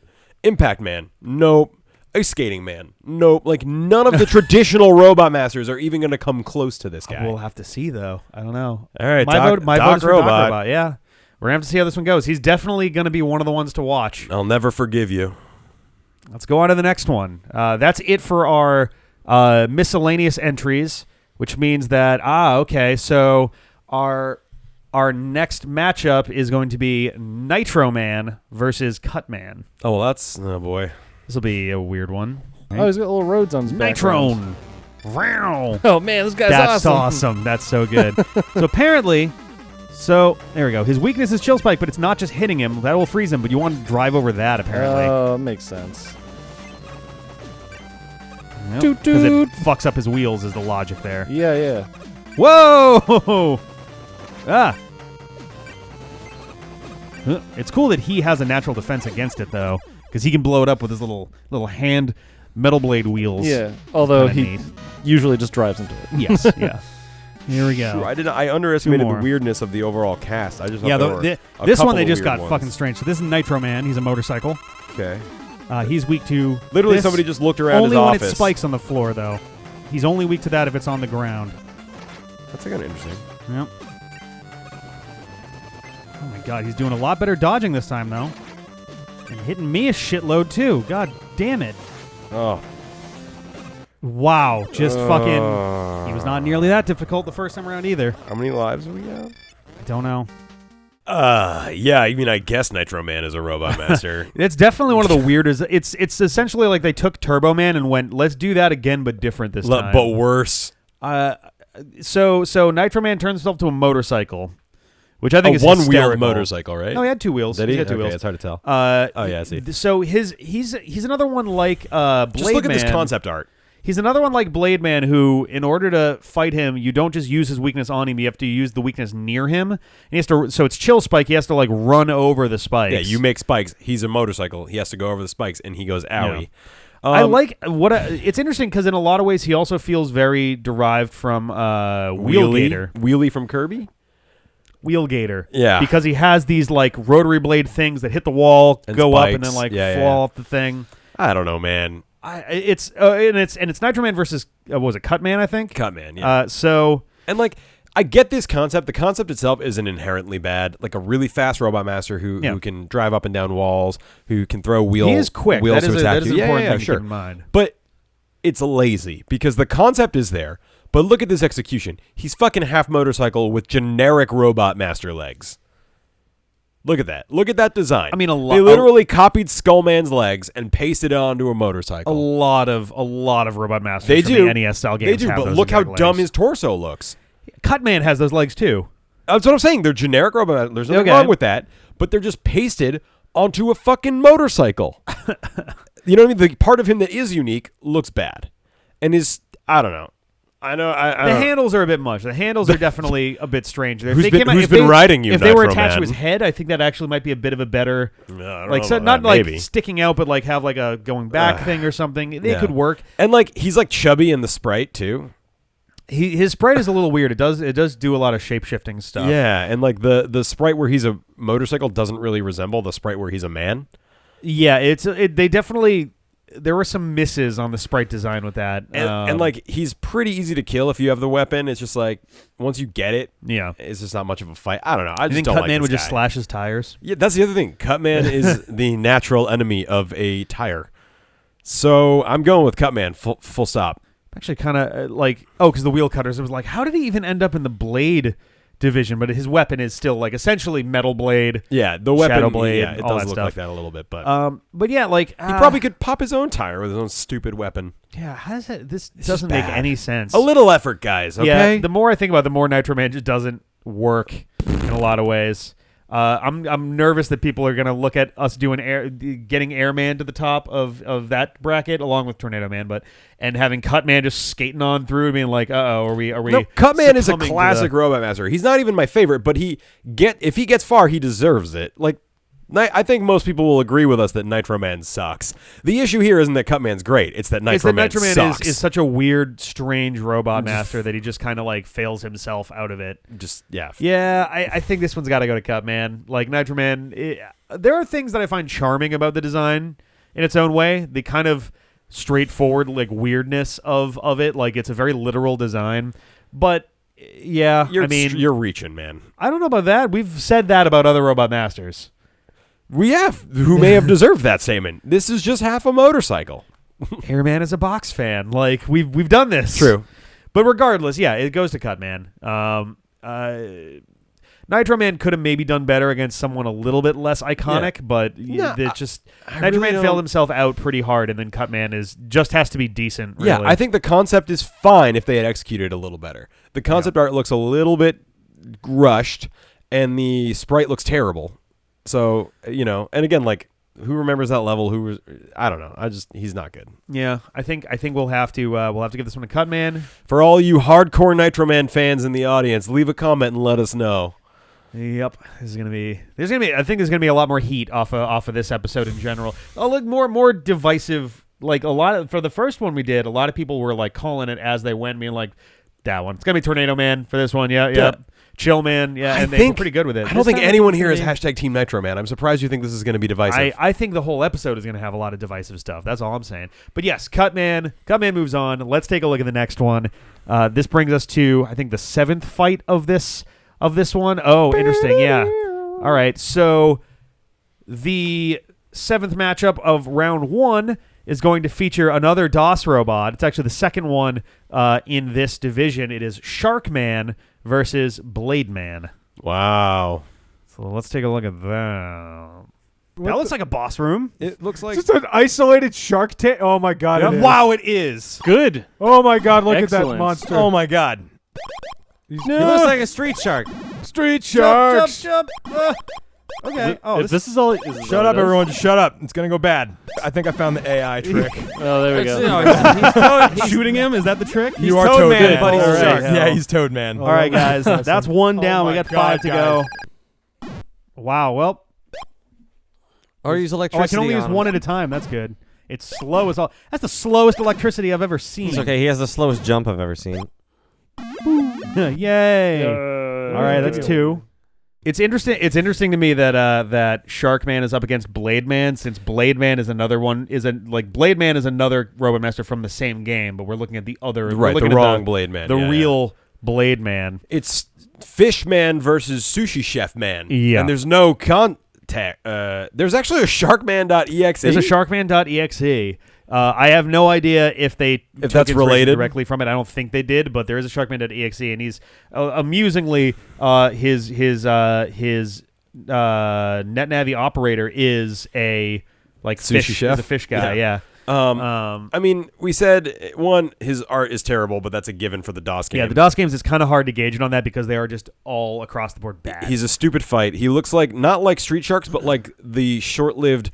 Impact Man. Nope. Ice Skating Man. Nope. Like none of the traditional Robot Masters are even going to come close to this guy. We'll have to see, though. I don't know. All right, my vote is for Doc Robot. Robot. Yeah, we're gonna have to see how this one goes. He's definitely gonna be one of the ones to watch. I'll never forgive you. Let's go on to the next one. That's it for our miscellaneous entries, which means that so our next matchup is going to be Nitro Man versus Cut Man. Oh, well, oh boy. This will be a weird one. Oh, he's got little roads on his background. Nitrone. Wow. Oh man, this guy's That's awesome. awesome. That's so good. So apparently, there we go. His weakness is Chill Spike, but it's not just hitting him. That will freeze him, but you want to drive over that, apparently. Oh, makes sense. Because it fucks up his wheels is the logic there. Yeah. Whoa! Ah. It's cool that he has a natural defense against it, though, because he can blow it up with his little hand metal blade wheels. Yeah. Although Kinda he neat. usually just drives into it. Yes, yeah. Here we go. I underestimated the more. weirdness of the overall cast. I just thought Yeah, there were a this couple one they of just weird got ones. fucking strange. So this is Nitro Man. He's a motorcycle. Okay. He's weak to Literally, this. somebody just looked around Only his when office. it spikes on the floor, though. He's only weak to that if it's on the ground. That's kind of interesting. Yep. Oh my god, he's doing a lot better dodging this time, though. And hitting me a shitload, too. God damn it. Oh. Wow, just fucking... He was not nearly that difficult the first time around either. How many lives do we have? I don't know. Yeah, I mean, I guess Nitro Man is a robot master. It's definitely one of the weirdest... It's essentially like they took Turbo Man and went, let's do that again, but different this time. But worse. So Nitro Man turns himself to a motorcycle, which I think is one-wheeled hysterical. motorcycle, right? No, he had two wheels. Did he? had two Okay, wheels. it's hard to tell. Oh yeah, I see. So he's another one like Blade Just look at this Man. concept art. He's another one like Blade Man who, in order to fight him, you don't just use his weakness on him. You have to use the weakness near him. And he has to. So it's Chill Spike. He has to like run over the spikes. Yeah, you make spikes. He's a motorcycle. He has to go over the spikes, and he goes owie. I like what it's interesting because in a lot of ways he also feels very derived from Wheelgator. Wheelie from Kirby. Wheelgator. Yeah. Because he has these like rotary blade things that hit the wall, And go up, spikes. and then like Yeah, fall yeah. off the thing. I don't know, man. It's Nitro Man versus what was it, Cutman, I think. Cutman, yeah. And like, I get this concept. The concept itself isn't inherently bad. Like a really fast robot master who can drive up and down walls, who can throw He is quick. wheels That to is attack that is you. an important yeah, thing to sure. keep in mind. But it's lazy because the concept is there. But look at this execution. He's fucking half motorcycle with generic robot master legs. Look at that. Look at that design. I mean, they literally copied Skullman's legs and pasted it onto a motorcycle. A lot of robot masters. They from do. the NES style games. They do, have but those look how exact dumb legs. his torso looks. Cutman has those legs too. That's what I'm saying. They're generic robot. There's nothing Okay. wrong with that, but they're just pasted onto a fucking motorcycle. You know what I mean? The part of him that is unique looks bad, and is I don't know. I know. I The don't- handles are a bit much. The handles are definitely a bit strange. If Who's they been- came out- who's if been they- riding you, If they were Nitro attached to Man? his head, I think that actually might be a bit of a better, I don't like know so about not that, like maybe. sticking out, but like have like a going back thing or something. They Yeah. could work. And like he's like chubby in the sprite too. His sprite is a little weird. It does do a lot of shape shifting stuff. Yeah, and like the sprite where he's a motorcycle doesn't really resemble the sprite where he's a man. Yeah, they definitely there were some misses on the sprite design with that. And like he's pretty easy to kill if you have the weapon. It's just like once you get it, yeah. it's just not much of a fight. I don't know. I You just think don't Cutman like this would just guy. slash his tires? Yeah, that's the other thing. Cutman is the natural enemy of a tire. So I'm going with Cutman. Full stop. Actually, kind of because the wheel cutters. It was like, how did he even end up in the blade division? But his weapon is still like essentially metal blade. Yeah, the weapon. Shadow Blade, Yeah, it all does that look stuff. like that a little bit, but But yeah, like he probably could pop his own tire with his own stupid weapon. Yeah, how does that? This It's doesn't just make bad. any sense. A little effort, guys. Okay. Yeah, the more I think about it, the more Nitro Man just doesn't work in a lot of ways. I'm nervous that people are gonna look at us doing getting Airman to the top of that bracket along with Tornado Man, and having Cutman just skating on through and being like, are we? No, Cutman is a succumbing to classic robot master. He's not even my favorite, but if he gets far, he deserves it. Like, I think most people will agree with us that Nitro Man sucks. The issue here isn't that Cutman's great; it's that Nitro Man sucks. is such a weird, strange robot master that he just kind of like fails himself out of it. Yeah, I think this one's got to go to Cutman. Like Nitro Man, there are things that I find charming about the design in its own way. The kind of straightforward like weirdness of it, like it's a very literal design. But yeah, you're reaching, man. I don't know about that. We've said that about other robot masters. We have who may have deserved that statement. This is just half a motorcycle. Airman is a box fan. Like we've done this. True. But regardless, yeah, it goes to Cutman. Nitro Man could have maybe done better against someone a little bit less iconic, but Nitro really Man don't- failed himself out pretty hard, and then Cutman just has to be decent. Really. Yeah, I think the concept is fine if they had executed a little better. The concept art looks a little bit rushed, and the sprite looks terrible. So, and again, like, who remembers that level? Who was? I don't know. He's not good. Yeah, I think we'll have to give this one a cut, man. For all you hardcore Nitro Man fans in the audience, leave a comment and let us know. Yep, there's gonna be. I think there's gonna be a lot more heat off of this episode in general. A lot more divisive. Like for the first one we did, a lot of people were like calling it as they went, being like, that one. It's gonna be Tornado Man for this one. Yeah. Chill Man. Yeah, and they were pretty good with it. I don't think anyone here is hashtag Team Nitro Man. I'm surprised you think this is going to be divisive. I think the whole episode is going to have a lot of divisive stuff. That's all I'm saying. But yes, Cut Man moves on. Let's take a look at the next one. This brings us to, I think, the 7th fight of this one. Oh, interesting. Yeah. All right. So the 7th matchup of round 1 is going to feature another DOS robot. It's actually the second one in this division. It is Shark Man versus Blade Man. Wow. So let's take a look at that. That looks like a boss room. It looks like just an isolated shark tank. Oh my god! Yep. It is. Wow, it is. Good. Oh my god! Look at that Excellent. monster. oh my god. He looks like a street shark. Street sharks. Jump. Okay. Oh, If this is all. Shut up, everyone. Just shut up. It's going to go bad. I think I found the AI trick. Oh, there we go. He's shooting him. Is that the trick? You are Toad Toad Man, Man. but he's All a right. shark. Yeah, he's Toad Man. All right, guys. That's one down. Oh We my got God, 5 to go. Wow. Well, Or use I electricity. can only use on him. one at a time. That's good. It's slow as all. That's the slowest electricity I've ever seen. It's okay. He has the slowest jump I've ever seen. Yay! All right, that's 2. It's interesting. It's interesting to me that Shark Man is up against Blade Man, since Blade Man is another one. Blade Man is another Robot Master from the same game, but we're looking at the other. Right, we're looking the at wrong Blade Man. the Yeah, real Blade Man. It's Fish Man versus Sushi Chef Man. Yeah. And there's no contact. There's actually a Sharkman.exe. There's a Sharkman.exe. I have no idea if took that's inspiration related directly from it. I don't think they did, but there is a Sharkman.exe, and he's amusingly his NetNavi operator is a Sushi fish chef? is a fish guy. Yeah. I mean, we said, one, his art is terrible, but that's a given for the DOS game. Yeah, the DOS games, it's kind of hard to gauge it on that because they are just all across the board bad. He's a stupid fight. He looks like, not like Street Sharks, but like the short-lived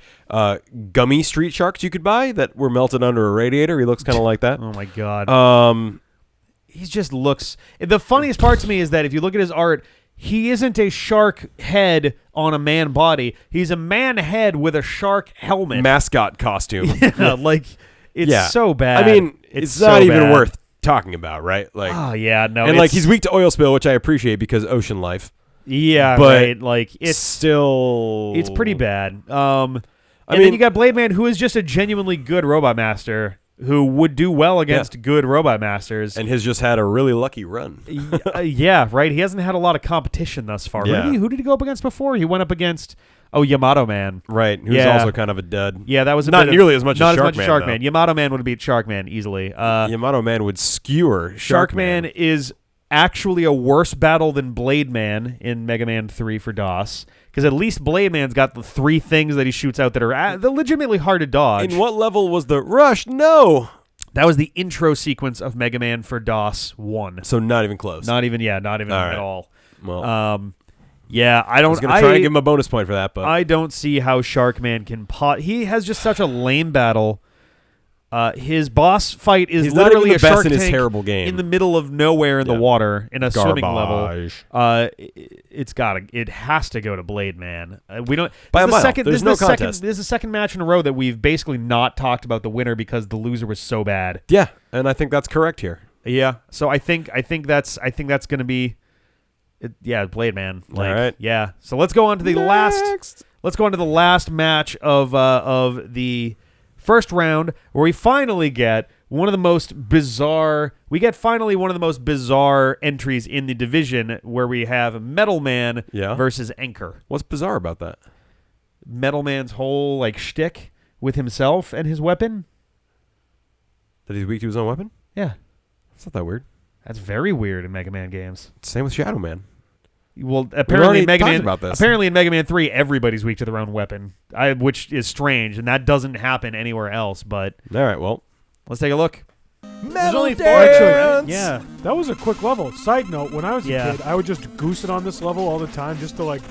gummy Street Sharks you could buy that were melted under a radiator. He looks kind of like that. Oh, my God. He just looks... The funniest part to me is that if you look at his art, he isn't a shark head on a man body. He's a man head with a shark helmet. Mascot costume. Yeah, like, it's so bad. I mean, it's not so even bad. worth talking about, right? Like, Oh, yeah, no. and like it's- he's weak to oil spill, which I appreciate because ocean life. Yeah, but right. Like, it's still... It's pretty bad. And mean- then you got Blade Man, who is just a genuinely good Robot Master, who would do well against good Robot Masters. And has just had a really lucky run. Yeah, right. He hasn't had a lot of competition thus far. Yeah. Who did he go up against before? He went up against Yamato Man. Right, who's Yeah. also kind of a dud. Yeah, that was a Not bit of- nearly as much not as as much as Sharkman, Sharkman. Yamato Man would have beat Sharkman easily. Yamato Man would skewer Sharkman is actually a worse battle than Blade Man in Mega Man 3 for DOS, because at least Blade Man's got the 3 things that he shoots out that are they're legitimately hard to dodge. In what level was the rush? No. That was the intro sequence of Mega Man for DOS 1. So not even close. Not even All at right. all. Well, Yeah, I I was don't. going to try and give him a bonus point for that, but I don't see how Sharkman can He has just such a lame battle. His boss fight is he's not literally even the a best shark in his tank terrible game. in the middle of nowhere in the Yeah. water in a swimming level. Garbage. It has to go to Blade Man. We don't. By this a is the mile. second. There's This is no the second. contest. This is the second match in a row that we've basically not talked about the winner because the loser was so bad. Yeah, and I think that's correct here. Yeah. So I think that's going to be. Blade Man. Like, All right. Yeah. So let's go on to the last. Let's go on to the last match of the first round, where we finally get one of the most bizarre. We get finally one of the most bizarre entries in the division, where we have Metal Man versus Anchor. What's bizarre about that? Metal Man's whole like shtick with himself and his weapon. That he's weak to his own weapon? Yeah. It's not that weird. That's very weird in Mega Man games. Same with Shadow Man. Well, already apparently in Mega talked Man, about this. apparently in Mega Man 3, everybody's weak to their own weapon, which is strange, and that doesn't happen anywhere else. But all right, well, let's take a look. There's only 4. Actually, Yeah. that was a quick level. Side note: when I was a Yeah. kid, I would just goose it on this level all the time, just to like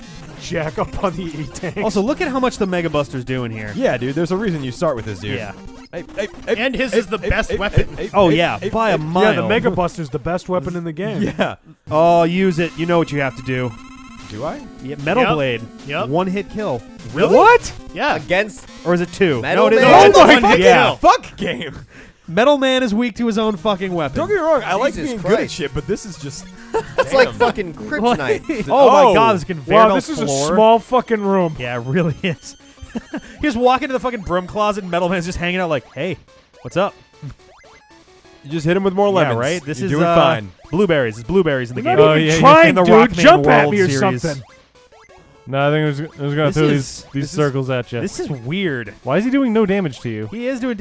jack up on the E-Tank. Also, look at how much the Mega Buster's doing here. Yeah, dude. There's a reason you start with this, dude. Yeah. And his is the best weapon. Oh, yeah, by a mile. Yeah, the Mega Buster's the best weapon in the game. Yeah. Oh, use it. You know what you have to do. Do I? Yeah, Metal Yep. Blade. Yep. One hit kill. Really? What? Yeah. Against Or is it two? Metal no, it is. Man? Oh, It's my one hit yeah. kill. Fuck game. Metal Man is weak to his own fucking weapon. Don't get me wrong. I like Jesus being good at Christ. shit, but this is just. it's like fucking kryptonite. Oh, my God, this conveyor Wow, belt this is floor. a small fucking room. Yeah, it really is. He just walk into the fucking broom closet and Metal Man's just hanging out like, hey, what's up? You just hit him with more lemons. Yeah, right? This You're is doing fine. blueberries. It's blueberries in the You're game. not even in trying, the dude. Rockman Jump at World me or Series. something. No, I think it was going This to throw is- these this is- circles at you. This is weird. Why is he doing no damage to you? He is doing.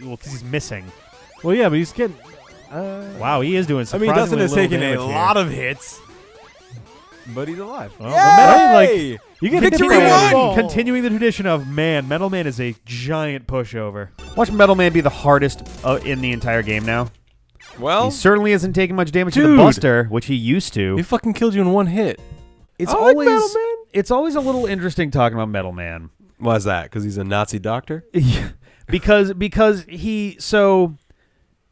Well, because he's missing. Well, yeah, but he's getting. Wow, he is doing. I mean, Dustin surprisingly has little taken a damage here. lot of hits, but he's alive. Well, but Metal, Yay! like you get Victory hit by- won! Continuing the tradition of Metal Man is a giant pushover. Watch Metal Man be the hardest in the entire game now. Well, He certainly isn't taking much damage to the Dude. Buster, which he used to. He fucking killed you in one hit. It's I like always Metal Man. it's always a little interesting talking about Metal Man. Why is that? Because he's a Nazi doctor? because he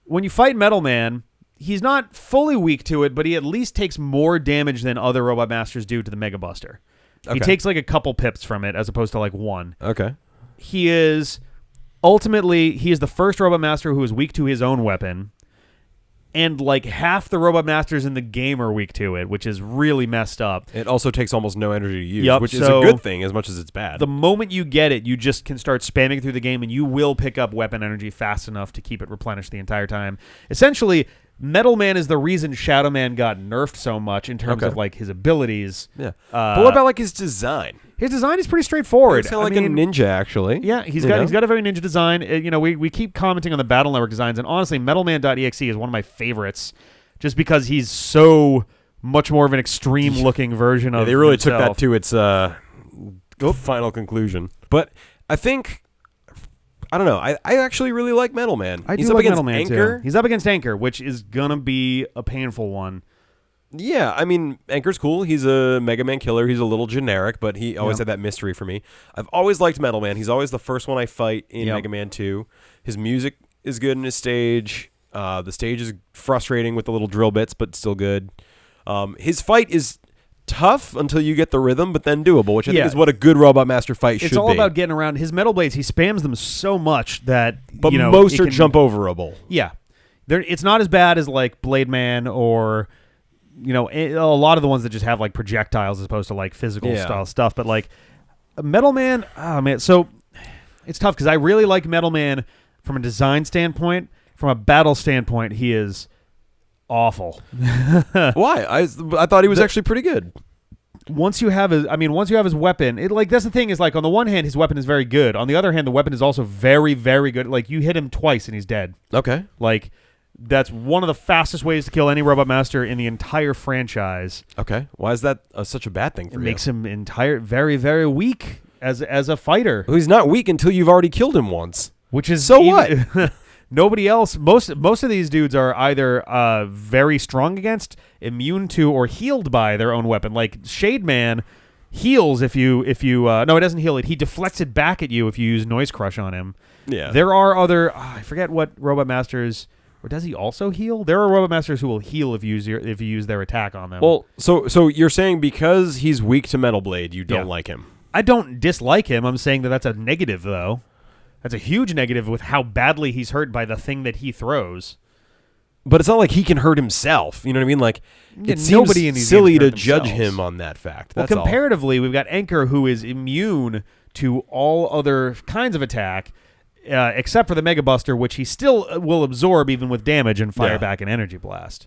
when you fight Metal Man, he's not fully weak to it, but he at least takes more damage than other Robot Masters do to the Mega Buster. He Okay. takes like a couple pips from it as opposed to like one. Okay. He is the first Robot Master who is weak to his own weapon. And like half the Robot Masters in the game are weak to it, which is really messed up. It also takes almost no energy to use, Yup, which is so a good thing as much as it's bad. The moment you get it, you just can start spamming through the game, and you will pick up weapon energy fast enough to keep it replenished the entire time. Essentially, Metal Man is the reason Shadow Man got nerfed so much in terms Okay. of like his abilities. yeah. But what about like his design? His design is pretty straightforward. It's kind of like a ninja, actually. Yeah, he's You got know? a very ninja design. We keep commenting on the Battle Network designs, and honestly, MetalMan.exe is one of my favorites, just because he's so much more of an extreme looking version Yeah, of. they really took himself. that to its final conclusion. But I think, I don't know. I actually really like Metal Man. I He's do up like against Metal Man Anchor. too. He's up against Anchor, which is gonna be a painful one. Yeah, I mean, Anchor's cool. He's a Mega Man killer. He's a little generic, but he always Yeah. had that mystery for me. I've always liked Metal Man. He's always the first one I fight in Yep. Mega Man 2. His music is good in his stage. The stage is frustrating with the little drill bits, but still good. His fight is tough until you get the rhythm, but then doable, which I Yeah. think is what a good Robot Master fight should It's all be. about getting around his metal blades. He spams them so much that but you know, most it are can- jump overable. Yeah, it's not as bad as like Blade Man or a lot of the ones that just have like projectiles as opposed to like physical Yeah. style stuff. But like Metal Man, oh man, so it's tough because I really like Metal Man from a design standpoint. From a battle standpoint, he is awful. Why? I thought he was actually pretty good. Once you have his weapon, that's the thing is like on the one hand his weapon is very good. On the other hand, the weapon is also very, very good. Like you hit him twice and he's dead. Okay. Like that's one of the fastest ways to kill any Robot Master in the entire franchise. Okay. Why is that such a bad thing for It you? makes him very, very weak as a fighter. Well, he's not weak until you've already killed him once. Which is So what? Nobody else. Most of these dudes are either very strong against, immune to, or healed by their own weapon. Like Shade Man heals if you no, it doesn't heal it. He deflects it back at you if you use Noise Crush on him. Yeah. There are other I forget what Robot Masters, or does he also heal? There are Robot Masters who will heal if you use their attack on them. Well, so you're saying because he's weak to Metal Blade, you don't Yeah. like him? I don't dislike him. I'm saying that's a negative though. That's a huge negative with how badly he's hurt by the thing that he throws. But it's not like he can hurt himself. You know what I mean? Like, Yeah, it seems nobody in these silly games to hurt judge themselves. him on that fact. Well, That's all. comparatively, we've got Anchor, who is immune to all other kinds of attack, except for the Mega Buster, which he still will absorb even with damage and fire Yeah. back an Energy Blast.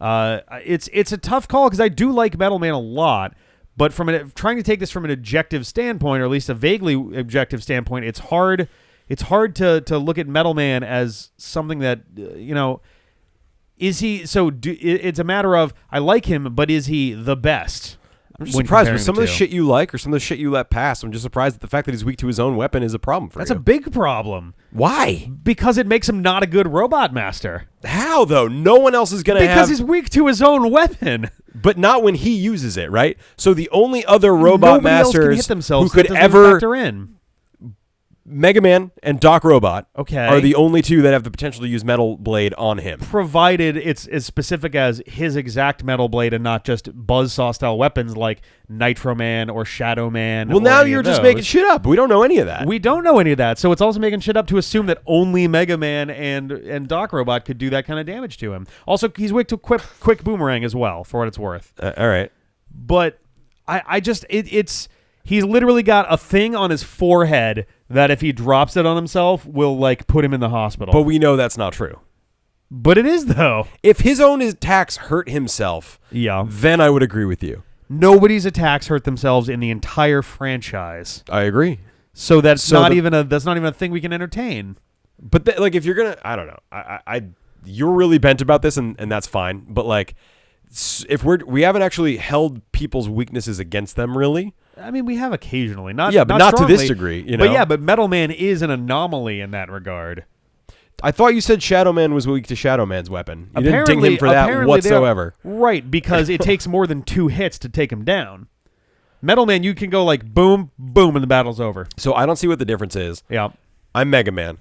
It's a tough call because I do like Metal Man a lot, but trying to take this from an objective standpoint, or at least a vaguely objective standpoint, it's hard. It's hard to look at Metal Man as something that is he? So it's a matter of I like him, but is he the best? I'm just when surprised comparing with some the of the two. shit you like or some of the shit you let pass. I'm just surprised at the fact that he's weak to his own weapon is a problem for That's you. a big problem Why? because it makes him not a good robot master. How though? No one else is gonna Because have. he's weak to his own weapon. But not when he uses it, right? So the only other robot Nobody else can masters hit themselves. who so that could doesn't even ever factor in. Mega Man and Doc Robot Okay. are the only two that have the potential to use Metal Blade on him. Provided it's as specific as his exact metal blade and not just buzzsaw style weapons like Nitro Man or Shadow Man. Well, or now any you're of just those. making shit up. We don't know any of that. We don't know any of that, so it's also making shit up to assume that only Mega Man and Doc Robot could do that kind of damage to him. Also, he's weak to quick boomerang as well, for what it's worth. All right. But I just it's he's literally got a thing on his forehead that if he drops it on himself will like put him in the hospital. But we know that's not true. But it is though. If his own attacks hurt himself, Yeah. then I would agree with you. Nobody's attacks hurt themselves in the entire franchise. I agree. So that's So not the- even a thing we can entertain. But like, if you're gonna, I don't know. You're really bent about this, and that's fine. But like, if we haven't actually held people's weaknesses against them, really. I mean, we have occasionally, not Yeah, but not to this strongly, degree, you know? But yeah, but Metal Man is an anomaly in that regard. I thought you said Shadow Man was weak to Shadow Man's weapon. You didn't ding him for that apparently whatsoever. Right, because it takes more than 2 hits to take him down. Metal Man, you can go like boom, boom, and the battle's over. So I don't see what the difference is. Yeah. I'm Mega Man.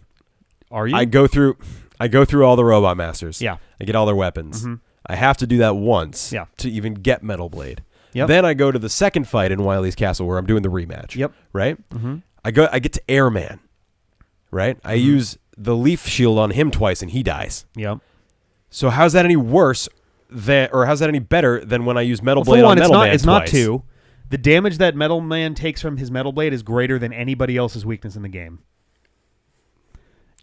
Are you? I go through all the Robot Masters. Yeah. I get all their weapons. Mhm. I have to do that once Yeah. to even get Metal Blade. Yep. Then I go to the second fight in Wily's Castle where I'm doing the rematch. Yep. Right? Mhm. I get to Airman. Right? I use the leaf shield on him twice and he dies. Yep. So how's that any worse or how's that any better than when I use Metal Well, for Blade one, on Metal Man it's not twice? 2. The damage that Metal Man takes from his Metal Blade is greater than anybody else's weakness in the game.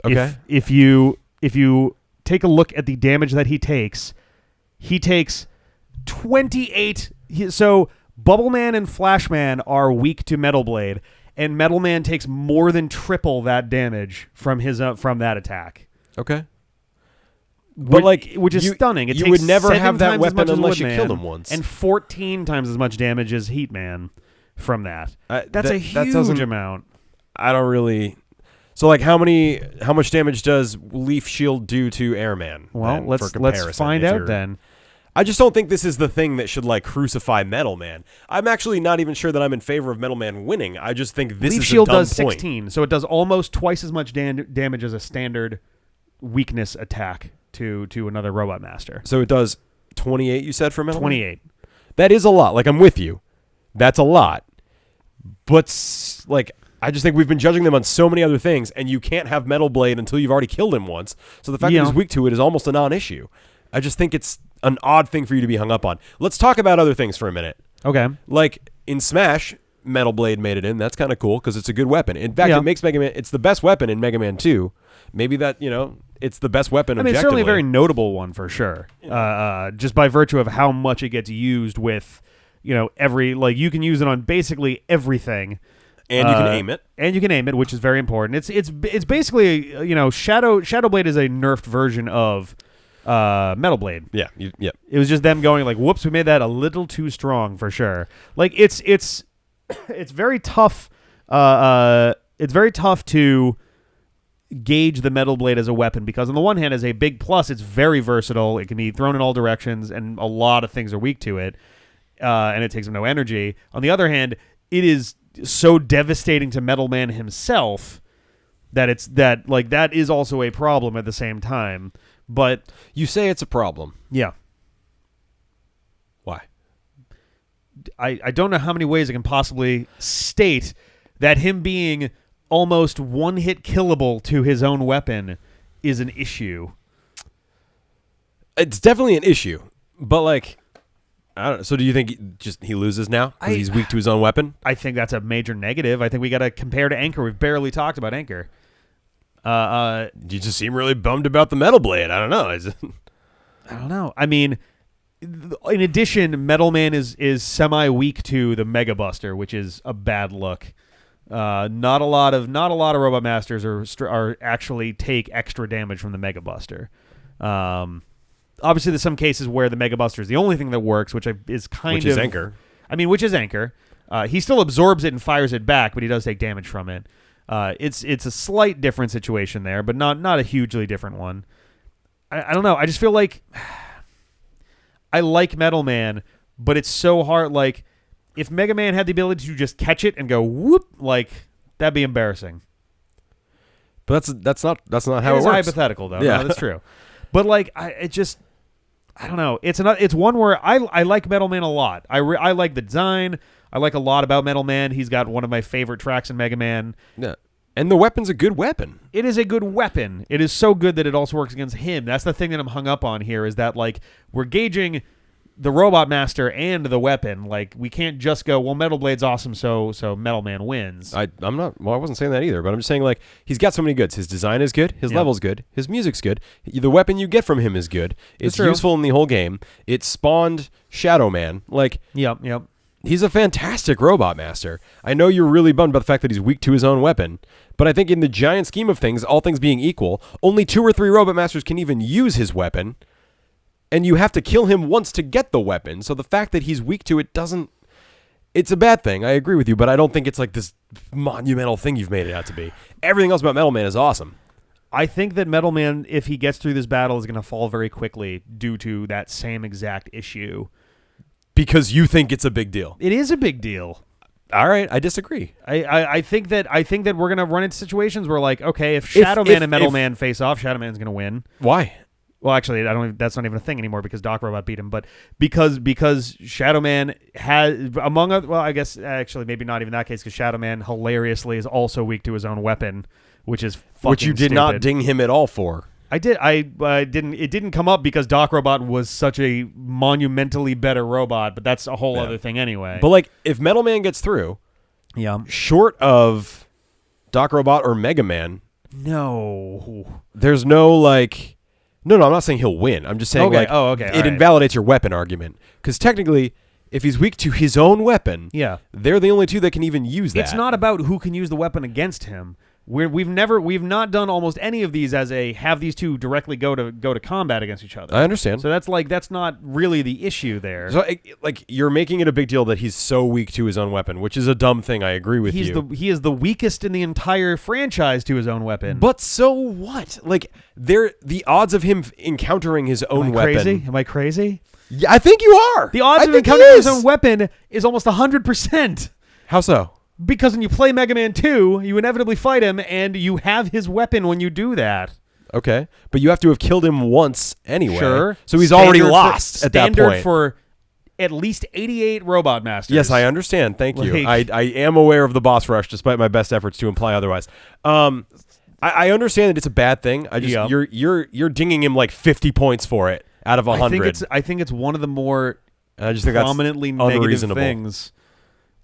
Okay. If you take a look at the damage that he takes 28. So Bubble Man and Flash Man are weak to Metal Blade, and Metal Man takes more than triple that damage from his from that attack. Okay. But which is stunning. It you takes would never 7 have that times as weapon much as unless you Woodman, killed him once. and 14 times as much damage as Heat Man from that. That's that a huge doesn't- amount. I don't really. So like, how much damage does Leaf Shield do to Airman? Well, then, let's for comparison, find if out you're- then. I just don't think this is the thing that should like crucify Metal Man. I'm actually not even sure that I'm in favor of Metal Man winning. I just think this Leaf is Shield a dumb does point. 16, so it does almost twice as much damage as a standard weakness attack to another Robot Master. So it does 28. You said for Metal Man? 28. That is a lot. Like, I'm with you. That's a lot. But like, I just think we've been judging them on so many other things, and you can't have Metal Blade until you've already killed him once. So the fact Yeah. that he's weak to it is almost a non-issue. I just think it's an odd thing for you to be hung up on. Let's talk about other things for a minute. Okay. Like in Smash, Metal Blade made it in. That's kind of cool because it's a good weapon. In fact, Yeah. it makes Mega Man. It's the best weapon in Mega Man 2. Maybe that it's the best weapon. I mean, it's certainly a objectively. very notable one for sure. Just by virtue of how much it gets used with, every you can use it on basically everything. And you can aim it. And you can aim it, which is very important. It's basically Shadow Blade is a nerfed version of Metal Blade. Yeah. Yeah. It was just them going like, "Whoops, we made that a little too strong for sure." Like it's very tough. It's very tough to gauge the Metal Blade as a weapon because on the one hand, as a big plus, it's very versatile. It can be thrown in all directions, and a lot of things are weak to it, and it takes no energy. On the other hand, it is so devastating to Metal Man himself that that is also a problem at the same time. But You say it's a problem. yeah. Why? I don't know how many ways I can possibly state that him being almost one-hit killable to his own weapon is an issue. It's definitely an issue, but like, I don't know. So do you think he loses now because he's weak to his own weapon? I think that's a major negative. I think we got to compare to Anchor. We've barely talked about Anchor. You just seem really bummed about the Metal Blade. I don't know. I don't know. I mean, in addition, Metal Man is semi-weak to the Mega Buster, which is a bad look. Not a lot of Robot Masters are actually take extra damage from the Mega Buster. Obviously, there's some cases where the Mega Buster is the only thing that works, which is kind Which of is Anchor. I mean, which is Anchor. He still absorbs it and fires it back, but he does take damage from it. It's a slight different situation there, but not a hugely different one. I don't know. I just feel like I like Metal Man, but it's so hard. Like, if Mega Man had the ability to just catch it and go whoop, like, that'd be embarrassing. But that's not how it It's works. hypothetical, though. Yeah. No, that's true. But like, I don't know. It's one where I like Metal Man a lot. I like the design. I like a lot about Metal Man. He's got one of my favorite tracks in Mega Man. Yeah. And the weapon's a good weapon. It is a good weapon. It is so good that it also works against him. That's the thing that I'm hung up on here, is that like we're gauging the Robot Master and the weapon. Like, we can't just go, well, Metal Blade's awesome, so Metal Man wins. I wasn't saying that either, but I'm just saying, like, he's got so many goods. His design is good, his level's good, his music's good, the weapon you get from him is good. It's true. useful in the whole game. It spawned Shadow Man. Like, Yep. he's a fantastic Robot Master. I know you're really bummed about the fact that he's weak to his own weapon, but I think in the giant scheme of things, all things being equal, only 2 or 3 Robot Masters can even use his weapon, and you have to kill him once to get the weapon. So the fact that he's weak to it doesn't... It's a bad thing. I agree with you, but I don't think it's like this monumental thing you've made it out to be. Everything else about Metal Man is awesome. I think that Metal Man, if he gets through this battle, is going to fall very quickly due to that same exact issue. Because you think it's a big deal. It is a big deal. All right, I disagree. I think that we're gonna run into situations where, like, okay, if Shadow Man and Metal Man face off, Shadow Man's gonna win. Why? Well, actually, that's not even a thing anymore because Doc Robot beat him. But because Shadow Man has, among other, well, I guess actually maybe not even that case, because Shadow Man hilariously is also weak to his own weapon, which is fucking Which you did not stupid. ding him at all for. I did. I didn't. It didn't come up because Doc Robot was such a monumentally better robot, but that's a whole other thing anyway. But like, if Metal Man gets through, yeah, short of Doc Robot or Mega Man, no, there's no like. No, I'm not saying he'll win. I'm just saying Okay. like, Oh, okay. it All right. invalidates your weapon argument because technically, if he's weak to his own weapon, yeah, they're the only 2 that can even use that. it's not about who can use the weapon against him. We've not done almost any of these as a have these 2 directly go to combat against each other. I understand. So that's not really the issue there. So, like, you're making it a big deal that he's so weak to his own weapon, which is a dumb thing. I agree with you. He is the weakest in the entire franchise to his own weapon. But so what? Like, the odds of him encountering his own weapon. Crazy? Am I crazy? Yeah, I think you are. The odds I of think he encountering his is. own weapon is almost 100%. How so? Because when you play Mega Man 2, you inevitably fight him, and you have his weapon when you do that. Okay, but you have to have killed him once anyway. Sure. So he's Standard already for- lost at that point. Standard for at least 88 Robot Masters. Yes, I understand. Thank you. Like- I am aware of the boss rush, despite my best efforts to imply otherwise. I understand that it's a bad thing. I just you're dinging him like 50 points for it out of 100. I think it's one of the more And I just think that's prominently negative unreasonable. things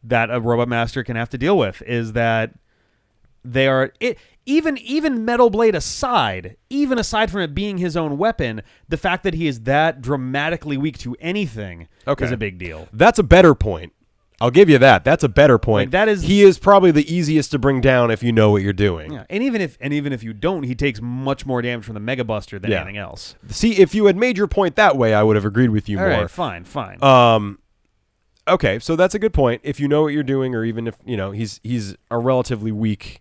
that a Robot Master can have to deal with is that they are even Metal Blade aside, even aside from it being his own weapon, the fact that he is that dramatically weak to anything is a big deal. That's a better point. I'll give you that. That's a better point. Like, he is probably the easiest to bring down if you know what you're doing. Yeah, and even if you don't, he takes much more damage from the Mega Buster than Yeah. anything else. See, if you had made your point that way, I would have agreed with you All more. right, fine. Okay, so that's a good point. If you know what you're doing, or even if he's a relatively weak,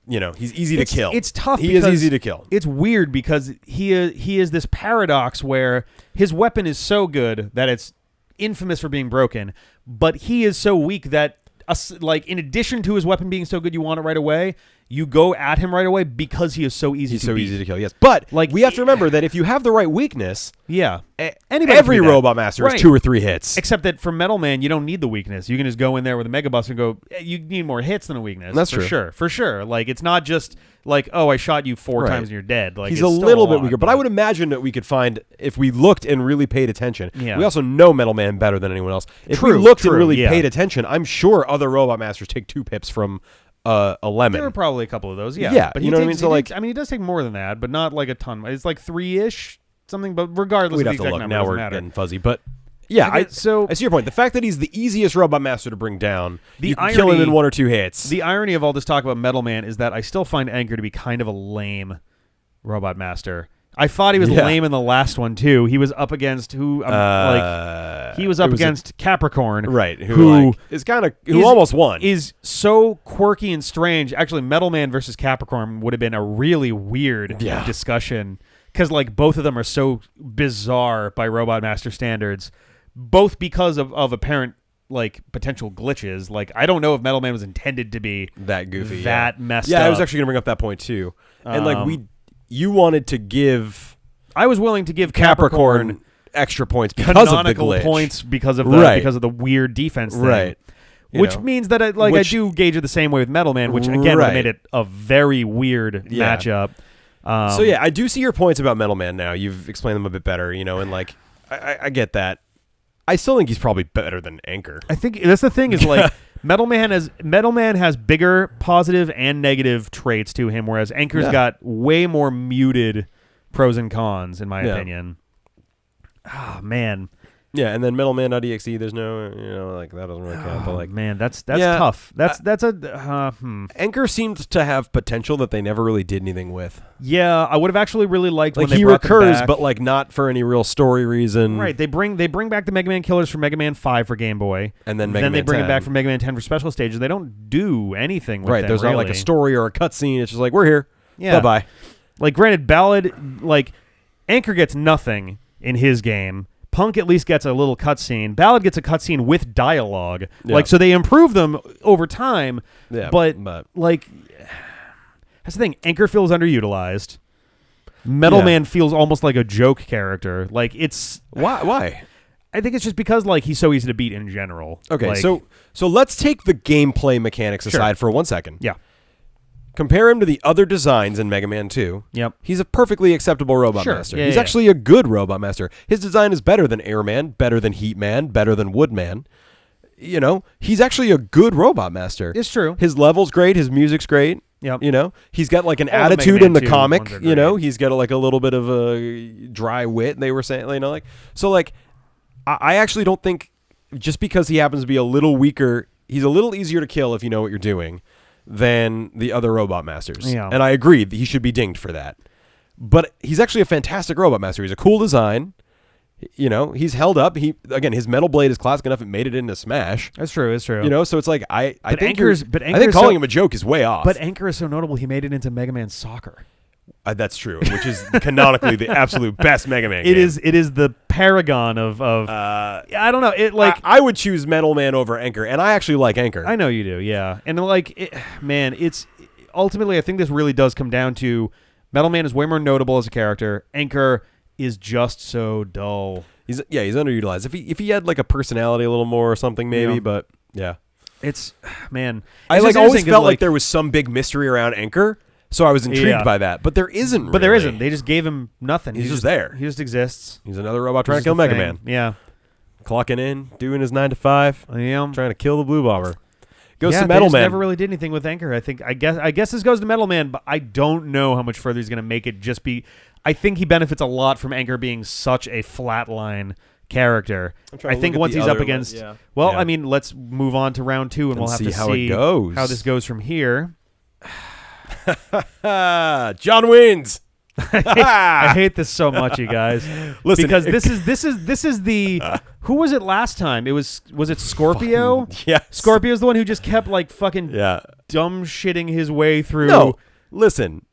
he's easy to kill. It's tough. He is because easy to kill. It's weird because he is this paradox where his weapon is so good that it's infamous for being broken, but he is so weak that in addition to his weapon being so good, you want it right away. You go at him right away because he is so easy. He's to so beat. easy to kill. Yes, but Like, we have to remember that if you have the right weakness, Yeah, every Robot Master is 2 or 3 hits. Except that for Metal Man, you don't need the weakness. You can just go in there with a Mega Buster and go. You need more hits than a weakness. That's for true. For sure. Like, it's not just like, oh, I shot you 4 Right. times and you're dead. Like, He's it's a still little bit lot, weaker, but I would imagine that we could find, if we looked and really paid attention. Yeah. We also know Metal Man better than anyone else. If we True, looked and true, really yeah. paid attention, I'm sure other Robot Masters take 2 pips from a lemon. There are probably a couple of those. Yeah. Yeah, but you he know what I takes- mean? So, he takes- he does take more than that, but not like a ton. It's like 3-ish something. But regardless, We'd of have the to exact look. number, Now doesn't we're matter. getting fuzzy, but yeah, Okay, so I see your point. The fact that he's the easiest Robot Master to bring down, The you can kill him irony- in 1 or 2 hits. The irony of all this talk about Metal Man is that I still find Anchor to be kind of a lame Robot Master. I thought he was Yeah. lame in the last one too. He was up against who? He was up against Capricorn, right? who Who like, is kind of who is- almost won. Is so quirky and strange. Actually, Metal Man versus Capricorn would have been a really weird discussion because like both of them are so bizarre by Robot Master standards, both because of apparent like potential glitches. Like I don't know if Metal Man was intended to be that goofy, that messed up. Yeah, I was actually gonna bring up that point too. And like you wanted to give I was willing to give Capricorn extra points because of the canonical glitch. points because of the weird defense thing. Right. Which means that I do gauge it the same way with Metal Man, which again would have made it a very weird matchup. So yeah, I do see your points about Metal Man now. You've explained them a bit better, and like I get that. I still think he's probably better than Anchor. I think that's the thing is like Metal Man has bigger positive and negative traits to him, whereas Anchor's got way more muted pros and cons, in my opinion. Oh man. Yeah, and then Metal Man.exe, there's no, like that doesn't really count. But like, man, that's tough. That's a Anchor seemed to have potential that they never really did anything with. Yeah, I would have actually really liked like when they he brought them recurs, back. but like not for any real story reason. Right, they bring back the Mega Man killers for Mega Man 5 for Game Boy, and then Mega they Man bring 10. it back for Mega Man 10 for special stages. They don't do anything with them, There's not like a really. story or a cutscene. It's just like we're here. Yeah. Bye bye. Like granted, Ballad, like Anchor gets nothing in his game. Punk at least gets a little cutscene. Ballad gets a cutscene with dialogue. Yeah. Like so, they improve them over time. Yeah, but like that's the thing. Anchor feels underutilized. Metal Man feels almost like a joke character. Like it's why? I think it's just because like he's so easy to beat in general. Okay, Like, so let's take the gameplay mechanics aside for 1 second. Yeah. Compare him to the other designs in Mega Man 2. Yep. He's a perfectly acceptable Robot Master. Yeah, He's yeah. actually a good Robot Master. His design is better than Airman, better than Heatman, better than Woodman. He's actually a good Robot Master. It's true. His level's great. His music's great. Yep. He's got like an All the attitude Mega in the Man 2 comic. ones are great. He's got like a little bit of a dry wit. They were saying, so like, I actually don't think just because he happens to be a little weaker, he's a little easier to kill if you know what you're doing than the other Robot Masters. Yeah. And I agree that he should be dinged for that. But he's actually a fantastic Robot Master. He's a cool design. He's held up. His Metal Blade is classic enough. It made it into Smash. That's true. It's true. So it's like I think Anchor's I think calling him a joke is way off. But Anchor is so notable. He made it into Mega Man Soccer. That's true, which is canonically the absolute best Mega Man game. It is the paragon of I don't know. It like I would choose Metal Man over Anchor, and I actually like Anchor. I know you do, yeah. And like it's ultimately I think this really does come down to Metal Man is way more notable as a character. Anchor is just so dull. He's underutilized. If he had like a personality a little more or something maybe, Yeah. but yeah. It's man. I It's like just always interesting 'cause, felt like there was some big mystery around Anchor, so I was intrigued Yeah. by that. But there isn't. But there really. isn't. They just gave him nothing. He's just there. He just exists. He's another robot trying He's to kill the Mega thing. Man. Yeah. Clocking in, doing his 9 to 5, Yeah. trying to kill the Blue Bomber. Goes yeah, to Metal they just Man. never really did anything with Anchor. I guess this goes to Metal Man, but I don't know how much further he's going to make it. I think he benefits a lot from Anchor being such a flatline character. trying I to think look at once the he's up other against, list, yeah. well, Yeah. I mean, let's move on to round 2, and we'll have see to how it see goes. how this goes from here. John wins. I hate this so much, you guys. Listen, because this is the who was it last time? Was it Scorpio? Yes. Scorpio's the one who just kept like fucking Yeah. dumb shitting his way through. No, listen.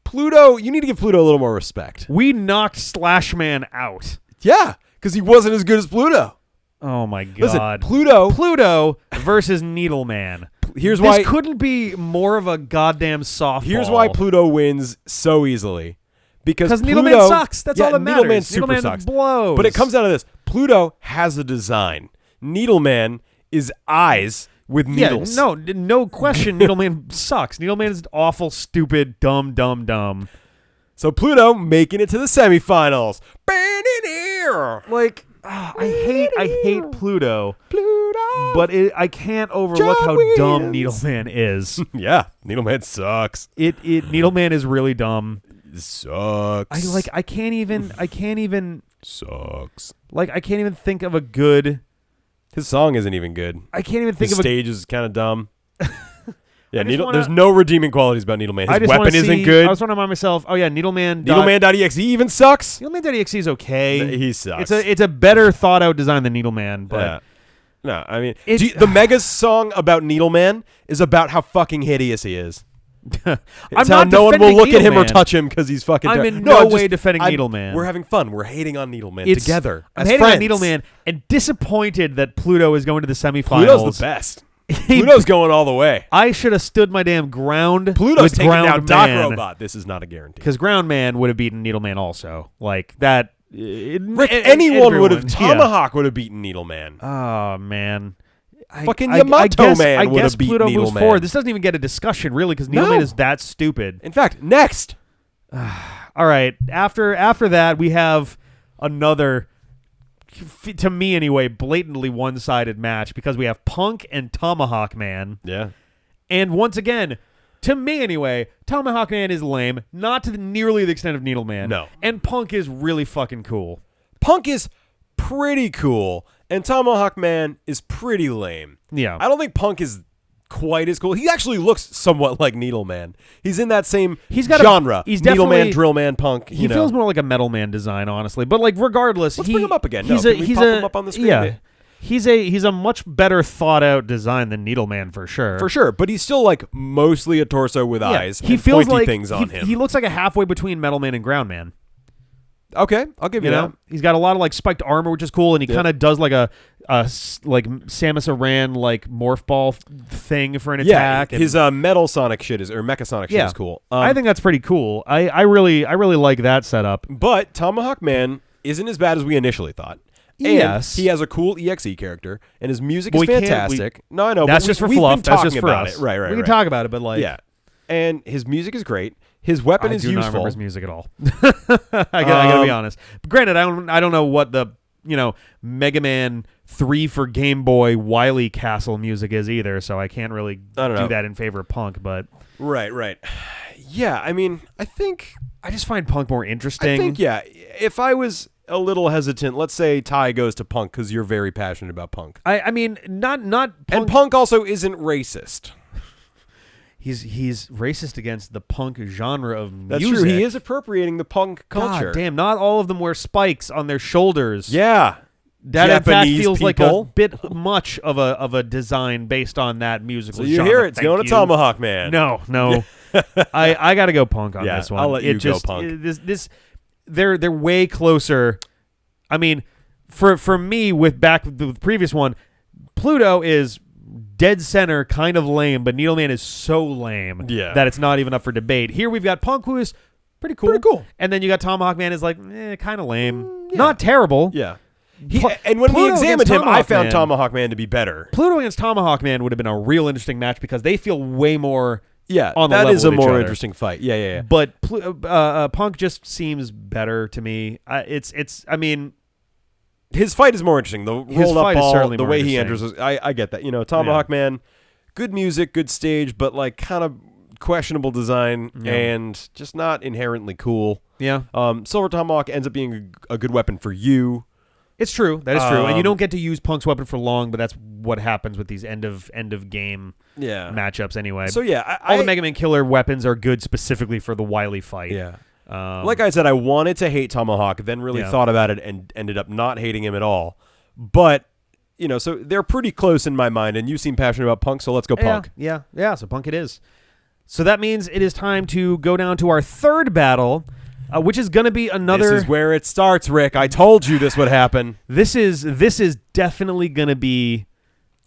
Pluto, you need to give Pluto a little more respect. We knocked Slash Man out. Yeah, because he wasn't as good as Pluto. Oh my god. Listen, Pluto versus Needleman. Here's this why couldn't be more of a goddamn softball. Here's why Pluto wins so easily. Because Needleman sucks. That's all that matters. Needleman super Needleman sucks. blows. But it comes down to this. Pluto has a design. Needleman is eyes with needles. Yeah, no question. Needleman sucks. Needleman is awful, stupid, dumb. So Pluto making it to the semifinals. Like I hate Pluto. But I can't overlook John how dumb wins. Needleman is. Yeah, Needleman sucks. Needleman is really dumb. Sucks. I can't even sucks. like I can't even think of a good. His song isn't even good. I can't even think His of stage is kind of dumb. Yeah, just wanna- there's no redeeming qualities about Needleman. I His just wanna weapon isn't see- good. I was wondering by myself. Oh yeah, Needleman. Needleman.exe even sucks. Needleman.exe is okay. He sucks. It's a better thought out design than Needleman, but Yeah. No, I mean, It- the Megas song about Needleman is about how fucking hideous he is. I'm It's how not no one will defending look at him or Needleman. touch him because he's fucking. I'm ter- in no I'm way defending Needleman. We're having fun. We're hating on Needleman It's- together. I'm as hating friends. on Needleman and disappointed that Pluto is going to the semifinals. Pluto's the best. Pluto's going all the way. I should have stood my damn ground. Pluto's with taking ground down Doc Man, Robot. This is not a guarantee. because Ground Man would have beaten Needleman also. Like that. Anyone would have. Yeah. Tomahawk would have beaten Needleman. Oh man. Fucking Yamato Man I would guess have beat Pluto moves Needleman. forward. This doesn't even get a discussion really because No. Needleman is that stupid. In fact, next. All right. After that, we have another, to me anyway, blatantly one-sided match because we have Punk and Tomahawk Man. Yeah. And once again, to me anyway, Tomahawk Man is lame, not to nearly the extent of Needleman. No. And Punk is really fucking cool. Punk is pretty cool, and Tomahawk Man is pretty lame. Yeah. I don't think Punk is quite as cool. He actually looks somewhat like Needleman. He's in that same He's got genre. he's Needleman, definitely- Drillman, Punk. He feels more like a Metal Man design, honestly. But like, regardless, Let's he, bring him up again. He's No, a can we he's pop a him up on the screen? yeah. He's a much better thought out design than Needleman for sure. for sure, but he's still like mostly a torso with Yeah. eyes. He and feels pointy like things on him. he looks like a halfway between Metal Man and Ground Man. Okay, I'll give you, You know, he's got a lot of like spiked armor, which is cool, and he Yeah. kind of does like like Samus Aran like morph ball thing for an that. Yeah, attack. and- his Metal Sonic shit is or Mecha Sonic shit Yeah. is cool. I think that's pretty cool. I really like that setup. but Tomahawk Man isn't as bad as we initially thought. And Yes. he has a cool EXE character, and his music But is we can't- fantastic. No, I know. That's but just for we've fluff. Been That's talking just for about us. it. Right. We can talk about it, but like, Yeah, and his music is great. His weapon I is do not remember useful. his music at all. I gotta be honest. But granted, I don't know what the Mega Man 3 for Game Boy Wily Castle music is either, so I can't really I don't know. do that in favor of Punk. But Right. Yeah, I mean, I think I just find Punk more interesting. I think yeah. If I was a little hesitant, let's say Ty goes to Punk because you're very passionate about Punk, I mean, not Punk. and Punk also isn't racist. He's racist against the punk genre of music. That's true. He is appropriating the punk culture. God damn, not all of them wear spikes on their shoulders. Yeah, That in fact Japanese feels like a people. bit much of a design based on that musical So you genre. hear it. It's Thank going to you. Tomahawk Man. No. I got to go Punk on Yeah, this one. I'll let you go just, Punk. They're way closer. I mean, for me with the previous one, Pluto is dead center, kind of lame, but Needleman is so lame Yeah. that it's not even up for debate. Here we've got Punk, who is pretty cool. And then you got Tomahawk Man is like kind of lame. Not terrible. Yeah. Plu- And when we Pluto examined against him, I Tomahawk found Man. Tomahawk Man to be better. Pluto against Tomahawk Man would have been a real interesting match because they feel way more Yeah, on the that level is a with each more other. interesting fight. Yeah. But Punk just seems better to me. I mean, His fight is more interesting. The His rolled up fight is ball, certainly the more way he interesting. enters. I get that. Tomahawk Man, good music, good stage, but like kind of questionable design and just not inherently cool. yeah, Silver Tomahawk ends up being a good weapon for you. it's true. That is true. And you Um, don't get to use Punk's weapon for long, but that's what happens with these end of game Yeah. matchups anyway. So yeah, all the Mega Man Killer weapons are good specifically for the Wily fight. Yeah. Like Like I said, I wanted to hate Tomahawk, then really Yeah. thought about it and ended up not hating him at all. But, so they're pretty close in my mind, and you seem passionate about Punk, so let's go Punk. Yeah. So Punk it is. So that means it is time to go down to our third battle, which is going to be another. This is where it starts, Rick. I told you this would happen. This is definitely going to be,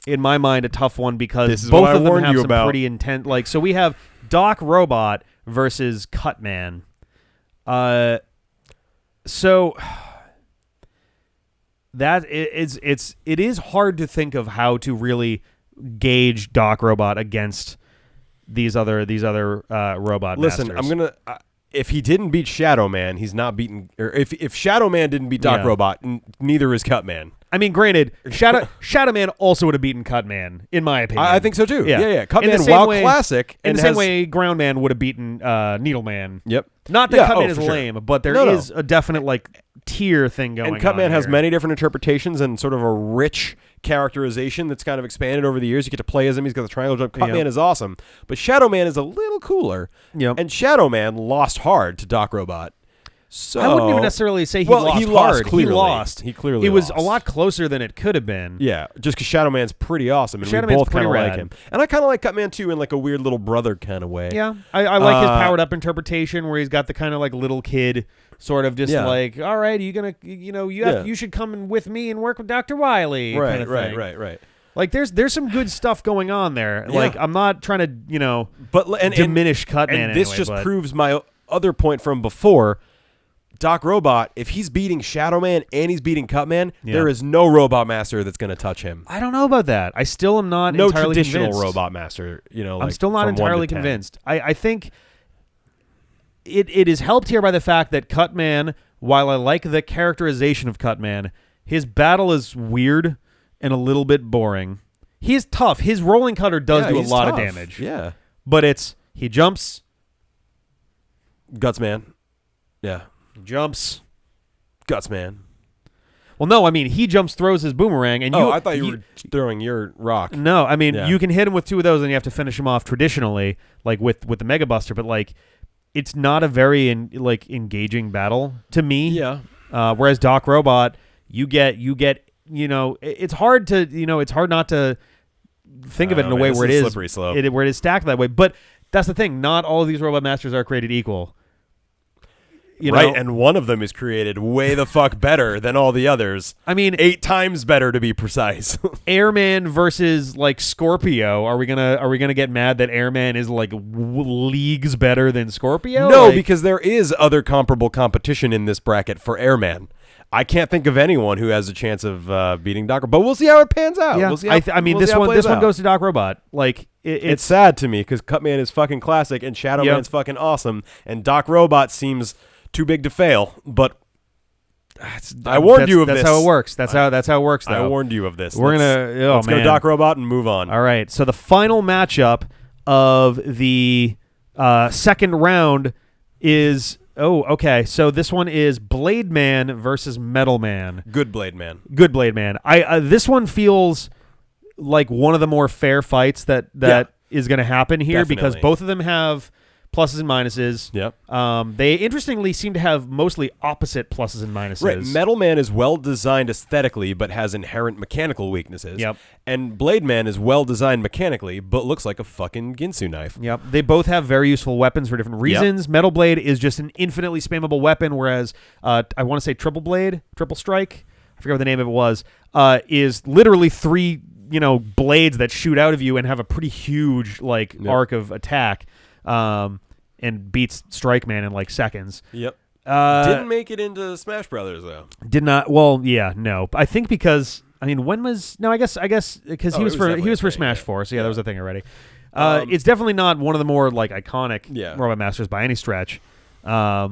in my mind, a tough one because This is both what I of them warned have you some about. pretty intense. Like, so we have Doc Robot versus Cutman. So that it is hard to think of how to really gauge Doc Robot against these other robot Listen, masters. I'm going to... if he didn't beat Shadow Man, he's not beaten... Or if Shadow Man didn't beat Doc Yeah. Robot, neither is Cutman. I mean, granted, Shadow Man also would have beaten Cutman, in my opinion. I think so, too. Yeah. In the Cutman, same while way- classic... In and the same has- way, Ground Man would have beaten Needleman. Yep. Not that Yeah, Cutman oh, is for sure. lame, but there No, no. is a definite like tier thing going on. And Cutman has here. many different interpretations and sort of a rich characterization that's kind of expanded over the years. You get to play as him. He's got the triangle jump. Cutman Yep. is awesome. But Shadow Man is a little cooler. Yep. And Shadow Man lost hard to Doc Robot. So I wouldn't even necessarily say he Well, lost he lost hard. clearly. He lost. He clearly It was lost. a lot closer than it could have been. Yeah, just because Shadow Man's pretty awesome, and Shadow we Man's both kind of pretty like rad. him. And I kind of like Cutman too, in like a weird little brother kind of way. Yeah, I like his Uh, powered up interpretation where he's got the kind of like little kid sort of just Yeah. like, all right, you gonna, you should come in with me and work with Dr. Wiley. Right, kind of right, thing. right. Like there's some good stuff going on there. Yeah. Like I'm not trying to But and diminish Cutman. and this anyway, just but proves my other point from before. Doc Robot, if he's beating Shadow Man and he's beating Cutman, Yeah. there is no Robot Master that's going to touch him. I don't know about that. I still am not No entirely traditional convinced. Robot Master. I'm like still not from 1 to entirely 10. convinced. I think it is helped here by the fact that Cutman, while I like the characterization of Cutman, his battle is weird and a little bit boring. He is tough. His rolling cutter does Yeah, do a he's lot of tough. damage. Yeah. But he jumps, Guts Man. Yeah. jumps. Guts Man. Well, no, I mean, he jumps, throws his boomerang, and I thought you were throwing your rock. No, I mean, Yeah. you can hit him with two of those, and you have to finish him off traditionally, like with the Mega Buster. But like, it's not a very engaging battle to me. Yeah. Whereas Doc Robot, you get it's hard to it's hard not to think of it in a way where it is slippery slope. where it is stacked that way. But that's the thing. Not all of these Robot Masters are created equal. Right, and one of them is created way the fuck better than all the others. I mean, 8 times better to be precise. Airman versus like Scorpio. Are we gonna get mad that Airman is like leagues better than Scorpio? No, Like, because there is other comparable competition in this bracket for Airman. I can't think of anyone who has a chance of beating Doc, but we'll see how it pans out. yeah. We'll see how, I mean, we'll see how it plays this one out. goes to Doc Robot. Like It's sad to me because Cutman is fucking classic and Shadow Yep. Man's fucking awesome, and Doc Robot seems too big to fail. But I warned you of that's this. how it works. That's how it works. Though. I warned you of this. We're Let's man. go Doc Robot and move on. All right. So the final matchup of the second round is okay. So this one is Blade Man versus Metal Man. Good Blade Man. Good Blade Man. this one feels like one of the more fair fights that is going to happen here because Definitely. both of them have pluses and minuses. Yep. They interestingly seem to have mostly opposite pluses and minuses. Right. Metal Man is well designed aesthetically, but has inherent mechanical weaknesses. Yep. And Blade Man is well designed mechanically, but looks like a fucking Ginsu knife. Yep. They both have very useful weapons for different reasons. Metal Blade is just an infinitely spammable weapon, whereas I want to say Triple Strike, I forget what the name of it was, is literally 3 blades that shoot out of you and have a pretty huge arc of attack, and beats Strike Man in like seconds. Yep. Didn't make it into Smash Brothers though. Did not. Well, yeah, no. I think because when was I guess because he was for Smash 4, so that was a thing already. It's definitely not one of the more iconic Robot Masters by any stretch. I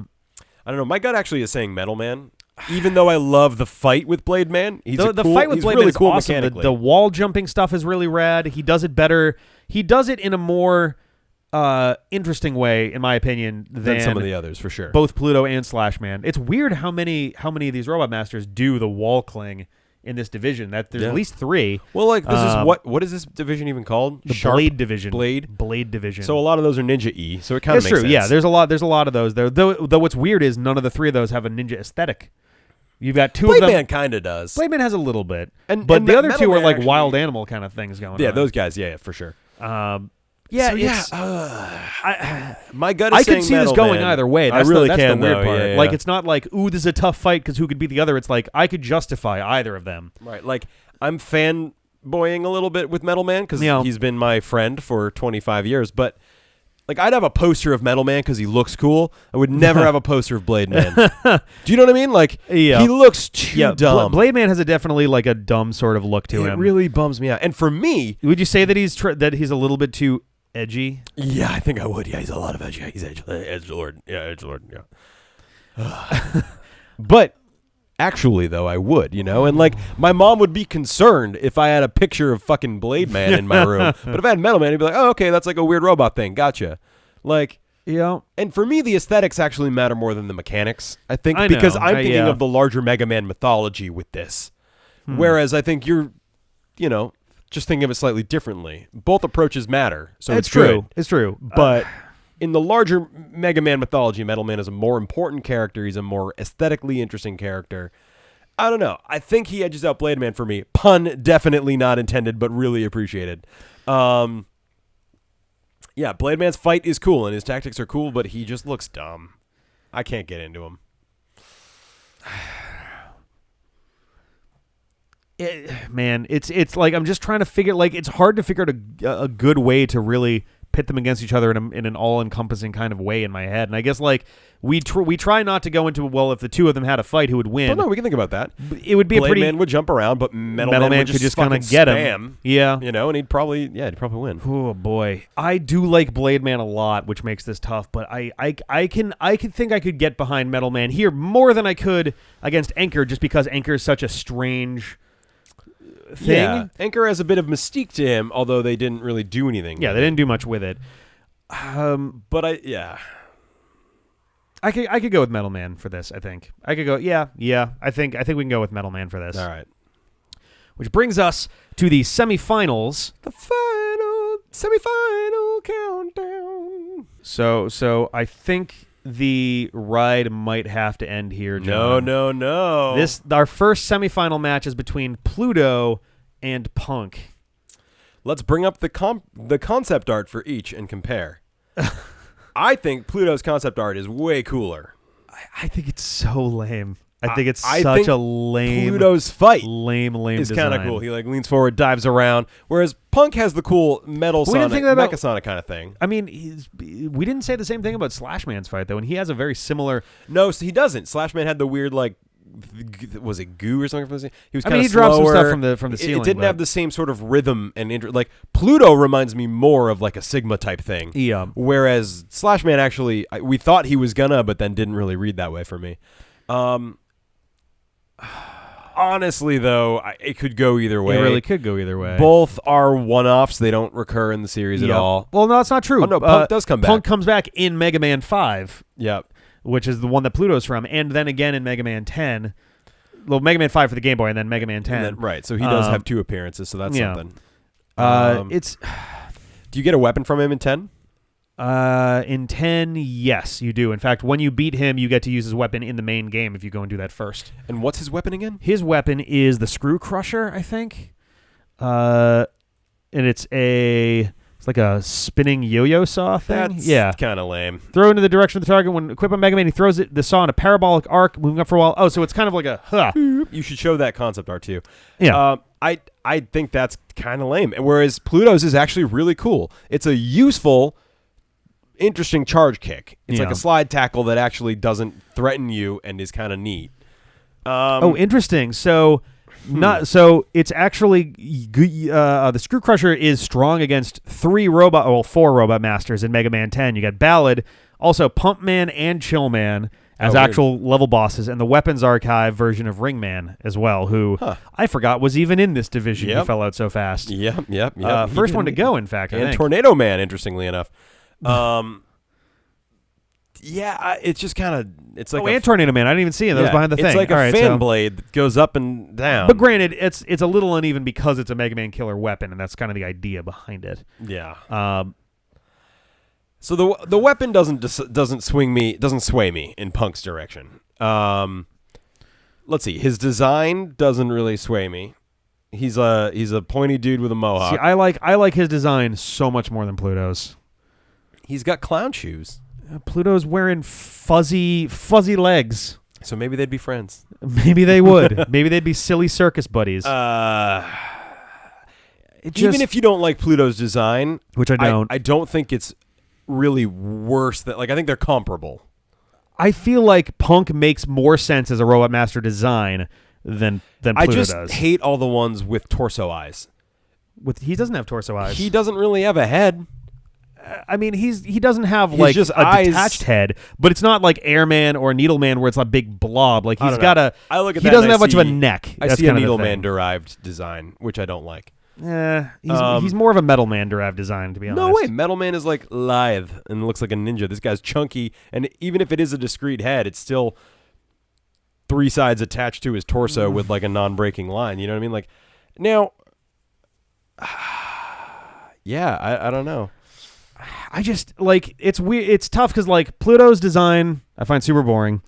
don't know. My gut actually is saying Metal Man. Even though I love the fight with Blade Man, the fight with Blade really Man is cool awesome. mechanically. The wall jumping stuff is really rad. He does it better. He does it in a more interesting way, in my opinion, than some of the others for sure. Both Pluto and Slash Man. It's weird how many of these Robot Masters do the wall cling in this division. That there's at least 3. Well, this is what is this division even called? The Sharp Blade Division. Blade Division. So a lot of those are Ninja E. So it kind of That's makes true. sense. Yeah, there's a lot of those there. Though what's weird is none of the 3 of those have a ninja aesthetic. You've got 2 Blade of them. Man kind of does. Blade Man has a little bit, And but the other Metal 2 are Man like actually- wild animal kind of things going on. Yeah, those guys. Yeah, for sure. My gut is I saying could see this Metal going Man. either way. That's I really that's can the weird though. part. Yeah, yeah. Like it's not like, ooh, this is a tough fight because who could beat the other. It's like I could justify either of them. Right. Like I'm fanboying a little bit with Metal Man because he's been my friend for 25 years, but. Like, I'd have a poster of Metal Man because he looks cool. I would never have a poster of Blade Man. Do you know what I mean? Like, he looks too dumb. Blade Man has definitely like a dumb sort of look to It him. really bums me out. And for me... Would you say that he's a little bit too edgy? Yeah, I think I would. Yeah, he's a lot of edgy. He's edgelord. Yeah, edgelord. Yeah. But... Actually, though, I would, and like my mom would be concerned if I had a picture of fucking Blade Man in my room. But if I had Metal Man, he'd be like, "Oh, okay, that's like a weird robot thing. Gotcha." Like, Yeah. And for me, the aesthetics actually matter more than the mechanics, I think, I because know. I'm thinking yeah. of the larger Mega Man mythology with this. Whereas I think you're, just thinking of it slightly differently. Both approaches matter, so it's it's true. good. It's true. But in the larger Mega Man mythology, Metal Man is a more important character. He's a more aesthetically interesting character. I don't know. I think he edges out Blade Man for me. Pun definitely not intended, but really appreciated. Yeah, Blade Man's fight is cool and his tactics are cool, but he just looks dumb. I can't get into him. It's like I'm just trying to figure. Like, it's hard to figure out a good way to really pit them against each other in an all-encompassing kind of way in my head. And I guess like we try not to go into, well, if the two of them had a fight, who would win? But no, we can think about that. It would be Blade a pretty. Man would jump around, but Metal Man would could just kind kind of of get spam, him. Yeah. and he'd probably win. Oh boy, I do like Blade Man a lot, which makes this tough. But I can think I could get behind Metal Man here more than I could against Anchor, just because Anchor is such a strange thing. Yeah. Anchor has a bit of mystique to him, although they didn't really do anything. Yeah, with they it. didn't do much with it. But I could go with Metal Man for this. I think I could go. Yeah. I think we can go with Metal Man for this. All right. Which brings us to the semifinals. The semifinal countdown. So I think the ride might have to end here, John. No. Our first semifinal match is between Pluto and Punk. Let's bring up the concept art for each and compare. I think Pluto's concept art is way cooler. I think it's so lame. I think it's I such think a lame Pluto's fight lame is design. kind of cool. He like leans forward, dives around, whereas Punk has the cool metal We didn't Sonic, think about- Mecha-Sonic kind of thing. I mean, we didn't say the same thing about Slash Man's fight though, and he has a very similar. No, so he doesn't. Slash Man had the weird was it goo or something? He was I kind mean, of he dropped some slower. stuff from the ceiling. It didn't but- have the same sort of rhythm and like Pluto reminds me more of like a Sigma type thing. Yeah. Whereas Slash Man actually, we thought he was gonna, but then didn't really read that way for me. Honestly, though, it could go either way. It really could go either way. Both are one-offs. They don't recur in the series at Yep. all. Well, no, that's not true. Oh, no, Punk does come back. Punk comes back in Mega Man 5, Yep. which is the one that Pluto's from, and then again in Mega Man 10. Well, Mega Man 5 for the Game Boy, and then Mega Man 10. And then, right. So he does have 2 appearances. So that's yeah. something. It's Do you get a weapon from him in 10? in 10, yes, you do. In fact, when you beat him, you get to use his weapon in the main game if you go and do that first. And what's his weapon again? His weapon is the Screw Crusher, I think. And it's like a spinning yo-yo saw thing. That's kind of lame. Throw into the direction of the target. When equipped on Mega Man, he throws the saw in a parabolic arc, moving up for a while. Oh, so it's kind of like a You should show that concept art too. Yeah. I think that's kind of lame. Whereas Pluto's is actually really cool. It's a useful, interesting charge kick. It's like Yeah. a slide tackle that actually doesn't threaten you and is kind of neat. Interesting. So, it's actually the Screw Crusher is strong against 4 robot masters in Mega Man 10. You got Ballad, also Pump Man and Chill Man as weird. actual level bosses, and the Weapons Archive version of Ring Man as well, who I forgot was even in this division. Yep. He fell out so fast. Yep. First one to go, in fact. I And think. Tornado Man, interestingly enough. It's just kind of it's like and Tornado Man. I didn't even see him. That was behind the thing. It's like All a right, fan so- blade that goes up and down. But granted, it's a little uneven because it's a Mega Man killer weapon, and that's kind of the idea behind it. Yeah. So the weapon doesn't sway me in Punk's direction. Let's see. His design doesn't really sway me. He's a pointy dude with a mohawk. See, I like his design so much more than Pluto's. He's got clown shoes. Pluto's wearing fuzzy legs. So maybe they'd be friends. Maybe they would. Maybe they'd be silly circus buddies. Even if you don't like Pluto's design, which I don't, I don't think it's really worse than I think they're comparable. I feel like Punk makes more sense as a Robot Master design than Pluto I just does. hate all the ones with torso eyes. He doesn't have torso eyes. He doesn't really have a head. I mean, he doesn't have He's like just a eyes. detached head, but it's not like Airman or Needleman where it's a big blob. Like I he's don't got know. a. I look at He that doesn't and have much of a see- neck. I That's see a kind of the Needleman thing. derived design, which I don't like. He's more of a Metal Man derived design, to be honest. No way. Metal Man is like lithe and looks like a ninja. This guy's chunky, and even if it is a discrete head, it's still 3 sides attached to his torso with like a non-breaking line. You know what I mean? Like, now, yeah, I don't know. I just like it's weird. It's tough because like Pluto's design I find super boring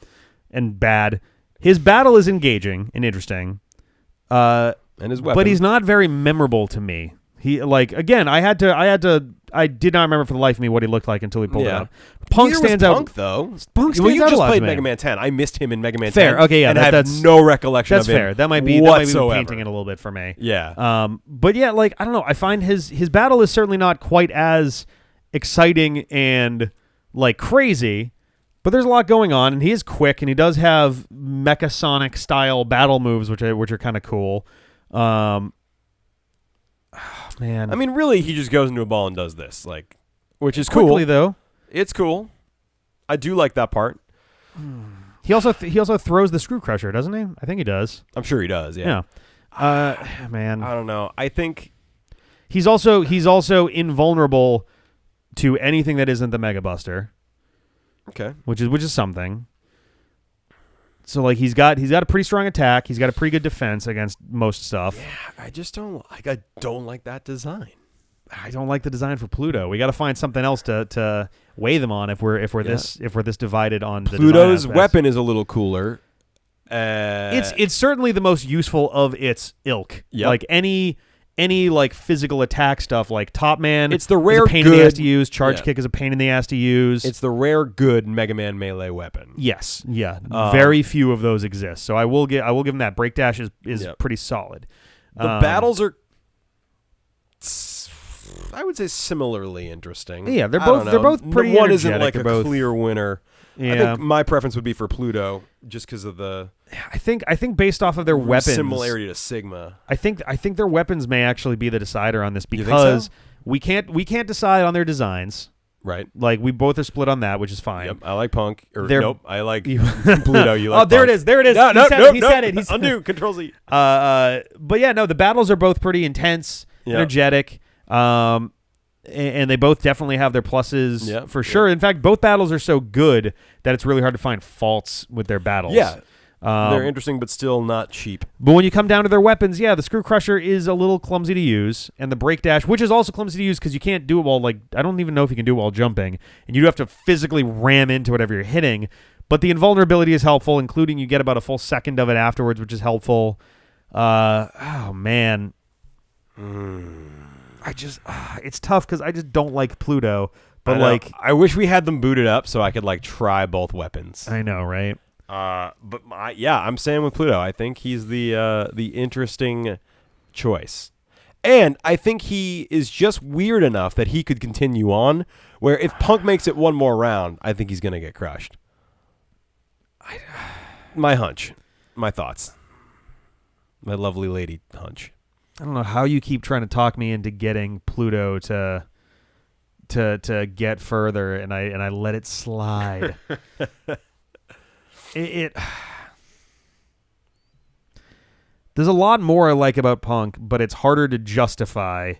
and bad. His battle is engaging and interesting. And his weapon. But he's not very memorable to me. He like again, I did not remember for the life of me what he looked like until he pulled it up. Punk Neither stands was out. Punk, though. Punk stands well, you out a just lot to played me. Mega Man 10. I missed him in Mega Man 10. Fair. Okay, yeah, and I have that's no recollection That's of him fair. That might be whatsoever. painting it a little bit for me. Yeah. But yeah, like I don't know. I find his battle is certainly not quite as exciting and like crazy, but there's a lot going on, and he is quick, and he does have Mecha Sonic style battle moves, which are kind of cool. Man, I mean, really, he just goes into a ball and does this, like, which is cool. quickly though. It's cool. I do like that part. He also throws the Screw Crusher, doesn't he? I think he does. I'm sure he does. Yeah. Man, I don't know. I think he's also invulnerable to anything that isn't the Mega Buster. Okay. Which is something. So like he's got a pretty strong attack. He's got a pretty good defense against most stuff. Yeah, I just don't like. I don't like that design. I don't like the design for Pluto. We got to find something else to weigh them on if we're this divided on the Pluto's design weapon is a little cooler. It's certainly the most useful of its ilk. Yep. Like any like physical attack stuff, like Top Man. It's the rare is a pain in the good- ass to use. Charge yeah. Kick is a pain in the ass to use. It's the rare good Mega Man melee weapon. Yes, yeah. Very few of those exist. So I will give him that. Break Dash is Yep. pretty solid. The battles are, I would say, similarly interesting. Yeah, they're I don't both- they're know. both pretty One isn't energetic. like They're a both- clear winner. I Yeah, think my preference would be for Pluto, just because of the I think based off of their weapons, similarity to Sigma. I think their weapons may actually be the decider on this You think because so? we can't decide on their designs. Right. Like we both are split on that, which is fine. Yep. I like Punk. Or They're- nope. I like Pluto. You like Oh, there Punk. it is. There it is. No, He said it. He said Undo. Control Z. But yeah, no, the battles are both pretty intense, Yeah. energetic, and they both definitely have their pluses Yeah, for sure. In fact, both battles are so good that it's really hard to find faults with their battles. Yeah. Um, They're interesting, but still not cheap. But when you come down to their weapons, yeah, the Screw Crusher is a little clumsy to use, and the Break Dash, which is also clumsy to use because you can't do it while, like, I don't even know if you can do it while jumping, and you do have to physically ram into whatever you're hitting. But the invulnerability is helpful, including you get about a full second of it afterwards, which is helpful. Oh man, it's tough because I just don't like Pluto. But I know. like, I wish we had them booted up so I could like try both weapons. I know, right? But I'm staying with Pluto. I think he's the interesting choice, and I think he is just weird enough that he could continue on. Where if Punk makes it one more round, I think he's gonna get crushed. My hunch, my thoughts, my lovely lady hunch. I don't know how you keep trying to talk me into getting Pluto to get further, and I let it slide. it there's a lot more I like about Punk, but it's harder to justify.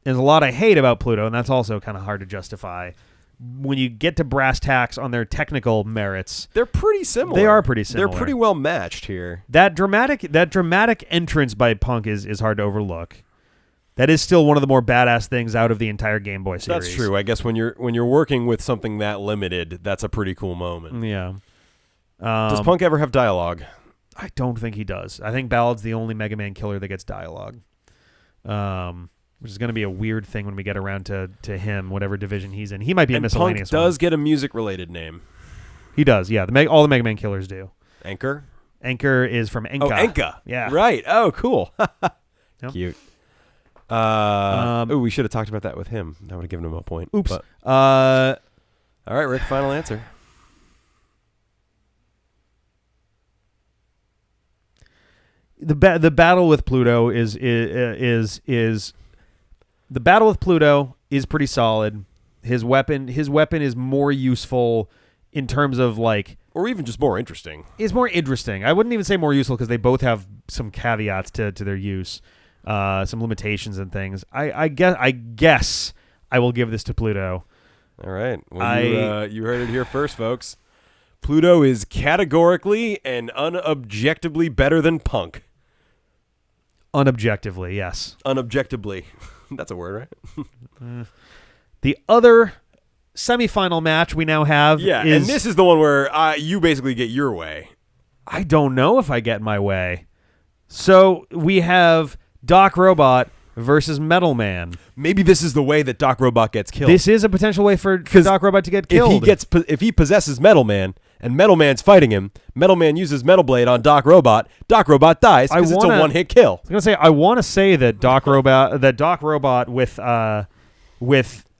There's a lot I hate about Pluto, and that's also kind of hard to justify. When you get to brass tacks on their technical merits, They're pretty similar. They are pretty similar. They're pretty well matched here. that dramatic entrance by Punk is hard to overlook. That is still one of the more badass things out of the entire Game Boy series. That's true. I guess when you're working with something that limited, that's a pretty cool moment. Yeah. Does Punk ever have dialogue? I don't think he does. I think Ballad's the only Mega Man killer that gets dialogue. Which is going to be a weird thing when we get around to him, whatever division he's in. He might be a And Punk miscellaneous one. does get a music-related name. He does, yeah. All the Mega Man killers do. Anchor? Anchor is from Enka. Oh, Enka. Yeah. Right. Oh, cool. Yep. Cute. Um, we should have talked about that with him. That would have given him a point. Oops. But- all right, Rick, final answer. The battle with Pluto is the battle with Pluto is pretty solid. His weapon is more useful in terms of like, Or even just more interesting. is more interesting. I wouldn't even say more useful because they both have some caveats to their use. some limitations and things. I guess I will give this to Pluto. All right. Well, you heard it here first, folks. Pluto is categorically and unobjectively better than Punk. Unobjectively, yes. Unobjectively. That's a word, right? The other semifinal match we now have Yeah, is... and this is the one where you basically get your way. I don't know if I get my way. So we have Doc Robot versus Metal Man. Maybe this is the way that Doc Robot gets killed. This is a potential way for Doc Robot to get killed. If he possesses Metal Man and Metal Man's fighting him, Metal Man uses Metal Blade on Doc Robot dies because it's a one-hit kill. I was gonna say I want to say that Doc Robot with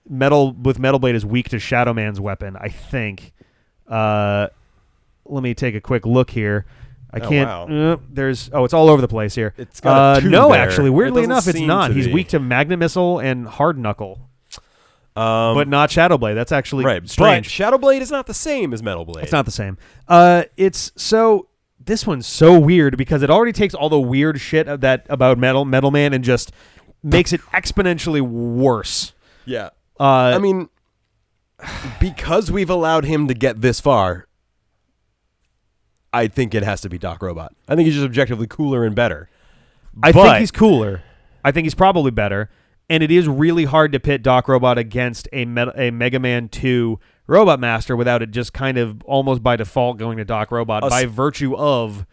Metal Blade is weak to Shadow Man's weapon. I think. Let me take a quick look here. I can't. Wow. It's all over the place here. It's got a two no, there. actually, weirdly It doesn't enough, it's seem not. to He's be. weak to Magnet Missile and Hard Knuckle, but not Shadow Blade. That's actually Right, strange. but Shadow Blade is not the same as Metal Blade. It's not the same. This one's so weird because it already takes all the weird shit about Metal Man and just makes it exponentially worse. Yeah. I mean, because we've allowed him to get this far, I think it has to be Doc Robot. I think he's just objectively cooler and better. I think he's cooler. I think he's probably better. And it is really hard to pit Doc Robot against a Mega Man 2 Robot Master without it just kind of almost by default going to Doc Robot by virtue of...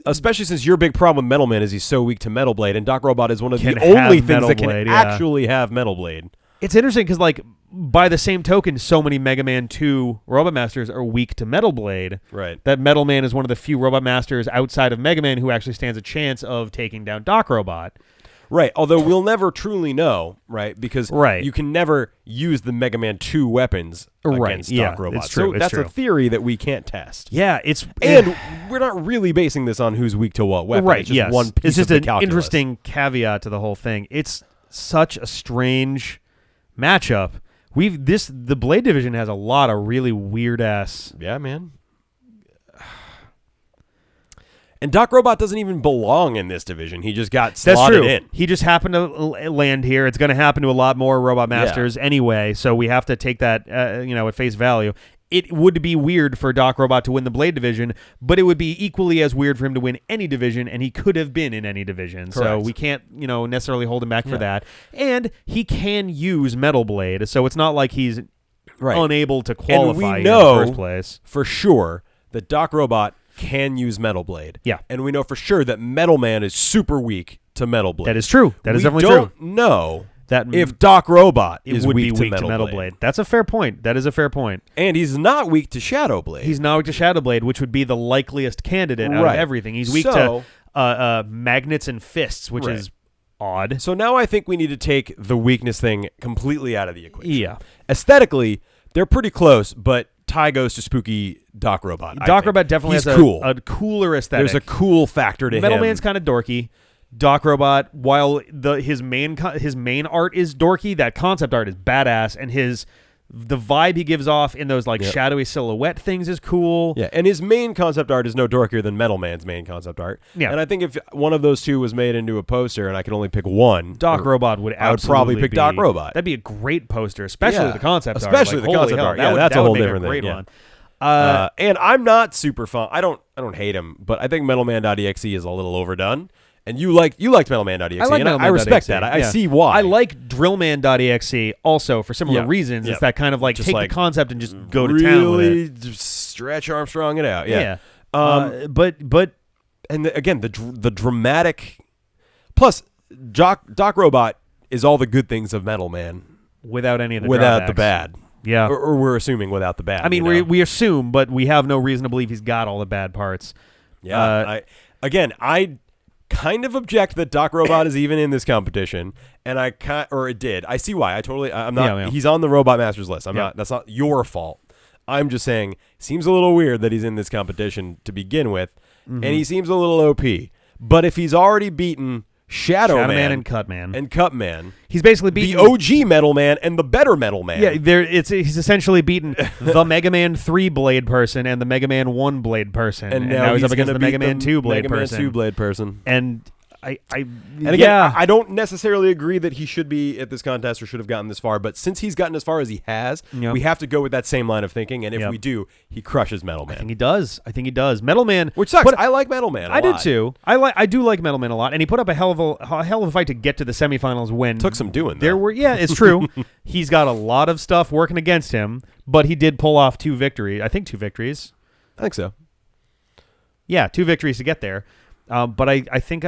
Especially since your big problem with Metal Man is he's so weak to Metal Blade, and Doc Robot is one of the Can have only things Metal that can Blade, yeah. actually have Metal Blade. It's interesting because, like, by the same token, so many Mega Man 2 Robot Masters are weak to Metal Blade. Right. That Metal Man is one of the few Robot Masters outside of Mega Man who actually stands a chance of taking down Doc Robot. Right, although we'll never truly know, right? Because you can never use the Mega Man 2 weapons against Doc Robot. It's true. So that's a theory that we can't test. Yeah, And we're not really basing this on who's weak to what weapon. Right, It's just one piece it's just of the an calculus. interesting caveat to the whole thing. It's such a strange matchup. The Blade division has a lot of really weird ass. Yeah, man. And Doc Robot doesn't even belong in this division. He just got slotted in. He just happened to land here. It's going to happen to a lot more Robot Masters anyway, so we have to take that at face value. It would be weird for Doc Robot to win the Blade division, but it would be equally as weird for him to win any division, and he could have been in any division. So Correct. we can't, necessarily hold him back for that. And he can use Metal Blade, so it's not like he's unable to qualify and we in know the first place. for sure that Doc Robot can use Metal Blade. Yeah. And we know for sure that Metal Man is super weak to Metal Blade. That is true. That is definitely We true. don't know That if Doc Robot it is would weak, be weak to Metal Blade. That's a fair point. That is a fair point. And he's not weak to Shadow Blade. He's not weak to Shadow Blade, which would be the likeliest candidate out of everything. He's weak to magnets and fists, which is odd. So now I think we need to take the weakness thing completely out of the equation. Yeah. Aesthetically, they're pretty close, but tie goes to spooky Doc Robot. Doc Robot definitely He's has cool. a cooler aesthetic. There's a cool factor to him. Metal Man's kind of dorky. Doc Robot, while his main art is dorky, that concept art is badass, and the vibe he gives off in those shadowy silhouette things is cool. Yeah, and his main concept art is no dorkier than Metal Man's main concept art. Yeah. And I think if one of those two was made into a poster and I could only pick one, Doc Robot would I would probably pick Doc Robot. That'd be a great poster, especially with the concept art. Especially the concept art. Yeah, that's a whole different great thing. one. And I'm not super fun. I don't hate him, but I think Metal Man.exe is a little overdone. And you liked Metal Man.exe, and I respect that. I see why. I like Drillman.exe also for similar reasons. Yeah. It's that kind of Just take the concept and just go to town with it. Really stretch Armstrong it out. Yeah. But and again, the dramatic. Plus, Doc Robot is all the good things of Metal Man without any of the without the drawbacks. bad. Yeah, or we're assuming without the bad. I mean, we assume, but we have no reason to believe he's got all the bad parts. Yeah. I kind of object that Doc Robot is even in this competition, and it did. I see why. I'm not. Yeah. He's on the Robot Masters list. I'm not. That's not your fault. I'm just saying, seems a little weird that he's in this competition to begin with, and he seems a little OP. But if he's already beaten Shadow Man and Cutman. Cutman, he's basically beaten the OG Metal Man and the better Metal Man. Yeah, he's essentially beaten the Mega Man 3 Blade person and the Mega Man 1 Blade person, and now he's up against gonna the Mega beat Man 2 Blade Mega person. Man 2 Blade person. And And again, I don't necessarily agree that he should be at this contest or should have gotten this far, but since he's gotten as far as he has, we have to go with that same line of thinking, and if we do, he crushes Metal Man. I think he does. Metal Man, which sucks. I like Metal Man. I do too. I do like Metal Man a lot, and he put up a hell of a fight to get to the semifinals. When took some doing. It's true. He's got a lot of stuff working against him, but he did pull off 2 victories. I think 2 victories. I think so. Yeah, 2 victories to get there. But I think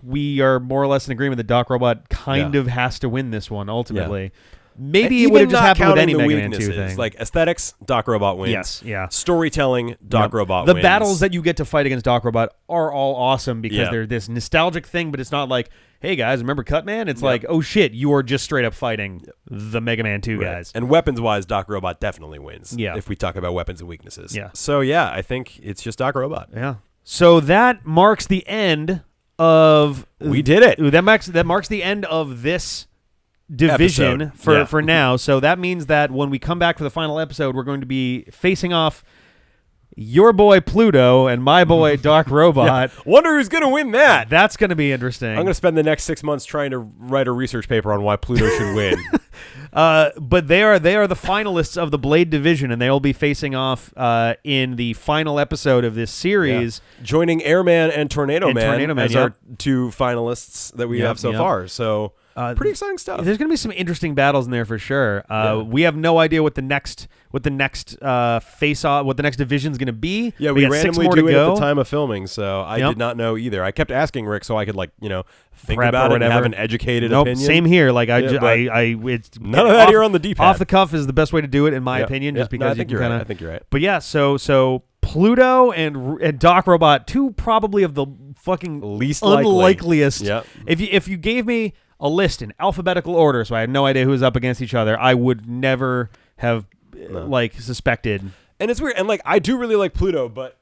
we are more or less in agreement that Doc Robot kind of has to win this one ultimately. Yeah. Maybe it would have just happened with any Mega Man 2 thing. Like aesthetics, Doc Robot wins. Yes, yeah. Storytelling, Doc Robot wins. The battles that you get to fight against Doc Robot are all awesome because they're this nostalgic thing, but it's not like, hey guys, remember Cutman? It's like, oh shit, you are just straight up fighting the Mega Man 2 guys. And weapons-wise, Doc Robot definitely wins. Yeah. If we talk about weapons and weaknesses. Yeah. So yeah, I think it's just Doc Robot. Yeah. So that marks the end of... We did it. That marks the end of this division for now. So that means that when we come back for the final episode, we're going to be facing off your boy Pluto and my boy Doc Robot. Wonder who's going to win that. That's going to be interesting. I'm going to spend the next 6 months trying to write a research paper on why Pluto should win. But they are the finalists of the Blade division, and they will be facing off in the final episode of this series. Yeah. Joining Airman and Tornado Man as our 2 finalists that we have so far. So... pretty exciting stuff. There's going to be some interesting battles in there for sure. We have no idea what the next face-off, what the next division is going to be. Yeah, we randomly do it at the time of filming, so I did not know either. I kept asking Rick so I could think Prep about it and have an educated opinion. Same here. Like it's none of that here on the D-pad. Off the cuff is the best way to do it, in my opinion. Just because I think you're right. I think you're right. But yeah, so Pluto and Doc Robot, 2 probably of the fucking least unlikeliest. Yep. If you gave me a list in alphabetical order, so I had no idea who was up against each other, I would never have suspected. And it's weird, and I do really like Pluto, but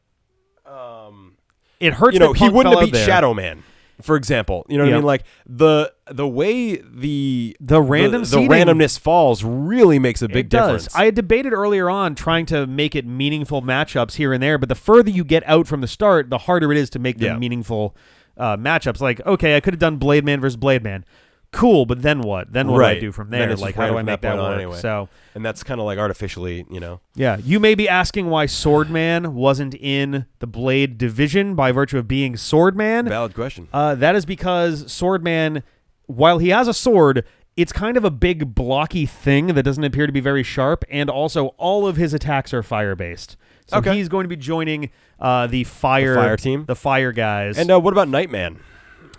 it hurts. He wouldn't have beat Shadow Man, for example. You know what I mean? Like the way the randomness falls really makes a big difference. I had debated earlier on trying to make it meaningful matchups here and there, but the further you get out from the start, the harder it is to make them meaningful matchups. Like, okay, I could have done Blade Man versus Blade Man. Cool, but then what? Then what do I do from there? Like, how do I make that work? Anyway. So, and that's kind of artificially, Yeah, you may be asking why Swordman wasn't in the Blade division by virtue of being Swordman. Valid question. That is because Swordman, while he has a sword, it's kind of a big blocky thing that doesn't appear to be very sharp, and also all of his attacks are fire-based. So he's going to be joining the fire team, the fire guys. And what about Nightman?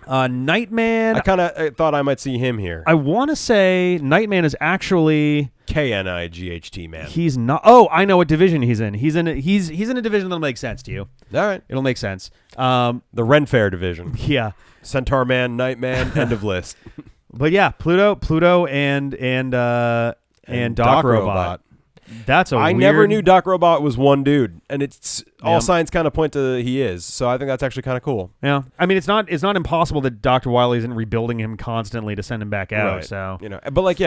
Nightman, I kind of thought I might see him here. I want to say Nightman is actually Knight man. He's not. Oh, I know what division he's in. He's in a division that'll make sense to you. All right, it'll make sense. The Ren Fair division. Yeah, Centaur Man, Nightman, end of list. But yeah, Pluto, and Doc Robot. That's a I weird... never knew Doc Robot was one dude, and it's all signs kind of point to he is. So I think that's actually kind of cool. Yeah, I mean it's not impossible that Dr. Wily isn't rebuilding him constantly to send him back out. Right. So but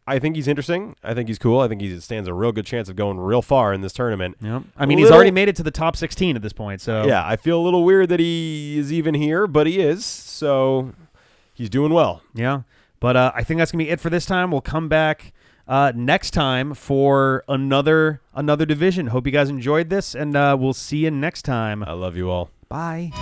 I think he's interesting. I think he's cool. I think he stands a real good chance of going real far in this tournament. Yeah, I mean he's already made it to the top 16 at this point. So yeah, I feel a little weird that he is even here, but he is. So he's doing well. Yeah, but I think that's gonna be it for this time. We'll come back next time for another division. Hope you guys enjoyed this, and we'll see you next time. I love you all. Bye.